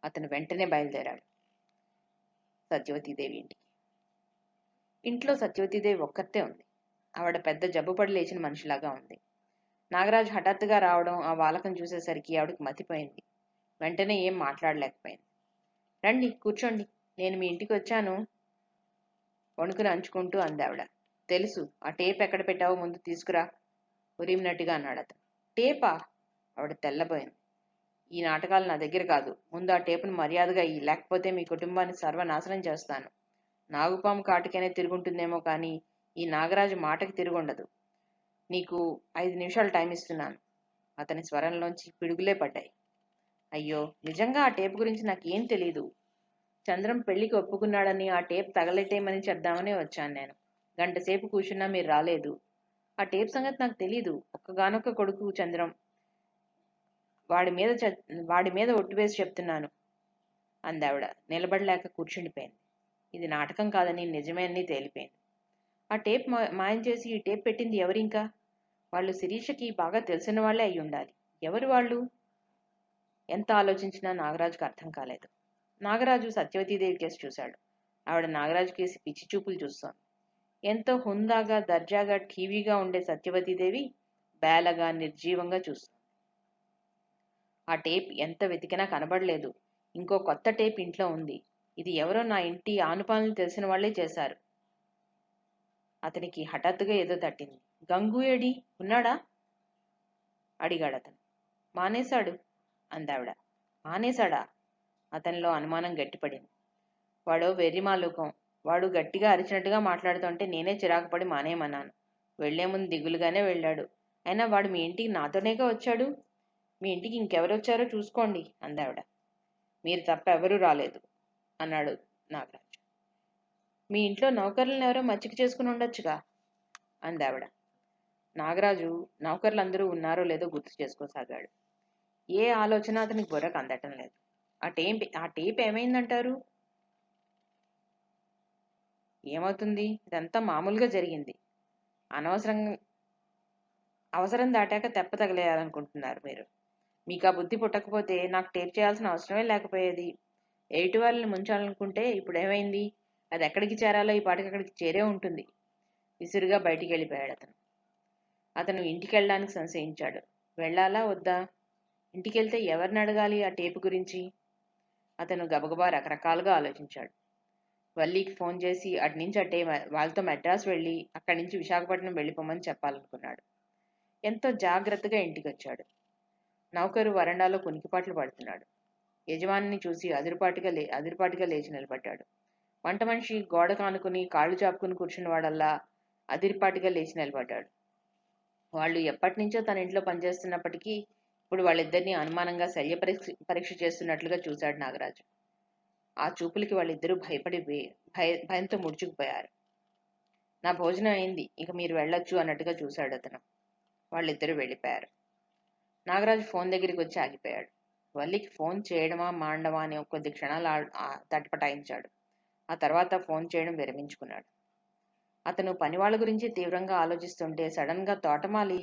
అతను వెంటనే బయలుదేరాడు సత్యవతీదేవి ఇంటికి. ఇంట్లో సత్యవతీదేవి ఒక్కతే ఉంది. ఆవిడ పెద్ద జబ్బుపడి లేచిన మనిషిలాగా ఉంది. నాగరాజు హఠాత్తుగా రావడం, ఆ వాలకం చూసేసరికి ఆవిడకి మతిపోయింది. వెంటనే ఏం మాట్లాడలేకపోయింది. రండి కూర్చోండి, నేను మీ ఇంటికి వచ్చాను వణుకుని అంచుకుంటూ అందావిడ. తెలుసు, ఆ టేప్ ఎక్కడ పెట్టావో ముందు తీసుకురా ఉరిమినట్టుగా అన్నాడు అతను. టేపా? ఆవిడ తెల్లబోయింది. ఈ నాటకాలు నా దగ్గర కాదు. ముందు ఆ టేపును మర్యాదగా ఇయ్యి, లేకపోతే మీ కుటుంబాన్ని సర్వనాశనం చేస్తాను. నాగుపాము కాటుకైనా తిరుగుంటుందేమో కానీ ఈ నాగరాజు మాటకి తిరుగుండదు. నీకు 5 నిమిషాలు టైం ఇస్తున్నాను. అతని స్వరంలోంచి పిడుగులే పడ్డాయి. అయ్యో, నిజంగా ఆ టేప్ గురించి నాకేం తెలీదు. చంద్రం పెళ్లికి ఒప్పుకున్నాడని ఆ టేప్ తగలెట్టేయమని చెప్దామని వచ్చాను నేను. గంటసేపు కూర్చున్నా మీరు రాలేదు. ఆ టేప్ సంగతి నాకు తెలీదు. ఒక్కగానొక్క కొడుకు చంద్రం. వాడి మీద ఒట్టు వేసి చెప్తున్నాను అందావిడ. నిలబడలేక కూర్చుండిపోయింది. ఇది నాటకం కాదని నిజమే అని తేలిపోయింది. ఆ టేప్ మాయం చేసి ఈ టేప్ పెట్టింది ఎవరింకా? వాళ్ళు శిరీషకి బాగా తెలిసిన వాళ్లే అయి ఉండాలి. ఎవరు వాళ్ళు? ఎంత ఆలోచించినా నాగరాజుకు అర్థం కాలేదు. నాగరాజు సత్యవతీదేవి కేసి చూశాడు. ఆవిడ నాగరాజు కేసి పిచ్చి చూపులు చూస్తోంది. ఎంతో హుందాగా దర్జాగా ఠీవీగా ఉండే సత్యవతీదేవి బేలగా నిర్జీవంగా చూస్తుంది. ఆ టేప్ ఎంత వెతికినా కనబడలేదు. ఇంకో కొత్త టేప్ ఇంట్లో ఉంది. ఇది ఎవరో నా ఇంటి ఆనుపాలను తెలిసిన వాళ్లే చేశారు. అతనికి హఠాత్తుగా ఏదో తట్టింది. గంగు ఏడి ఉన్నాడా అడిగాడు అతను. మానేశాడు అందావిడ. మానేశాడా? అతనిలో అనుమానం గట్టిపడింది. వాడో వెర్రిమాలోకం. వాడు గట్టిగా అరిచినట్టుగా మాట్లాడుతుంటే నేనే చిరాకు పడి మానేయమన్నాను. వెళ్లే ముందు దిగులుగానే వెళ్ళాడు. అయినా వాడు మీ ఇంటికి నాతోనేగా వచ్చాడు. మీ ఇంటికి ఇంకెవరొచ్చారో చూసుకోండి అందావిడ. మీరు తప్ప ఎవరూ రాలేదు అన్నాడు నాగరాజు. మీ ఇంట్లో నౌకర్లను ఎవరో మచ్చిక చేసుకుని ఉండొచ్చుగా అందావిడ. నాగరాజు నౌకర్లందరూ ఉన్నారో లేదో గుర్తు చేసుకోసాగాడు. ఏ ఆలోచన అతనికి బుర్రకు అందటం లేదు. ఆ టేప్ ఏమైందంటారు? ఏమవుతుంది? ఇదంతా మామూలుగా జరిగింది. అవసరం దాటాక తెప్ప తగిలేయాలనుకుంటున్నారు మీరు. మీకు ఆ బుద్ధి పుట్టకపోతే నాకు టేప్ చేయాల్సిన అవసరమే లేకపోయేది. ఎయిటి వాళ్ళని ముంచాలనుకుంటే ఇప్పుడేమైంది? అది ఎక్కడికి చేరాలో ఈ పాటికి అక్కడికి చేరే ఉంటుంది. విసురుగా బయటికి వెళ్ళిపోయాడు అతను ఇంటికి వెళ్ళడానికి సంశయించాడు. వెళ్ళాలా వద్దా? ఇంటికెళ్తే ఎవరిని అడగాలి ఆ టేపు గురించి? అతను గబగబా రకరకాలుగా ఆలోచించాడు. వల్లికి ఫోన్ చేసి అటు నుంచి అట్టే వాళ్ళతో మెడ్రాస్ వెళ్ళి అక్కడి నుంచి విశాఖపట్నం వెళ్ళిపోమని చెప్పాలనుకున్నాడు. ఎంతో జాగ్రత్తగా ఇంటికి వచ్చాడు. నౌకరు వరండాలో కునికిపాట్లు పడుతున్నాడు. యజమానిని చూసి అదిరిపాటిగా లేచి నిలబడ్డాడు. వంట మనిషి గోడ కానుకుని కాళ్ళు చాపుకుని కూర్చున్న వాడల్లా అదిరిపాటిగా లేచి నిలబడ్డాడు. వాళ్ళు ఎప్పటి నుంచో తన ఇంట్లో పనిచేస్తున్నప్పటికీ ఇప్పుడు వాళ్ళిద్దరినీ అనుమానంగా శల్య పరీక్ష చేస్తున్నట్లుగా చూశాడు నాగరాజు. ఆ చూపులకి వాళ్ళిద్దరూ భయంతో ముడుచుకుపోయారు. నా భోజనం అయింది, ఇక మీరు వెళ్ళొచ్చు అన్నట్టుగా చూశాడు అతను. వాళ్ళిద్దరూ వెళ్ళిపోయారు. నాగరాజు ఫోన్ దగ్గరికి వచ్చి ఆగిపోయాడు. వల్లికి ఫోన్ చేయడమా మాండమా అని కొద్ది క్షణాలు తటపటాయించాడు. ఆ తర్వాత ఫోన్ చేయడం విరమించుకున్నాడు. అతను పనివాళ్ల గురించి తీవ్రంగా ఆలోచిస్తుంటే సడన్ గా తోటమాలి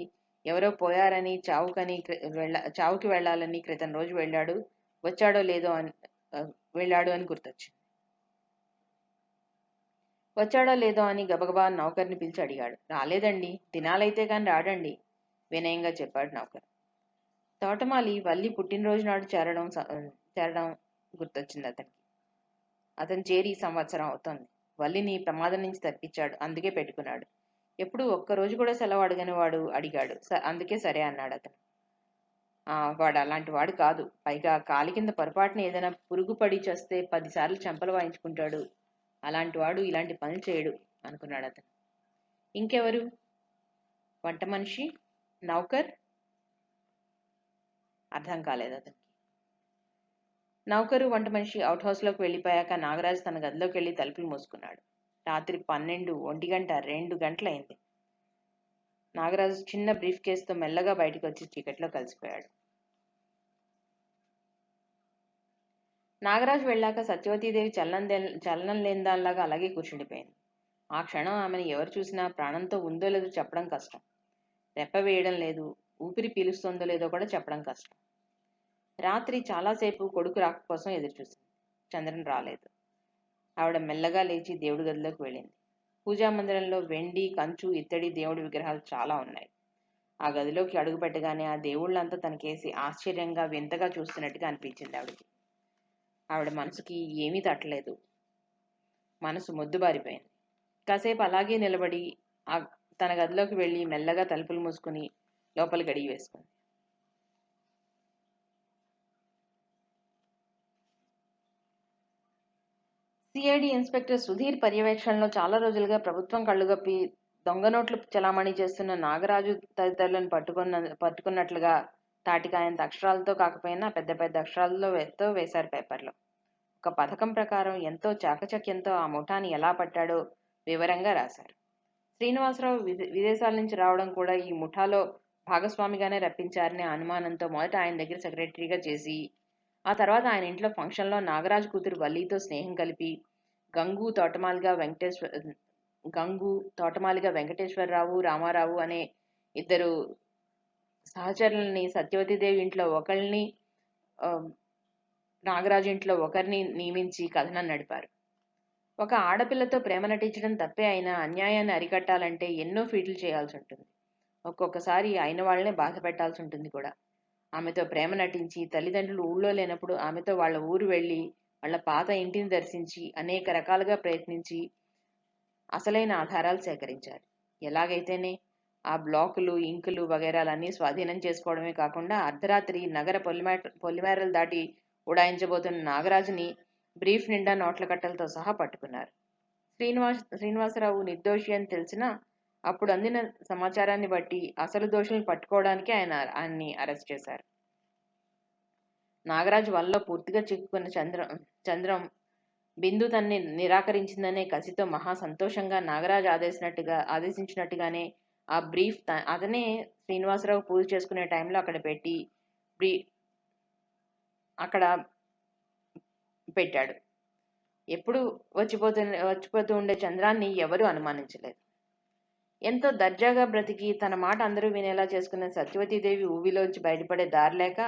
ఎవరో పోయారని చావుకి వెళ్లాలని క్రితం రోజు వెళ్ళాడు అని గుర్తొచ్చింది. వచ్చాడో లేదో అని గబగబా నౌకర్ని పిలిచి అడిగాడు. రాలేదండి, దినాలైతే కాని రాడండి వినయంగా చెప్పాడు నౌకర్. తోటమాలి వల్లి పుట్టినరోజు నాడు చేరడం గుర్తొచ్చింది అతనికి. అతను చేరి సంవత్సరం అవుతోంది. వల్లిని ప్రమాదం నుంచి తప్పించాడు, అందుకే పెట్టుకున్నాడు. ఎప్పుడు ఒక్కరోజు కూడా సెలవు అడగని వాడు అడిగాడు, అందుకే సరే అన్నాడు అతను. వాడు అలాంటి వాడు కాదు. పైగా కాలి కింద పొరపాటున ఏదైనా పురుగు పడి చేస్తే 10 సార్లు చెంపలు వాయించుకుంటాడు. అలాంటి వాడు ఇలాంటి పనులు చేయడు అనుకున్నాడు అతను. ఇంకెవరు? వంట మనిషి, నౌకర్? అర్థం కాలేదు అతనికి. నౌకరు వంట మనిషి అవుట్ హౌస్లోకి వెళ్ళిపోయాక నాగరాజు తన గదిలోకి వెళ్ళి తలుపులు మూసుకున్నాడు. రాత్రి 12, 1 గంట, 2 గంటలైంది. నాగరాజు చిన్న బ్రీఫ్ కేసుతో మెల్లగా బయటకు వచ్చి చీకట్లో కలిసిపోయాడు. నాగరాజు వెళ్ళాక సత్యవతీదేవి చలనం లేని దానిలాగా అలాగే కూర్చుండిపోయింది. ఆ క్షణం ఆమెను ఎవరు చూసినా ప్రాణంతో ఉందో లేదో చెప్పడం కష్టం. రెప్ప వేయడం లేదు, ఊపిరి పీలుస్తుందో లేదో కూడా చెప్పడం కష్టం. రాత్రి చాలాసేపు కొడుకు రాక కోసం ఎదురుచూసింది. చంద్రన్ రాలేదు. ఆవిడ మెల్లగా లేచి దేవుడి గదిలోకి వెళ్ళింది. పూజామందిరంలో వెండి, కంచు, ఇత్తడి దేవుడి విగ్రహాలు చాలా ఉన్నాయి. ఆ గదిలోకి అడుగు పెట్టగానే ఆ దేవుళ్ళంతా తనకేసి ఆశ్చర్యంగా వింతగా చూస్తున్నట్టుగా అనిపించింది ఆవిడకి. ఆవిడ మనసుకి ఏమీ తట్టలేదు. మనసు మొద్దుబారిపోయింది. కాసేపు అలాగే నిలబడి తన గదిలోకి వెళ్ళి మెల్లగా తలుపులు మూసుకుని లోపలికి అడిగి వేసుకుంది. సిఐడి ఇన్స్పెక్టర్ సుధీర్ పర్యవేక్షణలో చాలా రోజులుగా ప్రభుత్వం కళ్ళుగప్పి దొంగ నోట్లు చలామణి చేస్తున్న నాగరాజు తదితరులను పట్టుకున్నట్లుగా తాటికాయంత అక్షరాలతో కాకపోయినా పెద్ద పెద్ద అక్షరాలతో వేశారు పేపర్లో. ఒక పథకం ప్రకారం ఎంతో చాకచక్యంతో ఆ ముఠాని ఎలా పట్టాడో వివరంగా రాశారు. శ్రీనివాసరావు విదేశాల నుంచి రావడం కూడా ఈ ముఠాలో భాగస్వామిగానే రప్పించారనే అనుమానంతో మొదట ఆయన దగ్గర సెక్రటరీగా చేసి ఆ తర్వాత ఆయన ఇంట్లో ఫంక్షన్లో నాగరాజు కూతురు వల్లితో స్నేహం కలిపి గంగు తోటమాలిగా వెంకటేశ్వరరావు, రామారావు అనే ఇద్దరు సహచరులని సత్యవతీదేవి ఇంట్లో ఒకరిని, నాగరాజు ఇంట్లో ఒకరిని నియమించి కథనం నడిపారు. ఒక ఆడపిల్లతో ప్రేమ నటించడం తప్పే అయినా అన్యాయాన్ని అరికట్టాలంటే ఎన్నో ఫీట్లు చేయాల్సి ఉంటుంది. ఒక్కొక్కసారి అయిన వాళ్ళనే బాధ పెట్టాల్సి ఉంటుంది కూడా. ఆమెతో ప్రేమ నటించి తల్లిదండ్రులు ఊళ్ళో లేనప్పుడు ఆమెతో వాళ్ళ ఊరు వెళ్ళి వాళ్ళ పాత ఇంటిని దర్శించి అనేక రకాలుగా ప్రయత్నించి అసలైన ఆధారాలు సేకరించారు. ఎలాగైతేనే ఆ బ్లాకులు, ఇంకులు వగైరాలన్నీ స్వాధీనం చేసుకోవడమే కాకుండా అర్ధరాత్రి నగర పొలిమేరలు దాటి ఉడాయించబోతున్న నాగరాజుని బ్రీఫ్ నిండా నోట్ల కట్టలతో సహా పట్టుకున్నారు. శ్రీనివాసరావు నిర్దోషి అని తెలిసినా అప్పుడు అందిన సమాచారాన్ని బట్టి అసలు దోషులను పట్టుకోవడానికి ఆయన్ని అరెస్ట్ చేశారు. నాగరాజు వల్ల పూర్తిగా చిక్కుకున్న చంద్రం బిందు తన్ని నిరాకరించిందనే కసితో మహా సంతోషంగా నాగరాజు ఆదేశించినట్టుగానే ఆ బ్రీఫ్ అతనే శ్రీనివాసరావు పూజ చేసుకునే టైంలో అక్కడ పెట్టాడు. ఎప్పుడు వచ్చిపోతూ ఉండే చంద్రాన్ని ఎవరూ అనుమానించలేదు. ఎంతో దర్జాగా బ్రతికి తన మాట అందరూ వినేలా చేసుకున్న సత్యవతీదేవి ఊబిలోంచి బయటపడే దారిలేక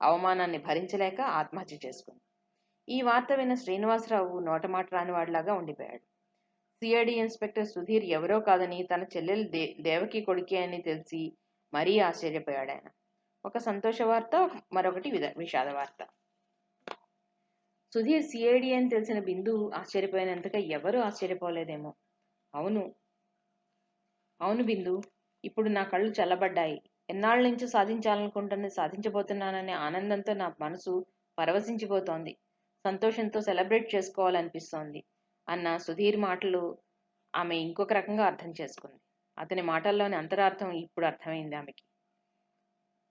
అవమానాన్ని భరించలేక ఆత్మహత్య చేసుకుంది. ఈ వార్త విన్న శ్రీనివాసరావు నోటమాట రానివాడిలాగా ఉండిపోయాడు. సిఐడి ఇన్స్పెక్టర్ సుధీర్ ఎవరో కాదని తన చెల్లెలు దేవకి కొడుకే అని తెలిసి మరీ ఆశ్చర్యపోయాడు ఆయన. ఒక సంతోష వార్త, మరొకటి విషాద వార్త. సుధీర్ సిఐడి అని తెలిసిన బిందు ఆశ్చర్యపోయినంతగా ఎవరూ ఆశ్చర్యపోలేదేమో. అవును బిందు, ఇప్పుడు నా కళ్ళు చల్లబడ్డాయి. ఎన్నాళ్ళ నుంచి సాధించాలనుకుంటున్నది సాధించబోతున్నాననే ఆనందంతో నా మనసు పరవశించిపోతోంది. సంతోషంతో సెలబ్రేట్ చేసుకోవాలనిపిస్తోంది అన్న సుధీర్ మాటలు ఆమె ఇంకొక రకంగా అర్థం చేసుకుంది. అతని మాటల్లోని అంతరార్థం ఇప్పుడు అర్థమైంది ఆమెకి.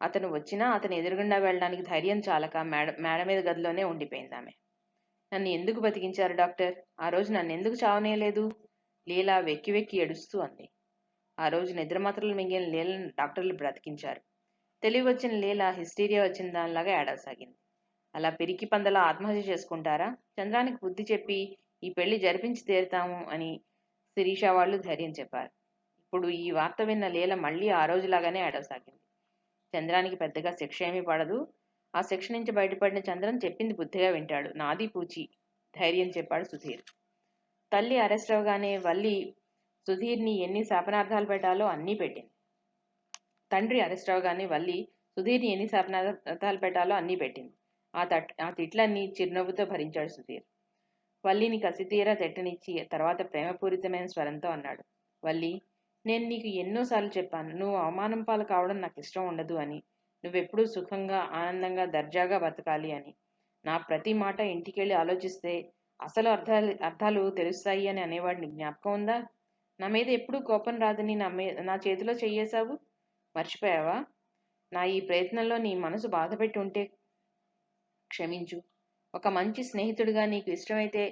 అతను వచ్చినా అతని ఎదురుగుండా వెళ్ళడానికి ధైర్యం చాలక మేడ మీద గదిలోనే ఉండిపోయింది ఆమె. నన్ను ఎందుకు బతికించారు డాక్టర్? ఆ రోజు నన్ను ఎందుకు చావనేయలేదు? లీలా వెక్కి వెక్కి ఏడుస్తూ అంది. ఆ రోజు నిద్రమాత్రలు మింగిన లీలను డాక్టర్లు బ్రతికించారు. తెలివి వచ్చిన లీల హిస్టీరియా వచ్చిన దానిలాగా ఏడవసాగింది. అలా పిరికి పందలా ఆత్మహత్య చేసుకుంటారా? చంద్రానికి బుద్ధి చెప్పి ఈ పెళ్లి జరిపించి తీరుతాము అని శిరీష వాళ్ళు ధైర్యం చెప్పారు. ఇప్పుడు ఈ వార్త విన్న లీల మళ్ళీ ఆ రోజులాగానే ఏడవసాగింది. చంద్రానికి పెద్దగా శిక్ష ఏమీ పడదు. ఆ శిక్ష నుంచి బయటపడిన చంద్రన్ చెప్పింది బుద్ధిగా వింటాడు. నాది పూచి ధైర్యం చెప్పాడు సుధీర్. తల్లి అరెస్ట్ అవగానే వల్లి సుధీర్ని ఎన్ని శాపనార్థాలు పెట్టాలో అన్నీ పెట్టింది. తండ్రి అరెస్ట్ అవగానే వల్లి సుధీర్ని ఎన్ని శాపనార్థాలు పెట్టాలో అన్నీ పెట్టింది. ఆ తిట్లన్నీ చిరునవ్వుతో భరించాడు సుధీర్. వల్లిని కసితీరా తిట్టనిచ్చి తర్వాత ప్రేమపూరితమైన స్వరంతో అన్నాడు. వల్లి, నేను నీకు ఎన్నోసార్లు చెప్పాను, నువ్వు అవమానం పాలు కావడం నాకు ఇష్టం ఉండదు అని. నువ్వెప్పుడూ సుఖంగా, ఆనందంగా, దర్జాగా బతకాలి అని. నా ప్రతి మాట ఇంటికెళ్ళి ఆలోచిస్తే అసలు అర్థాలు తెలుస్తాయి అని అనేవాడిని జ్ఞాపకం ఉందా? నా మీద ఎప్పుడూ కోపం రాదని నా చేతిలో చెయ్యేశావు. మర్చిపోయావా? నా ఈ ప్రయత్నంలో నీ మనసు బాధపెట్టి ఉంటే క్షమించు. ఒక మంచి స్నేహితుడిగా, నీకు ఇష్టమైతే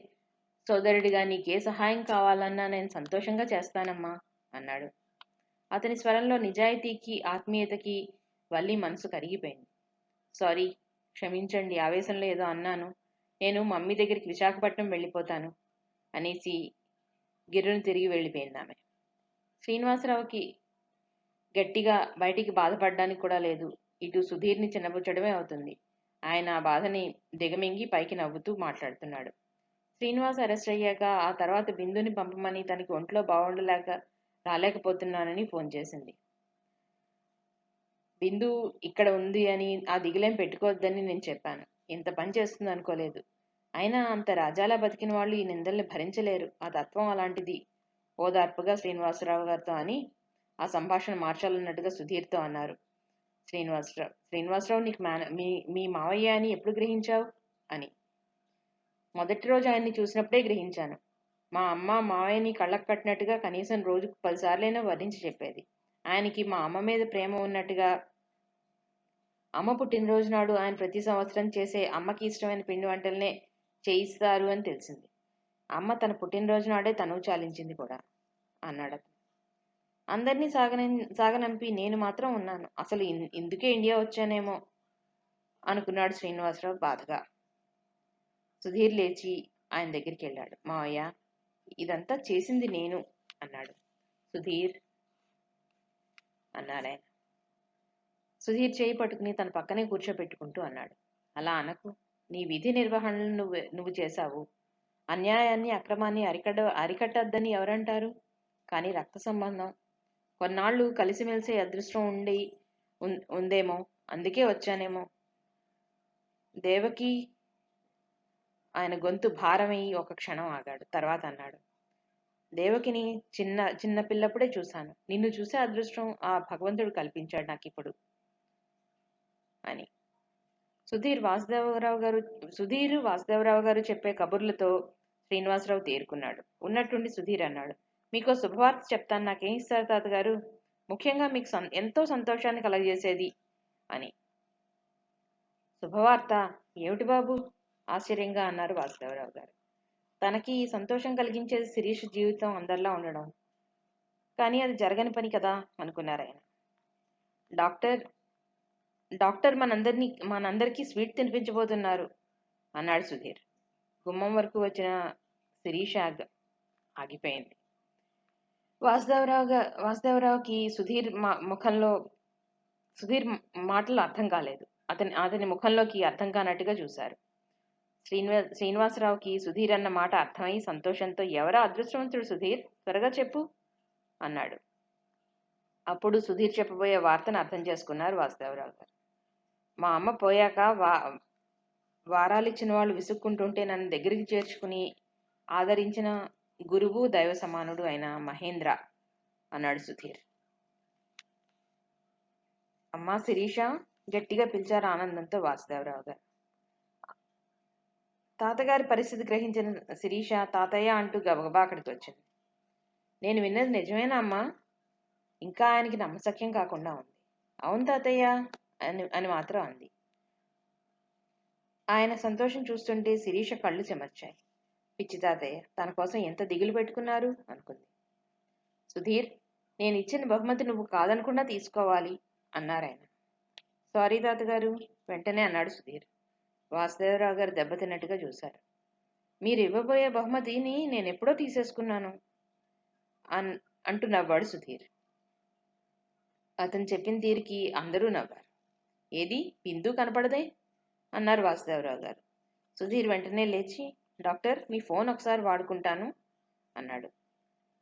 సోదరుడిగా నీకే సహాయం కావాలన్నా నేను సంతోషంగా చేస్తానమ్మా అన్నాడు. అతని స్వరంలో నిజాయితీకి, ఆత్మీయతకి వల్లి మనసు కరిగిపోయింది. సారీ, క్షమించండి, ఆవేశంలో ఏదో అన్నాను. నేను మమ్మీ దగ్గరికి విశాఖపట్నం వెళ్ళిపోతాను అనేసి గిర్రును తిరిగి వెళ్ళిపోయింది ఆమె. శ్రీనివాసరావుకి గట్టిగా బయటికి బాధపడడానికి కూడా లేదు. ఇటు సుధీర్ని చిన్నబుచ్చడమే అవుతుంది. ఆయన ఆ బాధని దిగమింగి పైకి నవ్వుతూ మాట్లాడుతున్నాడు. శ్రీనివాస్ అరెస్ట్ అయ్యాక ఆ తర్వాత బిందుని పంపమని తనకి ఒంట్లో బాగుండలేక రాలేకపోతున్నానని ఫోన్ చేసింది. బిందు ఇక్కడ ఉంది అని ఆ దిగులేం పెట్టుకోవద్దని నేను చెప్పాను. ఇంత పని చేస్తుంది అనుకోలేదు. అయినా అంత రాజాలా బతికిన వాళ్ళు ఈ నిందల్ని భరించలేరు. ఆ తత్వం అలాంటిది ఓదార్పుగా శ్రీనివాసరావు గారితో అని ఆ సంభాషణ మార్చాలన్నట్టుగా సుధీర్తో అన్నారు. శ్రీనివాసరావు నీకు మీ మావయ్య అని ఎప్పుడు గ్రహించావు అని. మొదటి రోజు ఆయన్ని చూసినప్పుడే గ్రహించాను. మా అమ్మ మావయ్యని కళ్ళకు కట్టినట్టుగా కనీసం రోజుకు 10 సార్లైనా వర్ణించి చెప్పేది. ఆయనకి మా అమ్మ మీద ప్రేమ ఉన్నట్టుగా అమ్మ పుట్టినరోజు నాడు ఆయన ప్రతి సంవత్సరం చేసే అమ్మకి ఇష్టమైన పిండి వంటలనే చేయిస్తారు అని తెలిసింది. అమ్మ తన పుట్టినరోజు నాడే తనువు చాలించింది కూడా అన్నాడు. అందరినీ సాగనంపి నేను మాత్రం ఉన్నాను. అసలు ఇందుకే ఇండియా వచ్చానేమో అనుకున్నాడు శ్రీనివాసరావు బాధగా. సుధీర్ లేచి ఆయన దగ్గరికి వెళ్ళాడు. మావయ్య, ఇదంతా చేసింది నేను అన్నాడు. సుధీర్ అన్నాడాయన. సుధీర్ చేయి పట్టుకుని తన పక్కనే కూర్చోబెట్టుకుంటూ అన్నాడు. అలా అనకు. నీ విధి నిర్వహణను నువ్వు చేశావు. అన్యాయాన్ని, అక్రమాన్ని అరికట్టద్దని ఎవరంటారు? కానీ రక్త సంబంధం. కొన్నాళ్ళు కలిసిమెలిసే అదృష్టం ఉందేమో, అందుకే వచ్చానేమో. దేవకి ఆయన గొంతు భారమయ్యి ఒక క్షణం ఆగాడు. తర్వాత అన్నాడు, దేవకిని చిన్న పిల్లప్పుడే చూశాను. నిన్ను చూసే అదృష్టం ఆ భగవంతుడు కల్పించాడు నాకిప్పుడు అని. సుధీర్ వాసుదేవరావు గారు చెప్పే కబుర్లతో శ్రీనివాసరావు తేరుకున్నాడు. ఉన్నట్టుండి సుధీర్ అన్నాడు, మీకో శుభవార్త చెప్తాను, నాకేం ఇస్తారు తాతగారు? ముఖ్యంగా మీకు ఎంతో సంతోషాన్ని కలగజేసేది అని. శుభవార్త ఏమిటి బాబు? ఆశ్చర్యంగా అన్నారు వాసుదేవరావు గారు. తనకి సంతోషం కలిగించేది శిరీష్ జీవితం అందరిలా ఉండడం. కానీ అది జరగని పని కదా అనుకున్నారు ఆయన. డాక్టర్ మనందరికీ స్వీట్ తినిపించబోతున్నారు అన్నాడు సుధీర్. గుమ్మం వరకు వచ్చిన శిరీష ఆగిపోయింది. వాసుదేవరావుకి సుధీర్ మాటలు అర్థం కాలేదు. అతని ముఖంలోకి అర్థం కానట్టుగా చూశారు. శ్రీనివాసరావుకి సుధీర్ అన్న మాట అర్థమై సంతోషంతో, ఎవరా అదృష్టవంతుడు సుధీర్, త్వరగా చెప్పు అన్నాడు. అప్పుడు సుధీర్ చెప్పబోయే వార్తను అర్థం చేసుకున్నారు వాసుదేవరావు గారు. మా అమ్మ పోయాక వారాలిచ్చిన వాళ్ళు విసుక్కుంటుంటే నన్ను దగ్గరికి చేర్చుకుని ఆదరించిన గురువు దైవ సమానుడు అయిన మహేంద్ర అన్నాడు సుధీర్. అమ్మా శిరీష, గట్టిగా పిలిచారు ఆనందంతో వాసుదేవరావు గారు. తాతగారి పరిస్థితి గ్రహించిన శిరీష తాతయ్య అంటూ గబగబా అక్కడికి వచ్చింది. నేను విన్నది నిజమేనా అమ్మా? ఇంకా ఆయనకి నమ్మశక్యం కాకుండా ఉంది. అవును తాతయ్య అని మాత్రం అంది. ఆయన సంతోషం చూస్తుంటే శిరీష కళ్ళు చెమర్చాయి. పిచ్చి తాతయ్య, తన కోసం ఎంత దిగులు పెట్టుకున్నారు అనుకుంది. సుధీర్, నేను ఇచ్చిన బహుమతి నువ్వు కాదనకుండా తీసుకోవాలి అన్నారాయన. సారీ తాతగారు వెంటనే అన్నాడు సుధీర్. వాసుదేవరావు గారు దెబ్బతిన్నట్టుగా చూశారు. మీరు ఇవ్వబోయే బహుమతిని నేనెప్పుడో తీసేసుకున్నాను అంటూ నవ్వాడు సుధీర్. అతను చెప్పిన తీరికి అందరూ నవ్వారు. ఏది బిందు కనపడదే అన్నారు వాసుదేవరావు గారు. సుధీర్ వెంటనే లేచి, డాక్టర్ మీ ఫోన్ ఒకసారి వాడుకుంటాను అన్నాడు.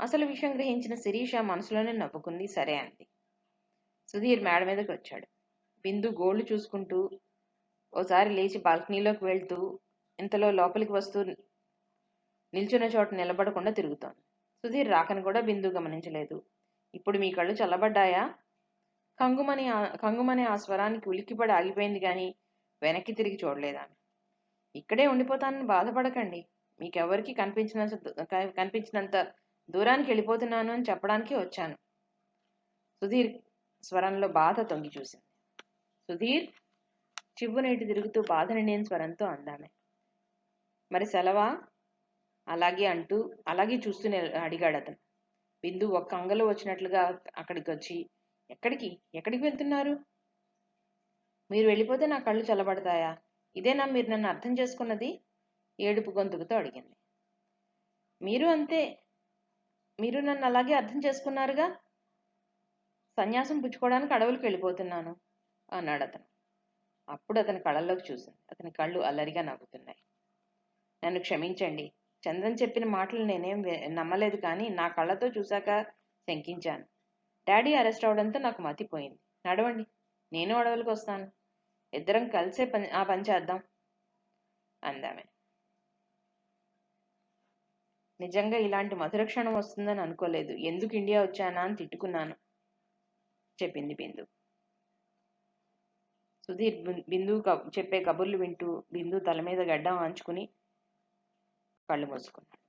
అసలు విషయం గ్రహించిన శిరీష మనసులోనే నవ్వుకుంది. సరే అంది. సుధీర్ మేడ మీదకి వచ్చాడు. బిందు గోళ్లు చూసుకుంటూ ఓసారి లేచి బాల్కనీలోకి వెళ్తూ ఇంతలో లోపలికి వస్తూ నిల్చున్న చోట నిలబడకుండా తిరుగుతోంది. సుధీర్ రాకని కూడా బిందు గమనించలేదు. ఇప్పుడు మీ కళ్ళు చల్లబడ్డాయా? కంగుమని ఆ స్వరానికి ఉలిక్కిపడి ఆగిపోయింది కానీ వెనక్కి తిరిగి చూడలేదామె. ఇక్కడే ఉండిపోతానని బాధపడకండి, మీకెవరికి కనిపించినంత దూరానికి వెళ్ళిపోతున్నాను అని చెప్పడానికి వచ్చాను. సుధీర్ స్వరంలో బాధ తొంగి చూసింది. సుధీర్ చివ్వునేటి తిరుగుతూ బాధ నిండిన స్వరంతో అందామె. మరి సెలవా? అలాగే చూస్తూ అడిగాడు అతను. బిందు ఒక్క అంగలో వచ్చినట్లుగా అక్కడికి వచ్చి, ఎక్కడికి వెళ్తున్నారు? మీరు వెళ్ళిపోతే నా కళ్ళు చల్లబడతాయా? ఇదేనా మీరు నన్ను అర్థం చేసుకున్నది? ఏడుపు గొంతుకుతో అడిగింది. మీరు అంతే, మీరు నన్ను అలాగే అర్థం చేసుకున్నారుగా. సన్యాసం పుచ్చుకోవడానికి అడవులకు వెళ్ళిపోతున్నాను అన్నాడు అతను. అప్పుడు అతని కళ్ళల్లోకి చూసింది. అతని కళ్ళు అల్లరిగా నవ్వుతున్నాయి. నన్ను క్షమించండి, చంద్రన్ చెప్పిన మాటలు నేనేం నమ్మలేదు, కానీ నా కళ్ళతో చూశాక శంకించాను. డాడీ అరెస్ట్ అవడంతో నాకు మతిపోయింది. నడవండి, నేను అడవులకు వస్తాను, ఇద్దరం కలిసే ఆ పని చేద్దాం అందామె. నిజంగా ఇలాంటి మధుర క్షణం వస్తుందని అనుకోలేదు. ఎందుకు ఇండియా వచ్చానా అని తిట్టుకున్నాను చెప్పింది బిందు. సుధీర్ బిందు చెప్పే కబుర్లు వింటూ బిందు తల మీద గడ్డం ఆంచుకుని కళ్ళు మూసుకున్నాడు.